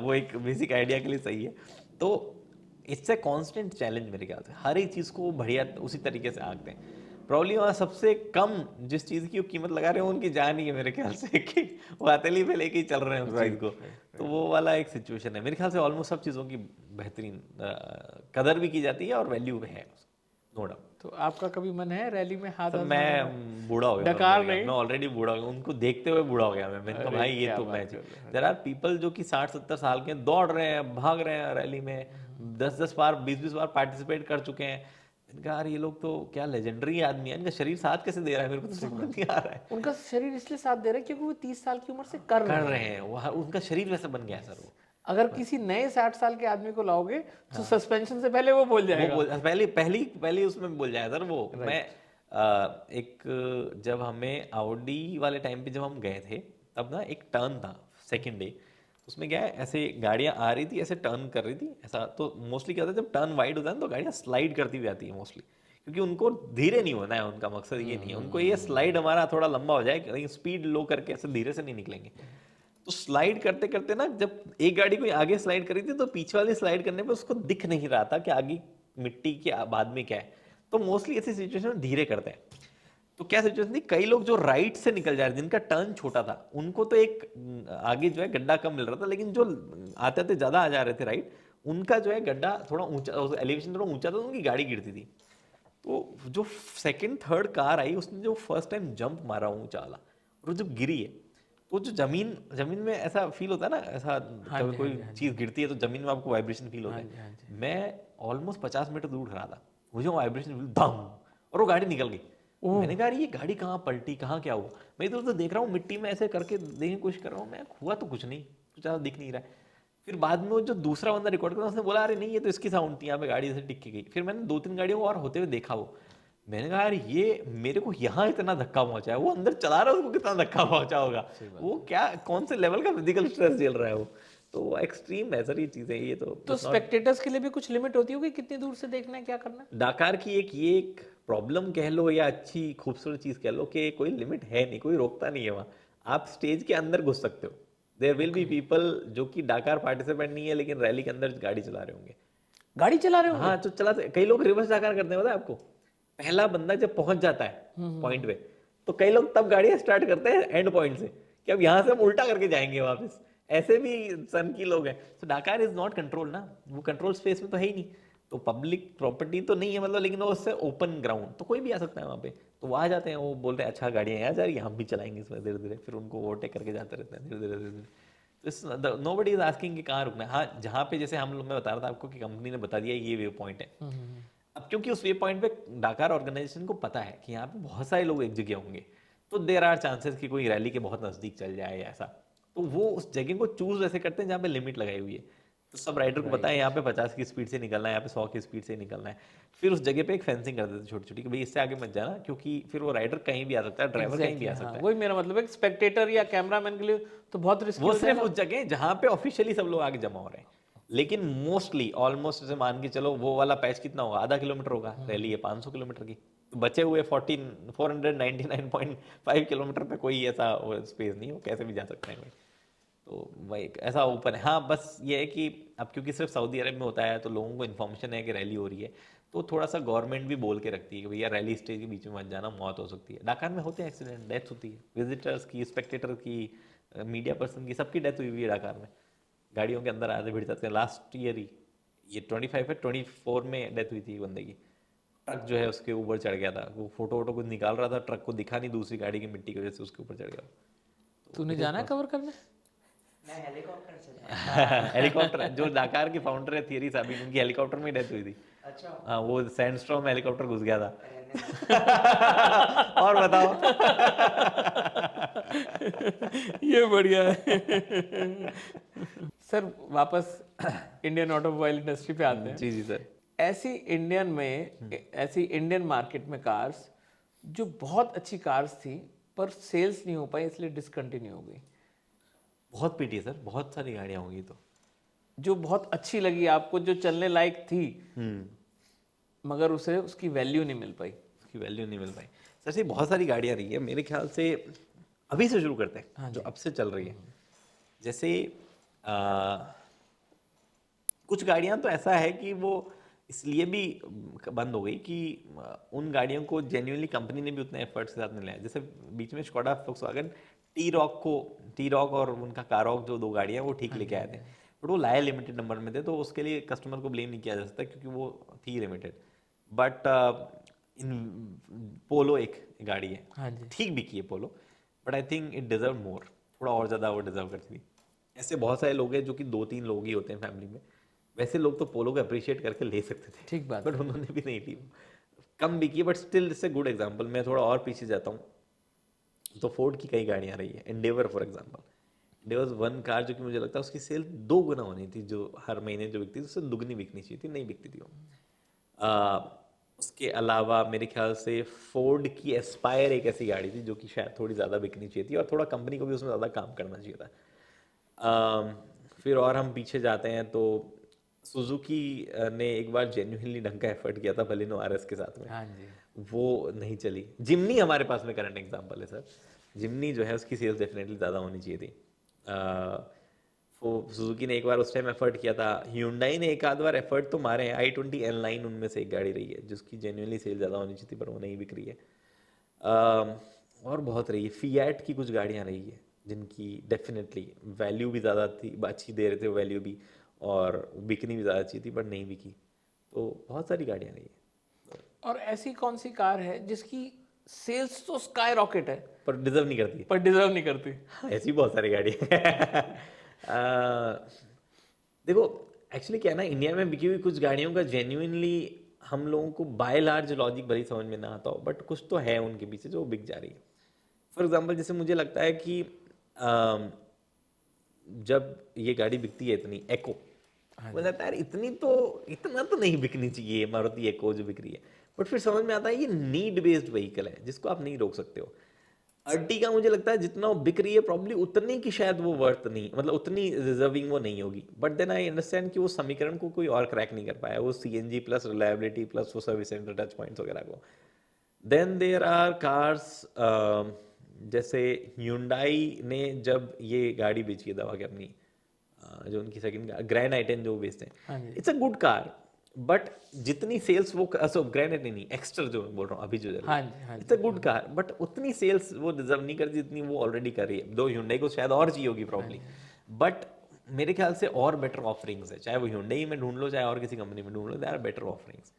वो एक बेसिक आइडिया के लिए सही है। तो इट्स ए कांस्टेंट चैलेंज मेरे ख्याल से, हर एक चीज़ को वो बढ़िया उसी तरीके से आंकते हैं। प्रॉब्लम वहाँ सबसे कम जिस चीज़ की वो कीमत लगा रहे हो उनकी जान ही है मेरे ख्याल से, कि वो हथेली पे लेके ही चल रहे हैं उस चीज़ को। तो वो वाला एक सिचुएशन है मेरे ख्याल से। ऑलमोस्ट सब चीज़ों की बेहतरीन कदर भी की जाती है और वैल्यू भी है, नो डाउट। तो आपका कभी मन है रैली में हाथ तो आजमाने का? मैं बूढ़ा हो गया, डकार मेरे ख्याल, नहीं? मैं ऑलरेडी बूढ़ा हो गया, उनको देखते हुए बूढ़ा हो गया मैंने कहा अरे भाई ये क्या तो बात मैच। कर रहे हैं। देयर आर पीपल जो कि 60-70 साल के हैं, दौड़ रहे हैं, भाग रहे हैं रैली में, 10-10 बार 20-20 बार पार्टिसिपेट कर चुके हैं। इनका यार ये लोग तो क्या लेजेंडरी आदमी है, इनका शरीर साथ कैसे दे रहा है मेरे को तो समझ नहीं आ रहा है। उनका शरीर इसलिए साथ दे रहा है क्योंकि वो 30 साल की उम्र से कर रहे कर हैं। रहे हैं वो, उनका शरीर वैसे बन गया है सर। वो अगर किसी नए 60 साल के आदमी को लाओगे तो सस्पेंशन से पहले वो बोल जाएगा। वो पहले पहली पहली उसमें बोल जाए सर वो। मैं एक जब हमें आउडी वाले टाइम पे जब हम गए थे, तब ना एक टर्न था सेकंड डे, उसमें क्या है ऐसे गाड़ियां आ रही थी, ऐसे टर्न कर रही थी ऐसा। तो मोस्टली क्या होता है जब टर्न वाइड होता है ना तो गाड़ियां स्लाइड करती हुई आती है मोस्टली, क्योंकि उनको धीरे नहीं होना है, उनका मकसद ये नहीं है, उनको ये स्लाइड हमारा थोड़ा लंबा हो जाए, कहीं स्पीड लो करके ऐसे धीरे से नहीं निकलेंगे। तो स्लाइड करते करते ना जब एक गाड़ी कोई आगे स्लाइड करी थी तो पीछे वाली स्लाइड करने पे उसको दिख नहीं रहा था कि आगे मिट्टी के बाद में क्या है। तो मोस्टली ऐसी सिचुएशन में धीरे करते हैं। तो क्या सिचुएशन थी, कई लोग जो राइट से निकल जा रहे थे, जिनका टर्न छोटा था, उनको तो एक आगे जो है गड्ढा कम मिल रहा था, लेकिन जो आते थे ज्यादा आ जा रहे थे राइट, उनका जो है गड्ढा थोड़ा ऊंचा, एलिवेशन थोड़ा ऊंचा था, तो उनकी गाड़ी गिरती थी। तो जो सेकंड थर्ड कार आई उसने जो फर्स्ट टाइम जंप मारा ऊंचा वाला, और वो जब गिरी है तो जो जमीन जमीन में ऐसा फील होता है ना, ऐसा कभी कोई चीज गिरती है तो जमीन में आपको वाइब्रेशन फील होता है। मैं ऑलमोस्ट 50 मीटर दूर खड़ा था, मुझे वाइब्रेशन फील दम, और वो गाड़ी निकल गई। मैंने कहा ये गाड़ी कहाँ पलटी, कहाँ क्या हुआ। मैं इधर उधर देख रहा हूँ, मिट्टी में ऐसे करके देखने की कोशिश कर रहा हूँ, मैं हुआ तो कुछ नहीं, कुछ ज़्यादा दिख नहीं रहा है। फिर बाद में वो जो दूसरा बंदा रिकॉर्ड करता उसने बोला अरे नहीं ये तो इसकी साउंड थी, यहाँ पे गाड़ी ऐसे टिक गई। फिर मैंने 2-3 गाड़ियों को और होते हुए देखा वो, मैंने कहा यार ये मेरे को यहाँ इतना धक्का पहुंचा है, वो अंदर चला रहा है उसको कितना धक्का पहुंचा होगा, वो क्या कौन से लेवल का फिजिकल स्ट्रेस झेल रहा है वो। तो एक्सट्रीम है सर ये चीजें, ये तो स्पेक्टेटर्स के लिए भी कुछ लिमिट होती होगी, कितनी दूर से देखना है, क्या करना है? डाकार की एक प्रॉब्लम कह लो या अच्छी खूबसूरत चीज कह लो कि कोई लिमिट है नहीं, कोई रोकता नहीं है वहाँ। आप स्टेज के अंदर घुस सकते हो, देयर विल बी पीपल जो कि डाकार पार्टिसिपेंट नहीं है लेकिन रैली के अंदर गाड़ी चला रहे होंगे। गाड़ी चला रहे हो? हाँ तो चलाते, कई लोग रिवर्स डाकार करते हैं, पता है आपको। पहला बंदा जब पहुंच जाता है पॉइंट पे, तो कई लोग तब गाड़ियां स्टार्ट करते हैं एंड पॉइंट से, कि अब यहाँ से हम उल्टा करके जाएंगे वापस। ऐसे भी सन की लोग हैं। तो डाकार इज नॉट कंट्रोल ना, वो कंट्रोल स्पेस में तो है ही नहीं, तो पब्लिक प्रॉपर्टी तो नहीं है मतलब, लेकिन वो उससे ओपन ग्राउंड, तो कोई भी आ सकता है वहाँ पे। तो वो आ जाते हैं, वो बोलते हैं अच्छा गाड़ियाँ यहाँ जा रही है, हम भी चलाएंगे इसमें धीरे धीरे, फिर उनको ओवरटेक करके जाते रहते हैं धीरे धीरे धीरे। तो नो बडी इज आस्किंग कि कहाँ रुकना है। हाँ जहाँ पे जैसे हम लोग, मैं बता रहा था आपको कि कंपनी ने बता दिया ये व्यू पॉइंट है। अब क्योंकि उस वे पॉइंट पे डाकार ऑर्गेनाइजेशन को पता है कि यहाँ पे बहुत सारे लोग एक जगह होंगे, तो देर आर चांसेस कि कोई रैली के बहुत नजदीक चल जाए ऐसा, तो वो उस जगह को चूज वैसे करते हैं जहाँ पे लिमिट लगाई हुई है। तो सब राइडर को पता है यहाँ पे 50 की स्पीड से निकलना है, यहाँ पे 100 की स्पीड से निकलना है। फिर उस जगह पे एक फेंसिंग कर देते हैं छोटी छोटी, कि भाई इससे आगे मत जाना, क्योंकि फिर वो राइडर कहीं भी आ सकता है, ड्राइवर कहीं भी आ सकता है। वही मेरा मतलब है, स्पेक्टेटर या कैमरामैन के लिए तो बहुत रिस्की वो सिर्फ उस जगह जहाँ पे ऑफिशियली सब लोग आगे जमा हो रहे हैं, लेकिन मोस्टली ऑलमोस्ट जैसे मान के चलो वो वाला पैच कितना होगा, आधा किलोमीटर होगा, रैली है 500 किलोमीटर की, तो बचे हुए 499.5 किलोमीटर पे कोई ऐसा स्पेस नहीं, वो कैसे भी जा सकते हैं भाई। तो भाई ऐसा ओपन है। हाँ बस ये है कि अब क्योंकि सिर्फ सऊदी अरब में होता है तो लोगों को इन्फॉर्मेशन है कि रैली हो रही है, तो थोड़ा सा गवर्नमेंट भी बोल के रखती है कि भैया रैली स्टेज के बीच में मत जाना, मौत हो सकती है। डाकार में होते हैं एक्सीडेंट, डेथ होती है, विजिटर्स की, स्पेक्टेटर की, मीडिया पर्सन की, सबकी डेथ हुई है डाकार में। गाड़ियों के अंदर आधे भिड़ जाते हैं। लास्ट ईयर ही ये 25 है, 24 में डेथ हुई थी एक बंदे की। ट्रक जो है उसके ऊपर चढ़ गया था, वो फोटो वोटो कुछ निकाल रहा था, ट्रक को दिखा नहीं, दूसरी गाड़ी की मिट्टी की वजह से उसके ऊपर चढ़ गया। तूने जाना है कवर करने? मैं हेलीकॉप्टर से हेलीकॉप्टर, जो डाकार की फाउंडर है थियरी साबिन, उनकी हेलीकॉप्टर में डेथ हुई थी। अच्छा हाँ वो सैंडस्टॉर्म हेलीकॉप्टर घुस गया था। और बताओ। ये बढ़िया है। सर वापस इंडियन ऑटोमोबाइल इंडस्ट्री पे आते हैं। जी जी सर। ऐसी इंडियन मार्केट में कार्स जो बहुत अच्छी कार्स थी पर सेल्स नहीं हो पाई, इसलिए डिसकंटिन्यू हो गई। बहुत पीटी है सर, बहुत सारी गाड़ियां होंगी तो। जो बहुत अच्छी लगी आपको, जो चलने लायक थी, मगर उसे उसकी वैल्यू नहीं मिल पाई। उसकी वैल्यू नहीं मिल पाई। सर से बहुत सारी गाड़ियां रही है मेरे ख्याल से। अभी से शुरू करते हैं जो अब से चल रही है। जैसे कुछ गाड़ियां तो ऐसा है कि वो इसलिए भी बंद हो गई कि उन गाड़ियों को जेन्युइनली कंपनी ने भी उतने एफर्ट्स के साथ नहीं लाया। जैसे बीच में स्कोडा फोक्सवैगन टी रॉक और उनका कारॉक जो दो गाड़ियां वो ठीक लेके आए थे, बट वो लाए लिमिटेड नंबर में थे, तो उसके लिए कस्टमर को ब्लेम नहीं किया जा सकता क्योंकि वो थी लिमिटेड। बट इन पोलो एक गाड़ी है, हाँ जी। ठीक बिकी है Polo, but I think it deserve more, थोड़ा और ज़्यादा वो डिजर्व करती थी। ऐसे बहुत सारे लोग हैं जो कि 2-3 लोग ही होते हैं फैमिली में, वैसे लोग तो पोलो को अप्रिशिएट करके ले सकते थे, ठीक बात बट उन्होंने भी नहीं ली, कम बिकी है, but still it's a good example. मैं थोड़ा और पीछे जाता हूँ तो फोर्ड की कई गाड़ियाँ रही है, Endeavour for example, Endeavour one car जो कि मुझे लगता है उसकी सेल 2 गुना होनी थी, जो हर महीने जो बिकती थी उससे दुगनी बिकनी चाहिए थी, नहीं बिकती थी वो। उसके अलावा मेरे ख्याल से फोर्ड की एस्पायर एक ऐसी गाड़ी थी जो कि शायद थोड़ी ज़्यादा बिकनी चाहिए थी और थोड़ा कंपनी को भी उसमें ज़्यादा काम करना चाहिए था। फिर और हम पीछे जाते हैं तो सुजुकी ने एक बार जेन्युइनली ढंग का एफर्ट किया था बलिनो आरएस के साथ में, हाँ जी। वो नहीं चली। जिमनी हमारे पास में करंट एग्जांपल है सर, जिमनी जो है उसकी सेल्स डेफिनेटली ज़्यादा होनी चाहिए थी। वो सुजुकी ने एक बार उस टाइम एफर्ट किया था, hyundai ने एक आध बार एफर्ट तो मारे हैं, i20 N-Line उनमें से एक गाड़ी रही है जिसकी जेन्युइनली सेल ज़्यादा होनी चाहिए थी पर वो नहीं बिक रही है। और बहुत रही है, फिएट की कुछ गाड़ियाँ रही है जिनकी डेफिनेटली वैल्यू भी ज़्यादा थी, अच्छी दे रहे थे वैल्यू भी, और बिकनी भी ज़्यादा अच्छी थी बट नहीं बिकी। तो बहुत सारी गाड़ियाँ रही है और ऐसी कौन सी कार है जिसकी सेल्स तो स्काई रॉकेट है पर डिजर्व नहीं करती। पर डिजर्व नहीं करती? ऐसी बहुत सारी गाड़ी है। देखो एक्चुअली क्या है ना, इंडिया में बिकी हुई कुछ गाड़ियों का जेन्युइनली हम लोगों को बाय लार्ज लॉजिक भली समझ में ना आता हो, बट कुछ तो है उनके पीछे जो बिक जा रही है। फॉर एग्जाम्पल जैसे मुझे लगता है कि जब ये गाड़ी बिकती है इतनी एको, मुझे लगता है यार इतना तो नहीं बिकनी चाहिए मारुति एको जो बिक रही है, बट फिर समझ में आता है ये नीड बेस्ड व्हीकल है जिसको आप नहीं रोक सकते हो। अर्टिगा मुझे लगता है जितना वो बिक रही है प्रॉब्ली उतनी की शायद वो वर्थ नहीं, मतलब उतनी रिजर्विंग वो नहीं होगी, बट देन आई अंडरस्टैंड कि वो समीकरण को कोई और क्रैक नहीं कर पाया, वो सीएनजी प्लस रिलायबिलिटी प्लस वो सर्विस सेंटर टच पॉइंट्स वगैरह को। देन देयर आर कार्स जैसे Hyundai ने जब ये गाड़ी बेची है दवा के अपनी, जो उनकी सेकंड ग्रैंड i10 जो बेचते हाँ हैं, जी। It's a good car, but जितनी सेल्स वो ग्रैंड i10 नहीं एक्स्ट्रा जो बोल रहा हूँ अभी जो हाँ जी, हाँ it's a good car, but उतनी सेल्स वो डिजर्व नहीं करती जितनी वो ऑलरेडी कर रही है। दो Hyundai को शायद और चाहिए होगी प्रॉब्ली, बट मेरे ख्याल से और बेटर ऑफरिंग्स है, चाहे वो Hyundai में ढूंढ लो चाहे और किसी कंपनी में ढूंढ लो, दे आर बेटर ऑफरिंग्स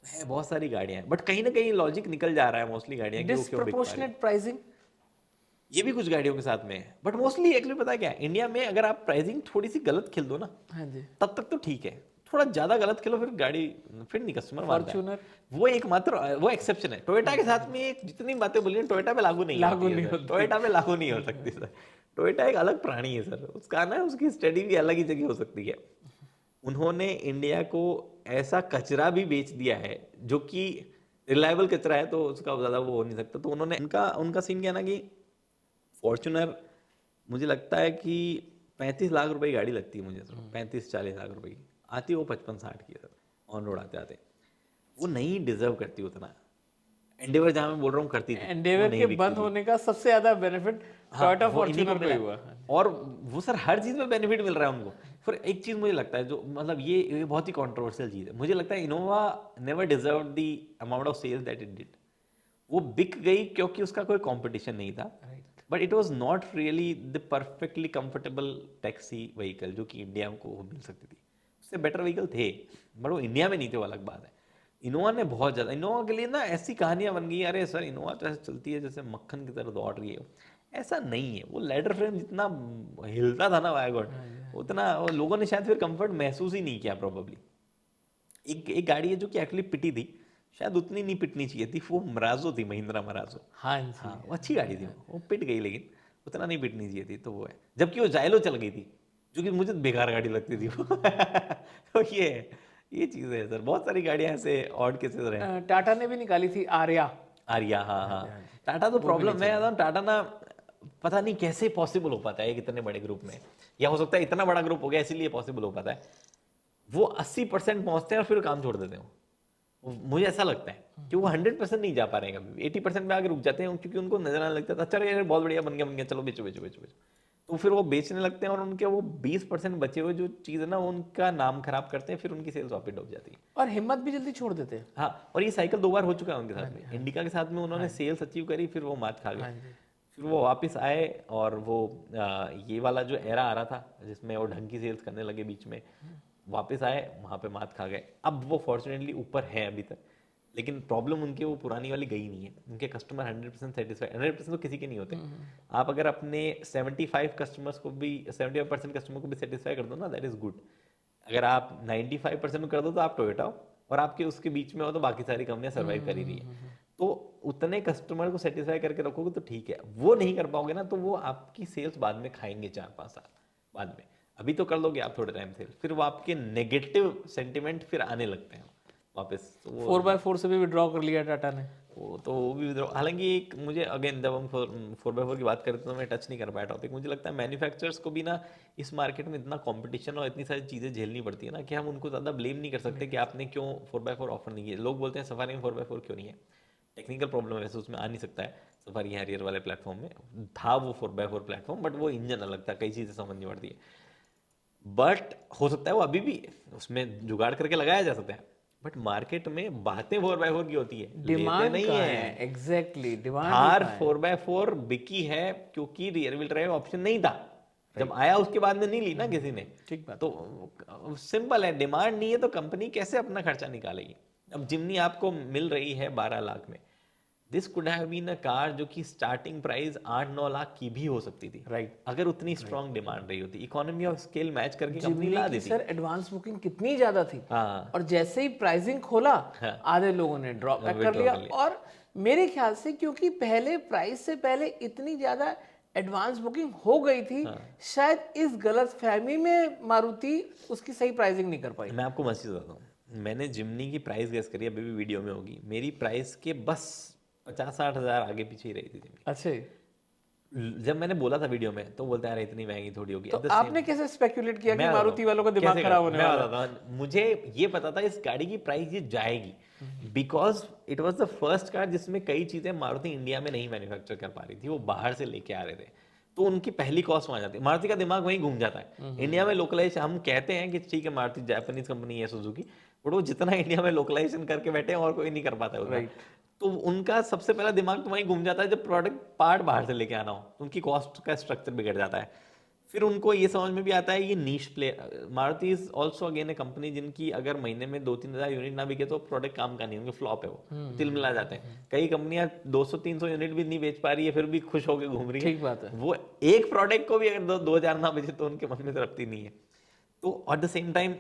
है। बहुत सारी गाड़ियां हैं बट कहीं ना कहीं लॉजिक निकल जा रहा है मोस्टली गाड़ियां कि वो क्यों बिक पा रही हैं। डिस्प्रपोर्शनेट प्राइसिंग, ये भी कुछ गाड़ियों के साथ में है, बट मोस्टली एक्चुअली पता है क्या है, इंडिया में अगर आप प्राइसिंग थोड़ी सी गलत खिल दो ना हाँ जी। तब तक तो ठीक है, थोड़ा ज्यादा गलत खेलो फिर गाड़ी फिर नहीं कस्टमर मानता है। फॉर्च्यूनर वो एकमात्र वो एक्सेप्शन है। टोयोटा के साथ में एक जितनी बातें बोली हैं टोयोटा पे लागू नहीं होती, टोयोटा पे लागू नहीं हो सकती सर। टोयोटा एक अलग प्राणी है सर, उसका ना उसकी स्टडी भी अलग ही जगह हो सकती है। उन्होंने इंडिया को ऐसा कचरा भी बेच दिया है जो कि रिलायबल कचरा है, तो उसका ज़्यादा वो हो नहीं सकता। तो उन्होंने उनका सीन क्या है ना कि फॉर्च्यूनर मुझे लगता है कि 35 लाख रुपए की गाड़ी लगती है मुझे, 35-40 लाख रुपए की आती है, वो 55-60 की है सर ऑन रोड आते आते, वो नहीं डिजर्व करती उतना। एंडेवर जहाँ मैं बोल रहा हूँ करती थी, वो एंडेवर नहीं के बिकती बंद थी। होने का सबसे ज्यादा बेनिफिट हाँ, टोयोटा वो इन्हीं फॉर्च्यूनर को ही मिला। हुआ। और वो सर हर चीज़ में बेनिफिट मिल रहा है उनको। फिर एक चीज़ मुझे लगता है जो मतलब ये बहुत ही कंट्रोवर्शियल चीज़ है, मुझे लगता है Innova never deserve the amount of sales that it did. वो बिक गई क्योंकि उसका कोई कंपटीशन नहीं था, but it was not really the perfectly comfortable taxi vehicle जो कि इंडिया को मिल सकती थी। उससे बेटर व्हीकल थे बट वो इंडिया में नहीं थे, वो अलग बात है। इनोवा ने बहुत ज़्यादा, इनोवा के लिए ना ऐसी कहानियां बन गई, अरे सर इनोवा तो ऐसे चलती है जैसे मक्खन की तरह दौड़ रही है। ऐसा नहीं है, वो लेडर फ्रेम जितना हिलता था ना वायगॉड, उतना वो लोगों ने शायद फिर कंफर्ट महसूस ही नहीं किया प्रॉब्ली। एक गाड़ी है जो कि एक्चुअली पिटी थी, शायद उतनी नहीं पिटनी चाहिए थी, वो मराजो थी, महिंद्रा मराजो। हाँ जी। हाँ वो अच्छी गाड़ी थी, वो पिट गई लेकिन उतना नहीं पिटनी चाहिए थी, तो वो है। जबकि वो जायलो चल गई थी जो कि मुझे बेकार गाड़ी लगती थी वो। तो ये चीज़ है सर, बहुत सारी गाड़ियाँ ऐसे ऑड केसेस रहे। टाटा ने भी निकाली थी आर्या। आर्या, हाँ हाँ। टाटा तो प्रॉब्लम है, टाटा ना पता नहीं कैसे पॉसिबल हो पाता है एक इतने बड़े ग्रुप में, या हो सकता है इतना बड़ा ग्रुप हो गया इसीलिए पॉसिबल हो पाता है। वो 80% पहुंचते हैं और फिर काम छोड़ देते हैं। मुझे ऐसा लगता है कि वो 100% नहीं जा पा रहे हैं कभी, 80% में आगे रुक जाते हैं क्योंकि उनको नजर आने लगता है अच्छा ये बहुत बढ़िया बन गया चलो बेचो बेचो बेचो बेचो। तो फिर वो बेचने लगते हैं और उनके वो 20% बचे हुए जो चीज़ है ना उनका नाम खराब करते हैं, फिर उनकी सेल्स वापस डूब जाती है। और हिम्मत भी जल्दी छोड़ देते हैं। हाँ, और ये साइकिल 2 बार हो चुका है उनके साथ में। इंडिका के साथ में उन्होंने सेल्स अचीव करी, फिर वो मात खा हाँ गए। जी। फिर वो वापस आए और वो ये वाला जो एरा आ रहा था जिसमें वो ढंग की सेल्स करने लगे बीच में, वापस आए, वहाँ पे मात खा गए। अब वो फॉर्चुनेटली ऊपर है अभी तक, लेकिन प्रॉब्लम उनकी वो पुरानी वाली गई नहीं है। उनके कस्टमर 100% सेटिस्फाइड, 100% तो किसी के नहीं होते। आप अगर अपने 75% कस्टमर को भी सेटिस्फाई कर दो ना, दैट इज गुड। अगर आप 95% कर दो तो आप टोयोटा हो, और आपके उसके बीच में हो तो बाकी सारी कंपनियां सर्वाइव कर ही रही है। तो उतने कस्टमर को सेटिस्फाई करके रखोगे तो ठीक है। वो नहीं कर पाओगे ना तो वो आपकी सेल्स बाद में खाएंगे 4-5 साल बाद में। अभी तो कर लोगे आप थोड़े टाइम से, फिर वो आपके नेगेटिव सेंटिमेंट फिर आने लगते हैं वापस। तो वो 4x4 से भी विड्रॉ कर लिया टाटा ने। वो भी withdraw- हालांकि एक मुझे अगेन जब हम 4x4 की बात करते हैं तो मैं टच नहीं कर पाया टॉपिक। मुझे लगता है मैन्युफैक्चरर्स को भी ना इस मार्केट में इतना कंपटीशन और इतनी सारी चीज़ें झेलनी पड़ती है ना कि हम उनको ज़्यादा ब्लेम नहीं कर सकते कि आपने क्यों 4x4 ऑफर नहीं किया। लोग बोलते हैं सफारी में 4x4 क्यों नहीं है, टेक्निकल प्रॉब्लम वैसे उसमें आ नहीं सकता है। सफारी हैरियर वाले प्लेटफॉर्म में था वो 4x4 प्लेटफॉर्म, बट वो इंजन अलग था, कई चीज़ें समझ नहीं पड़ती है। बट हो सकता है वो अभी भी उसमें जुगाड़ करके लगाया जा सकता है, बट मार्केट में बातें 4x4 की होती है, लेते डिमांड नहीं का है। है, एग्जैक्टली डिमांड ही थार कहाँ है। 4x4 बिकी है क्योंकि रियर व्हील ड्राइव ऑप्शन नहीं था। जब आया उसके बाद में नहीं ली ना किसी ने। ठीक बात। तो सिंपल है, डिमांड नहीं है तो कंपनी कैसे अपना खर्चा निकालेगी। अब जिमनी आपको मिल रही है 12 लाख में, this could have been a car जो कि स्टार्टिंग प्राइस 8-9 लाख की भी हो सकती थी, राइट। अगर उतनी स्ट्रांग डिमांड रही होती। इकोनॉमी ऑफ स्केल मैच करके कंपनी जिमनी ला की देती। सर एडवांस बुकिंग कितनी ज्यादा थी, हाँ, और जैसे ही प्राइसिंग खोला आधे लोगों ने ड्रॉप बैक कर withdraw लिया। कर लिया। और मेरे ख्याल से क्योंकि पहले प्राइस से पहले इतनी ज्यादा एडवांस बुकिंग हो गई थी, शायद इस गलत फहमी में मारुति उसकी सही प्राइसिंग नहीं कर पाई। मैं आपको मस्त चीज़ बताता हूँ। मैंने जिमनी की प्राइस गेस करी, अभी भी वीडियो में होगी। मेरी प्राइस के बस 50-60 हज़ार आगे पीछे ही रही थी जिमनी। अच्छा, जब मैंने बोला था वीडियो में तो बोलते यार इतनी महंगी थोड़ी होगी। तो At the आपने same- कैसे स्पेक्युलेट किया कि मैं मारुति बताता वालों का हूँ, दिमाग कैसे खराब करता होने मैं वाला है? बताता हूँ। मुझे ये पता था इस गाड़ी की प्राइस ये जाएगी, because it was the first car जिसमें कई चीज़ें मारुति इंडिया में नहीं मैन्युफैक्चर कर पा रही थी, वो बाहर से लेके आ रहे थे। तो उनकी पहली कॉस्ट वहाँ जाती है। मारुति का दिमाग वहीं घूम जाता है। इंडिया में लोकलाइज हम कहते हैं कि ठीक है मारुति जापानीज कंपनी है सुजुकी, बट वो जितना इंडिया में लोकलाइजेशन करके बैठे हैं और कोई नहीं कर पाता है उतना। Right. तो उनका सबसे पहला दिमाग तो वहीं घूम जाता है जब प्रोडक्ट पार्ट बाहर से लेके आना हो, तो उनकी कॉस्ट का स्ट्रक्चर बिगड़ जाता है। फिर उनको ये समझ में भी आता है ये niche play. Maruti is also again a company जिनकी अगर महीने में 2-3 हज़ार यूनिट ना बिके तो प्रोडक्ट काम का नहीं, उनके फ्लॉप है, वो तिल मिला जाते हैं। कई कंपनियां 200-300 यूनिट भी नहीं बेच पा रही है, फिर भी खुश होकर घूम रही है। ठीक बात है। वो एक प्रोडक्ट को भी अगर 2,000 ना बेचे तो उनके मन में तृप्ति नहीं है। तो एट द सेम टाइम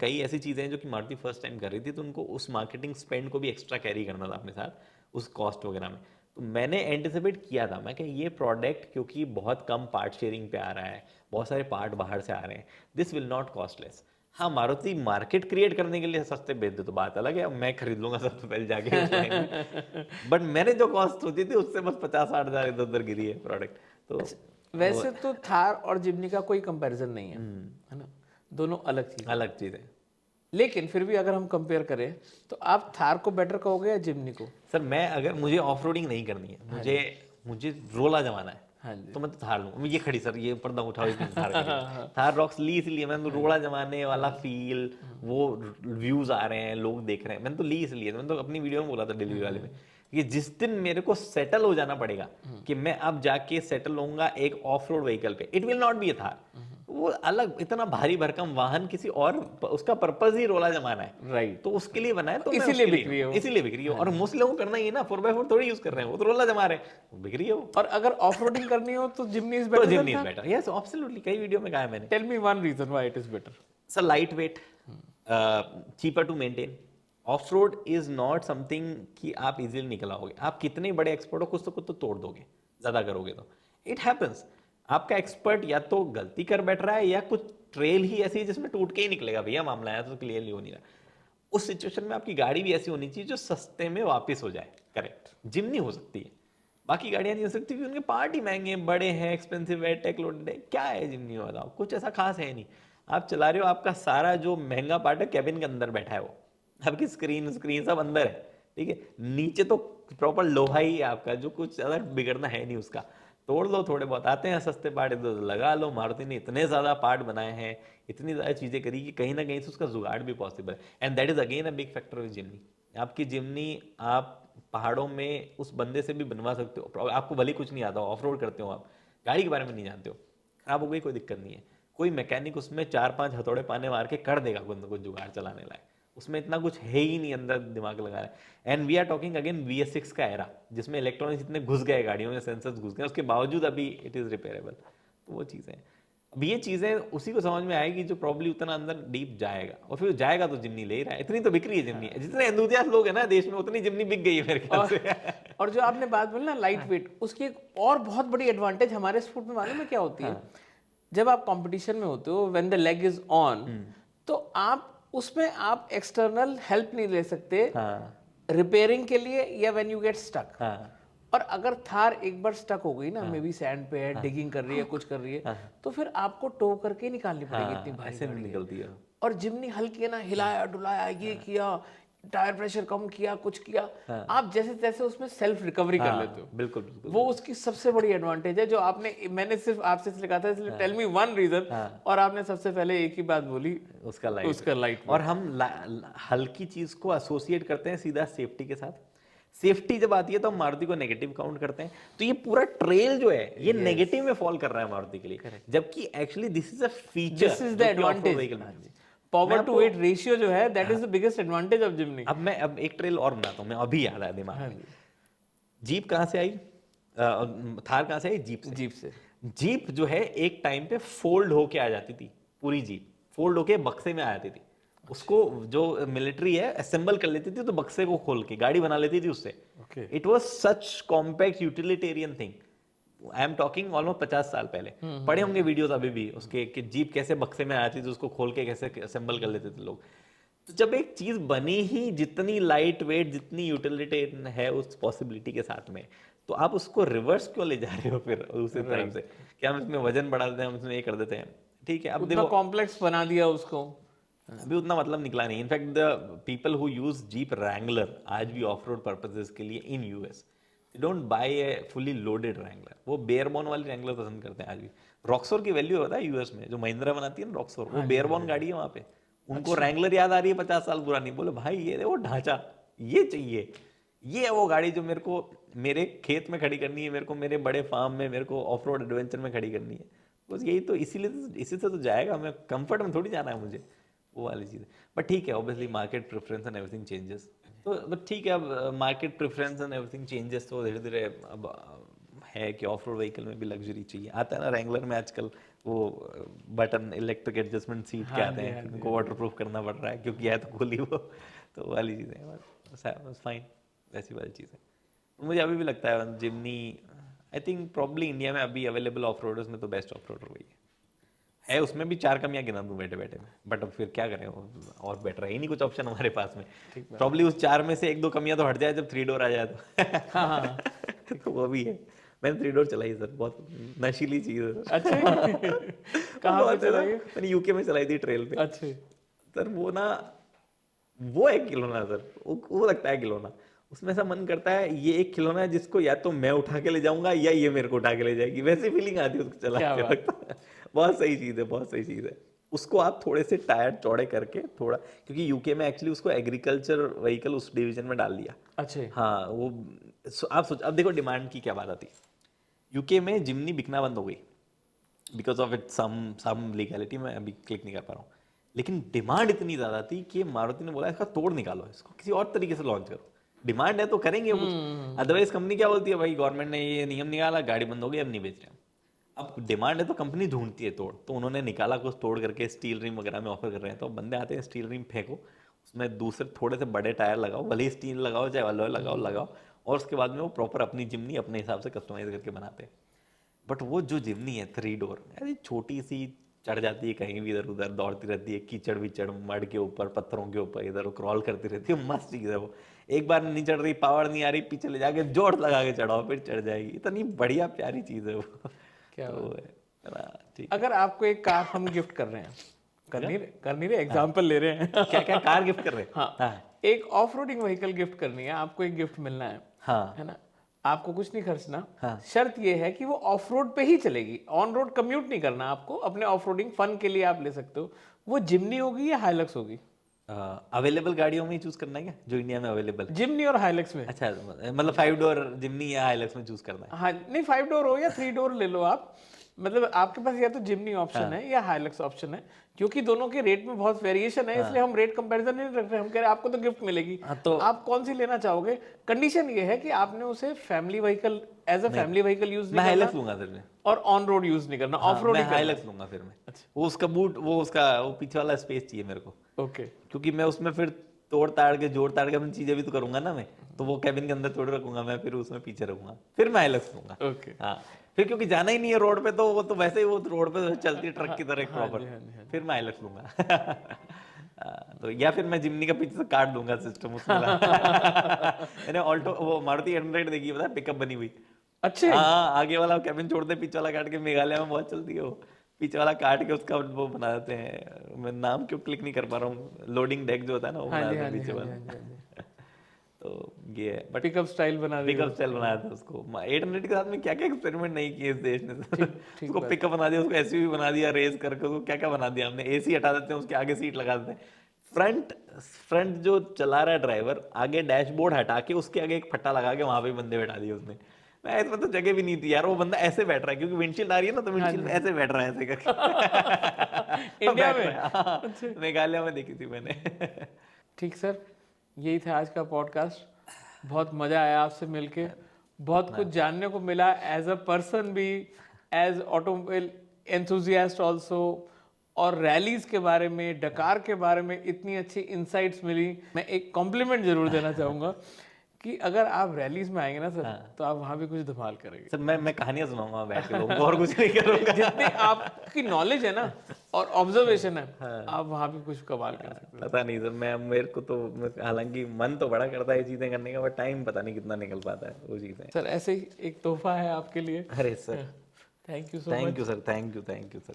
कई ऐसी चीज़ें हैं जो कि मारुति फर्स्ट टाइम कर रही थी, तो उनको उस मार्केटिंग स्पेंड को भी एक्स्ट्रा कैरी करना था अपने साथ उस कॉस्ट वगैरह में। तो मैंने एंटिसिपेट किया था, मैं कि ये प्रोडक्ट क्योंकि बहुत कम पार्ट शेयरिंग पे आ रहा है, बहुत सारे पार्ट बाहर से आ रहे हैं, this will not cost less. हाँ, मारुति मार्केट क्रिएट करने के लिए सस्ते बेच दे तो बात अलग है, अब मैं खरीद लूंगा सबसे पहले जाके। बट मैंने जो कॉस्ट सोची थी उससे बस 50-60 हज़ार इधर उधर गिरी है प्रोडक्ट। तो वैसे तो थार और जिमनी का कोई कंपैरिजन नहीं है ना, दोनों अलग चीज है। अलग चीज़ है लेकिन फिर भी अगर हम कंपेयर करें तो आप थार को बेटर कहोगे या जिमनी को? सर। मैं अगर मुझे ऑफ रोडिंग नहीं करनी है, मुझे रोला जमाना है, हाँ जी। तो मैं तो थार लूंगा। ये खड़ी सर, ये पर्दा उठाओ इतनी थार खड़ी। थार रॉक्स ली इसलिए मैंने तो रोड़ा जमाने वाला फील, वो व्यूज आ रहे हैं, लोग देख रहे हैं, मैंने तो ली इसलिए। मैंने तो अपनी वीडियो में बोला था डिलीवरी वाले में कि जिस दिन मेरे को सेटल हो जाना पड़ेगा कि मैं अब जाके सेटल होऊंगा एक ऑफ रोड व्हीकल पे, इट विल नॉट बी ए थार। वो अलग इतना भारी भरकम वाहन किसी और, उसका पर्पज ही रोला जमाना है, राइट। तो उसके लिए बना है। तो मैं इसीलिए उसके बिक रही है वो। इसीलिए बिक रही है। और मोस्ट लोगों को करना ही है ना, 4x4 थोड़ी यूज कर रहे हैं, वो तो रोला जमा रहे हैं, वो बिक रही है वो। और अगर ऑफ रोडिंग करनी हो तो जिमनी इज तो better Jimny then is better, yes absolutely, कई वीडियो में कहा है मैंने। Tell me one reason why it is better. Sir light weight, cheaper to maintain. Off road is not something कि आप इजीली निकल आओगे। आप कितने बड़े एक्सपर्ट हो, कुछ तो तोड़ दोगे ज्यादा करोगे तो, इट हैपेंस। आपका एक्सपर्ट या तो गलती कर बैठ रहा है या कुछ ट्रेल ही ऐसी है जिसमें टूट के ही निकलेगा भैया, मामला है तो क्लियरली हो नहीं रहा। उस सिचुएशन में आपकी गाड़ी भी ऐसी होनी चाहिए जो सस्ते में वापस हो जाए। करेक्ट, जिमनी हो सकती है, बाकी गाड़ियां नहीं हो सकती क्योंकि उनके पार्ट ही महंगे हैं, बड़े हैं, एक्सपेंसिव है, टेक लोडेड है। क्या है जिमनी में बताओ, कुछ ऐसा खास है नहीं। आप चला रहे हो, आपका सारा जो महंगा पार्ट है कैबिन के अंदर बैठा है, वो आपकी स्क्रीन सब अंदर है, ठीक है। नीचे तो प्रॉपर लोहा ही है आपका, जो कुछ ज्यादा बिगड़ना है नहीं उसका। तोड़ लो, थोड़े बहुत आते हैं सस्ते पार्ट, इधर उधर लगा लो। मारुति ने इतने ज़्यादा पार्ट बनाए हैं, इतनी ज़्यादा चीज़ें करी कि कहीं ना कहीं से उसका जुगाड़ भी पॉसिबल है। And that is again a big factor with Jimny. आपकी जिमनी आप पहाड़ों में उस बंदे से भी बनवा सकते हो, आपको भले कुछ नहीं आता, ऑफ रोड करते हो आप, गाड़ी के बारे में नहीं जानते हो, खराब हो गई कोई दिक्कत नहीं है, कोई मैकेनिक उसमें 4-5 हथौड़े पाने मार के कर देगा कुछ जुगाड़ चलाने लायक। उसमें इतना कुछ है ही नहीं अंदर दिमाग लगा रहा है। And we are talking again VS6 का एरा, जिसमें इलेक्ट्रॉनिक्स इतने घुस गए गाड़ियों में, सेंसर्स घुस गए, उसके बावजूद अभी इट इज़ रिपेयरेबल। तो वो चीज़ें, अब ये चीज़ें उसी को समझ में आएगी जो प्रॉब्ली उतना अंदर डीप जाएगा, और फिर जाएगा तो जिमनी ले ही रहा है। इतनी तो बिक रही है जिमनी, जितने एंथुसियास्ट लोग हैं ना देश में, उतनी जिमनी बिक गई है मेरे ख्याल से। और जो आपने बात बोली ना लाइट वेट, उसकी एक और बहुत बड़ी एडवांटेज हमारे स्पोर्ट में मालूम है क्या होती है? जब आप कंपटीशन में होते हो, when the leg is on, तो आप उसमें आप एक्सटर्नल हेल्प नहीं ले सकते रिपेयरिंग के लिए, या व्हेन यू गेट स्टक। और अगर थार एक बार स्टक हो गई ना, मे बी सैंड पे है, डिगिंग कर रही है, कुछ कर रही है, तो फिर आपको टो करके निकालनी पड़ेगी, इतनी भारी ऐसे गाड़ी है। निकलती है। और जिमनी हल्की है ना, हिलाया डुलाया, ये किया, टायर प्रेशर कम किया, कुछ किया, आप जैसे तैसे उसमें सेल्फ रिकवरी कर लेते हो। बिल्कुल बिल्कुल। वो उसकी सबसे बड़ी एडवांटेज है जो आपने, मैंने सिर्फ आपसे इसलिए कहा था, इसलिए टेल मी वन रीजन, और आपने सबसे पहले एक ही बात बोली, उसका लाइट। वेट। और हम हल्की चीज को एसोसिएट करते हैं सीधा सेफ्टी के साथ। सेफ्टी जब आती है तो हम मारुति को नेगेटिव काउंट करते हैं, तो ये पूरा ट्रेल जो है ये नेगेटिव में फॉल कर रहा है मारुति के लिए, जबकि actually this is a feature, this is the advantage. Power to weight ratio जो है, that is the biggest advantage of Jimny. अब एक ट्रेल और बनाता हूँ मैं, अभी याद आया दिमाग में। जीप कहाँ से आई? थार कहाँ से आई? जीप से। जीप जो है एक टाइम पे फोल्ड होके आ जाती थी, पूरी जीप फोल्ड होके बक्से में आ जाती थी। उसको जो मिलिट्री है असेंबल कर लेती थी, तो बक्से को खोल के गाड़ी बना लेती थी उससे। It was such compact utilitarian thing. I am talking almost 50 साल पहले। पढ़े होंगे वीडियोस अभी भी उसके कि जीप कैसे बक्से में आती थी, उसको खोल के कैसे असेंबल कर लेते थे लोग। तो जब एक चीज बनी ही जितनी लाइट वेट, जितनी यूटिलिटेरियन है उस पॉसिबिलिटी के साथ में, तो आप उसको रिवर्स क्यों ले जा रहे हो फिर दूसरी तरफ से? क्या हम इसमें वजन बढ़ा देते हैं, हम इसमें ये कर देते हैं, ठीक है। अब देखो कॉम्प्लेक्स बना दिया उसको, अभी उतना मतलब निकला नहीं। In fact the people who use jeep Wrangler आज भी ऑफ रोड पर्पजेस के लिए in US, they don't buy A fully loaded Wrangler, वो बेयरबोन वाली रैंगलर पसंद करते हैं आज भी। रॉक्सोर की वैल्यू होता है यूएस में, जो महिंद्रा बनाती है ना रॉक्सोर, वो बेयरबोन गाड़ी है वहाँ पे। उनको रैंगलर याद आ रही है 50 साल पुरानी, बोले भाई ये देखो ढांचा, ये चाहिए, ये है वो गाड़ी जो मेरे को मेरे खेत में खड़ी करनी है, मेरे को मेरे बड़े फार्म में, मेरे को ऑफ रोड एडवेंचर में खड़ी करनी है। बस यही तो, इसी से तो जाएगा, मैं कंफर्ट में थोड़ी जाना है मुझे, वो वाली चीज़ है। बट ठीक है, obviously market preference and everything changes, तो बट ठीक है, अब market preference and everything changes, तो धीरे धीरे अब है कि ऑफ रोड व्हीकल में भी लग्जरी चाहिए। आता है ना रैंगलर में आजकल वो बटन इलेक्ट्रिक एडजस्टमेंट सीट के आते हैं, उनको वाटर प्रूफ करना पड़ रहा है क्योंकि है तो खुली वो, तो वो वाली चीज़ें बस फाइन, वैसी वाली चीज़ें। मुझे अभी भी लगता है जिमनी, आई थिंक प्रॉब्ली इंडिया में अभी अवेलेबल ऑफ रोडर्स में तो बेस्ट ऑफ रोडर वही है। उसमें भी 4 कमियां गिना दूं बैठे बैठे में, बट अब फिर क्या करें, और बेटर है ही नहीं कुछ ऑप्शन हमारे पास में। प्रॉब्ली उस 4 में से 1-2 कमियां तो हट जाए जब 3 डोर आ जाए तो तो वो भी है। मैंने 3 डोर चलाई सर, बहुत नशीली चीज है। अच्छा कहाँ पे चलाई? मैंने यूके में चलाई थी ट्रेल पे। अच्छा सर वो ना, वो एक खिलौना सर, वो लगता है खिलौना, उसमें ऐसा मन करता है ये एक खिलौना है जिसको या तो मैं उठा के ले जाऊंगा या ये मेरे को उठा के ले जाएगी, वैसी फीलिंग आती है उसको चला के वक्त। बहुत सही चीज़ है, बहुत सही चीज़ है। उसको आप थोड़े से टायर चौड़े करके थोड़ा, क्योंकि यूके में एक्चुअली उसको एग्रीकल्चर व्हीकल उस डिवीजन में डाल दिया। अच्छा हाँ वो आप सोच, अब देखो डिमांड की क्या बात आती है। यूके में जिमनी बिकना बंद हो गई because of it some legality, में अभी क्लिक नहीं कर पा रहा हूँ, लेकिन डिमांड इतनी ज़्यादा थी कि मारुति ने बोला इसका तोड़ निकालो, इसको किसी और तरीके से लॉन्च करो, डिमांड है तो करेंगे कुछ। अदरवाइज कंपनी क्या बोलती है, भाई गवर्नमेंट ने ये नियम निकाला, गाड़ी बंद हो गई, अब नहीं बेच रहे। अब डिमांड है तो कंपनी ढूंढती है तोड़, तो उन्होंने निकाला कुछ तोड़ करके स्टील रिम वगैरह में ऑफर कर रहे हैं। तो बंदे आते हैं, स्टील रिम फेंको, उसमें दूसरे थोड़े से बड़े टायर लगाओ, भले ही स्टील लगाओ चाहे अलॉय लगाओ, और उसके बाद में वो प्रॉपर अपनी जिमनी अपने हिसाब से कस्टमाइज करके बनाते हैं। बट वो जो जिमनी है 3 डोर, अरे छोटी सी, चढ़ जाती है कहीं भी, इधर उधर दौड़ती रहती है, कीचड़ विचड़ मड के ऊपर, पत्थरों के ऊपर इधर क्रॉल करती रहती है, मस्त चीज़ है वो। एक बार नहीं चढ़ रही, पावर नहीं आ रही, पीछे ले जाके जोर लगा के चढ़ाओ, फिर चढ़ जाएगी। इतनी बढ़िया प्यारी चीज़ है वो। क्या तो ठीक। अगर आपको एक कार हम गिफ्ट कर रहे हैं, कर नहीं रहे, एग्जाम्पल ले रहे हैं। क्या क्या कार गिफ्ट कर रहे हैं? हाँ, एक ऑफ रोडिंग व्हीकल गिफ्ट करनी है आपको, एक गिफ्ट मिलना है, हाँ है ना, आपको कुछ नहीं खर्चना। हाँ। शर्त ये है कि वो ऑफ रोड पे ही चलेगी, ऑन रोड कम्यूट नहीं करना आपको, अपने ऑफ रोडिंग फन के लिए आप ले सकते हो। वो जिमनी होगी या हाइलक्स होगी? अवेलेबल गाड़ियों में ही चूज करना है क्या, जो इंडिया में अवेलेबल? जिमनी और हाइलक्स में। अच्छा, मतलब 5 डोर जिमनी या हाइलक्स में चूज करना है? हाँ नहीं, 5 डोर हो या 3 डोर ले लो आप, मतलब आपके पास या तो जिमनी ऑप्शन है या हाइलक्स ऑप्शन है, क्योंकि दोनों के रेट में बहुत वेरिएशन है, इसलिए हम रेट कंपैरिजन नहीं रख रहे। हम कह रहे हैं आपको तो गिफ्ट मिलेगी, हाँ, तो आप कौन सी लेना चाहोगे। कंडीशन ये है कि आपने उसे family vehicle as a family vehicle use मैं नहीं हाइलक्स करना लूंगा फिर मैं। और ऑन रोड यूज नहीं करना, ऑफ रोड मैं ही करना। हाइलक्स लूंगा फिर मैं। वो उसका बूट, वो पीछे वाला स्पेस चाहिए मेरे को, ओके क्योंकि मैं उसमें फिर तोड़ ताड़ के जोड़ ताड़ के अपनी चीजें भी तो करूंगा ना मैं, तो वो कैबिन के अंदर थोड़ी रखूंगा मैं, फिर उसमें पीछे रखूंगा, फिर मैं हाइलक्स लूंगा। ओके। हाँ, फिर क्योंकि जाना ही नहीं है रोड पे, तो वो तो वैसे ही वो रोड पे चलती है ट्रक की तरह एक हाँ जी, प्रॉपर, हाँ जी, हाँ जी। फिर मैं हाइलक्स लूंगा। तो या फिर मैं जिमनी का पीछे से काट दूंगा सिस्टम उसमें। मैंने ऑल्टो वो मारुति 800 देखी है, पता है, पिकअप बनी हुई। अच्छे। हाँ, आगे वाला कैबिन छोड़ दे, पीछे वाला काट के, मेघालय में बहुत चलती है वो, पीछे वाला काट के उसका वो बना देते हैं। मैं नाम क्यों क्लिक नहीं कर पा रहा हूँ, लोडिंग डेक जो होता है ना, वो हाँ बना जी, देते हाँ हैं जी, पीछे हाँ जी, वाला। हाँ जी, हाँ जी। तो ये है, बट पिकअप स्टाइल बना दिया। पिकअप स्टाइल बनाया था उसको। 800 के साथ में क्या क्या एक्सपेरिमेंट नहीं किए इस देश ने। ठीक उसको बात। पिकअप बना दिया, उसको एसयूवी बना दिया, रेस करके उसको क्या क्या बना दिया हमने। एसी हटा देते हैं, उसके आगे सीट लगा देते हैं। फ्रंट जो चला रहा है ड्राइवर, आगे डैशबोर्ड हटा के उसके आगे एक फट्टा लगा के वहां पे बंदे बैठा दिए उसने। मैं इसमें तो जगह भी नहीं थी यार, वो बंदा ऐसे बैठ रहा है, क्योंकि विंडशील्ड आ रही है ना, तो विंडशील्ड में ऐसे बैठ रहा है, ऐसे करके। इंडिया बैठ में? रहा है, हाँ, मेघालय में देखी थी मैंने। ठीक सर, यही था आज का पॉडकास्ट। बहुत मज़ा आया आपसे मिलके, बहुत कुछ जानने को मिला, एज अ पर्सन भी, एज ऑटोमोबाइल एंथुजियास्ट ऑल्सो, और रैलीज के बारे में, डकार के बारे में इतनी अच्छी इंसाइट्स मिली। मैं एक कॉम्प्लीमेंट जरूर देना चाहूँगा कि अगर आप रैलीज में आएंगे ना सर, तो आप वहाँ भी कुछ धमाल करेंगे सर मैं कहानियां सुनाऊंगा बैठ के लोगों को, और कुछ नहीं करूंगा। जितनी आपकी नॉलेज है ना और ऑब्जर्वेशन है, आप वहाँ भी कुछ कमाल कर सकते हैं। पता नहीं सर, मेरे को तो, हालांकि मन तो बड़ा करता है ये चीजें करने का, बट टाइम पता नहीं कितना निकल पाता है वो चीजें। सर ऐसे ही एक तोहफा है आपके लिए। अरे sir, thank you so much. Thank you sir, thank you sir.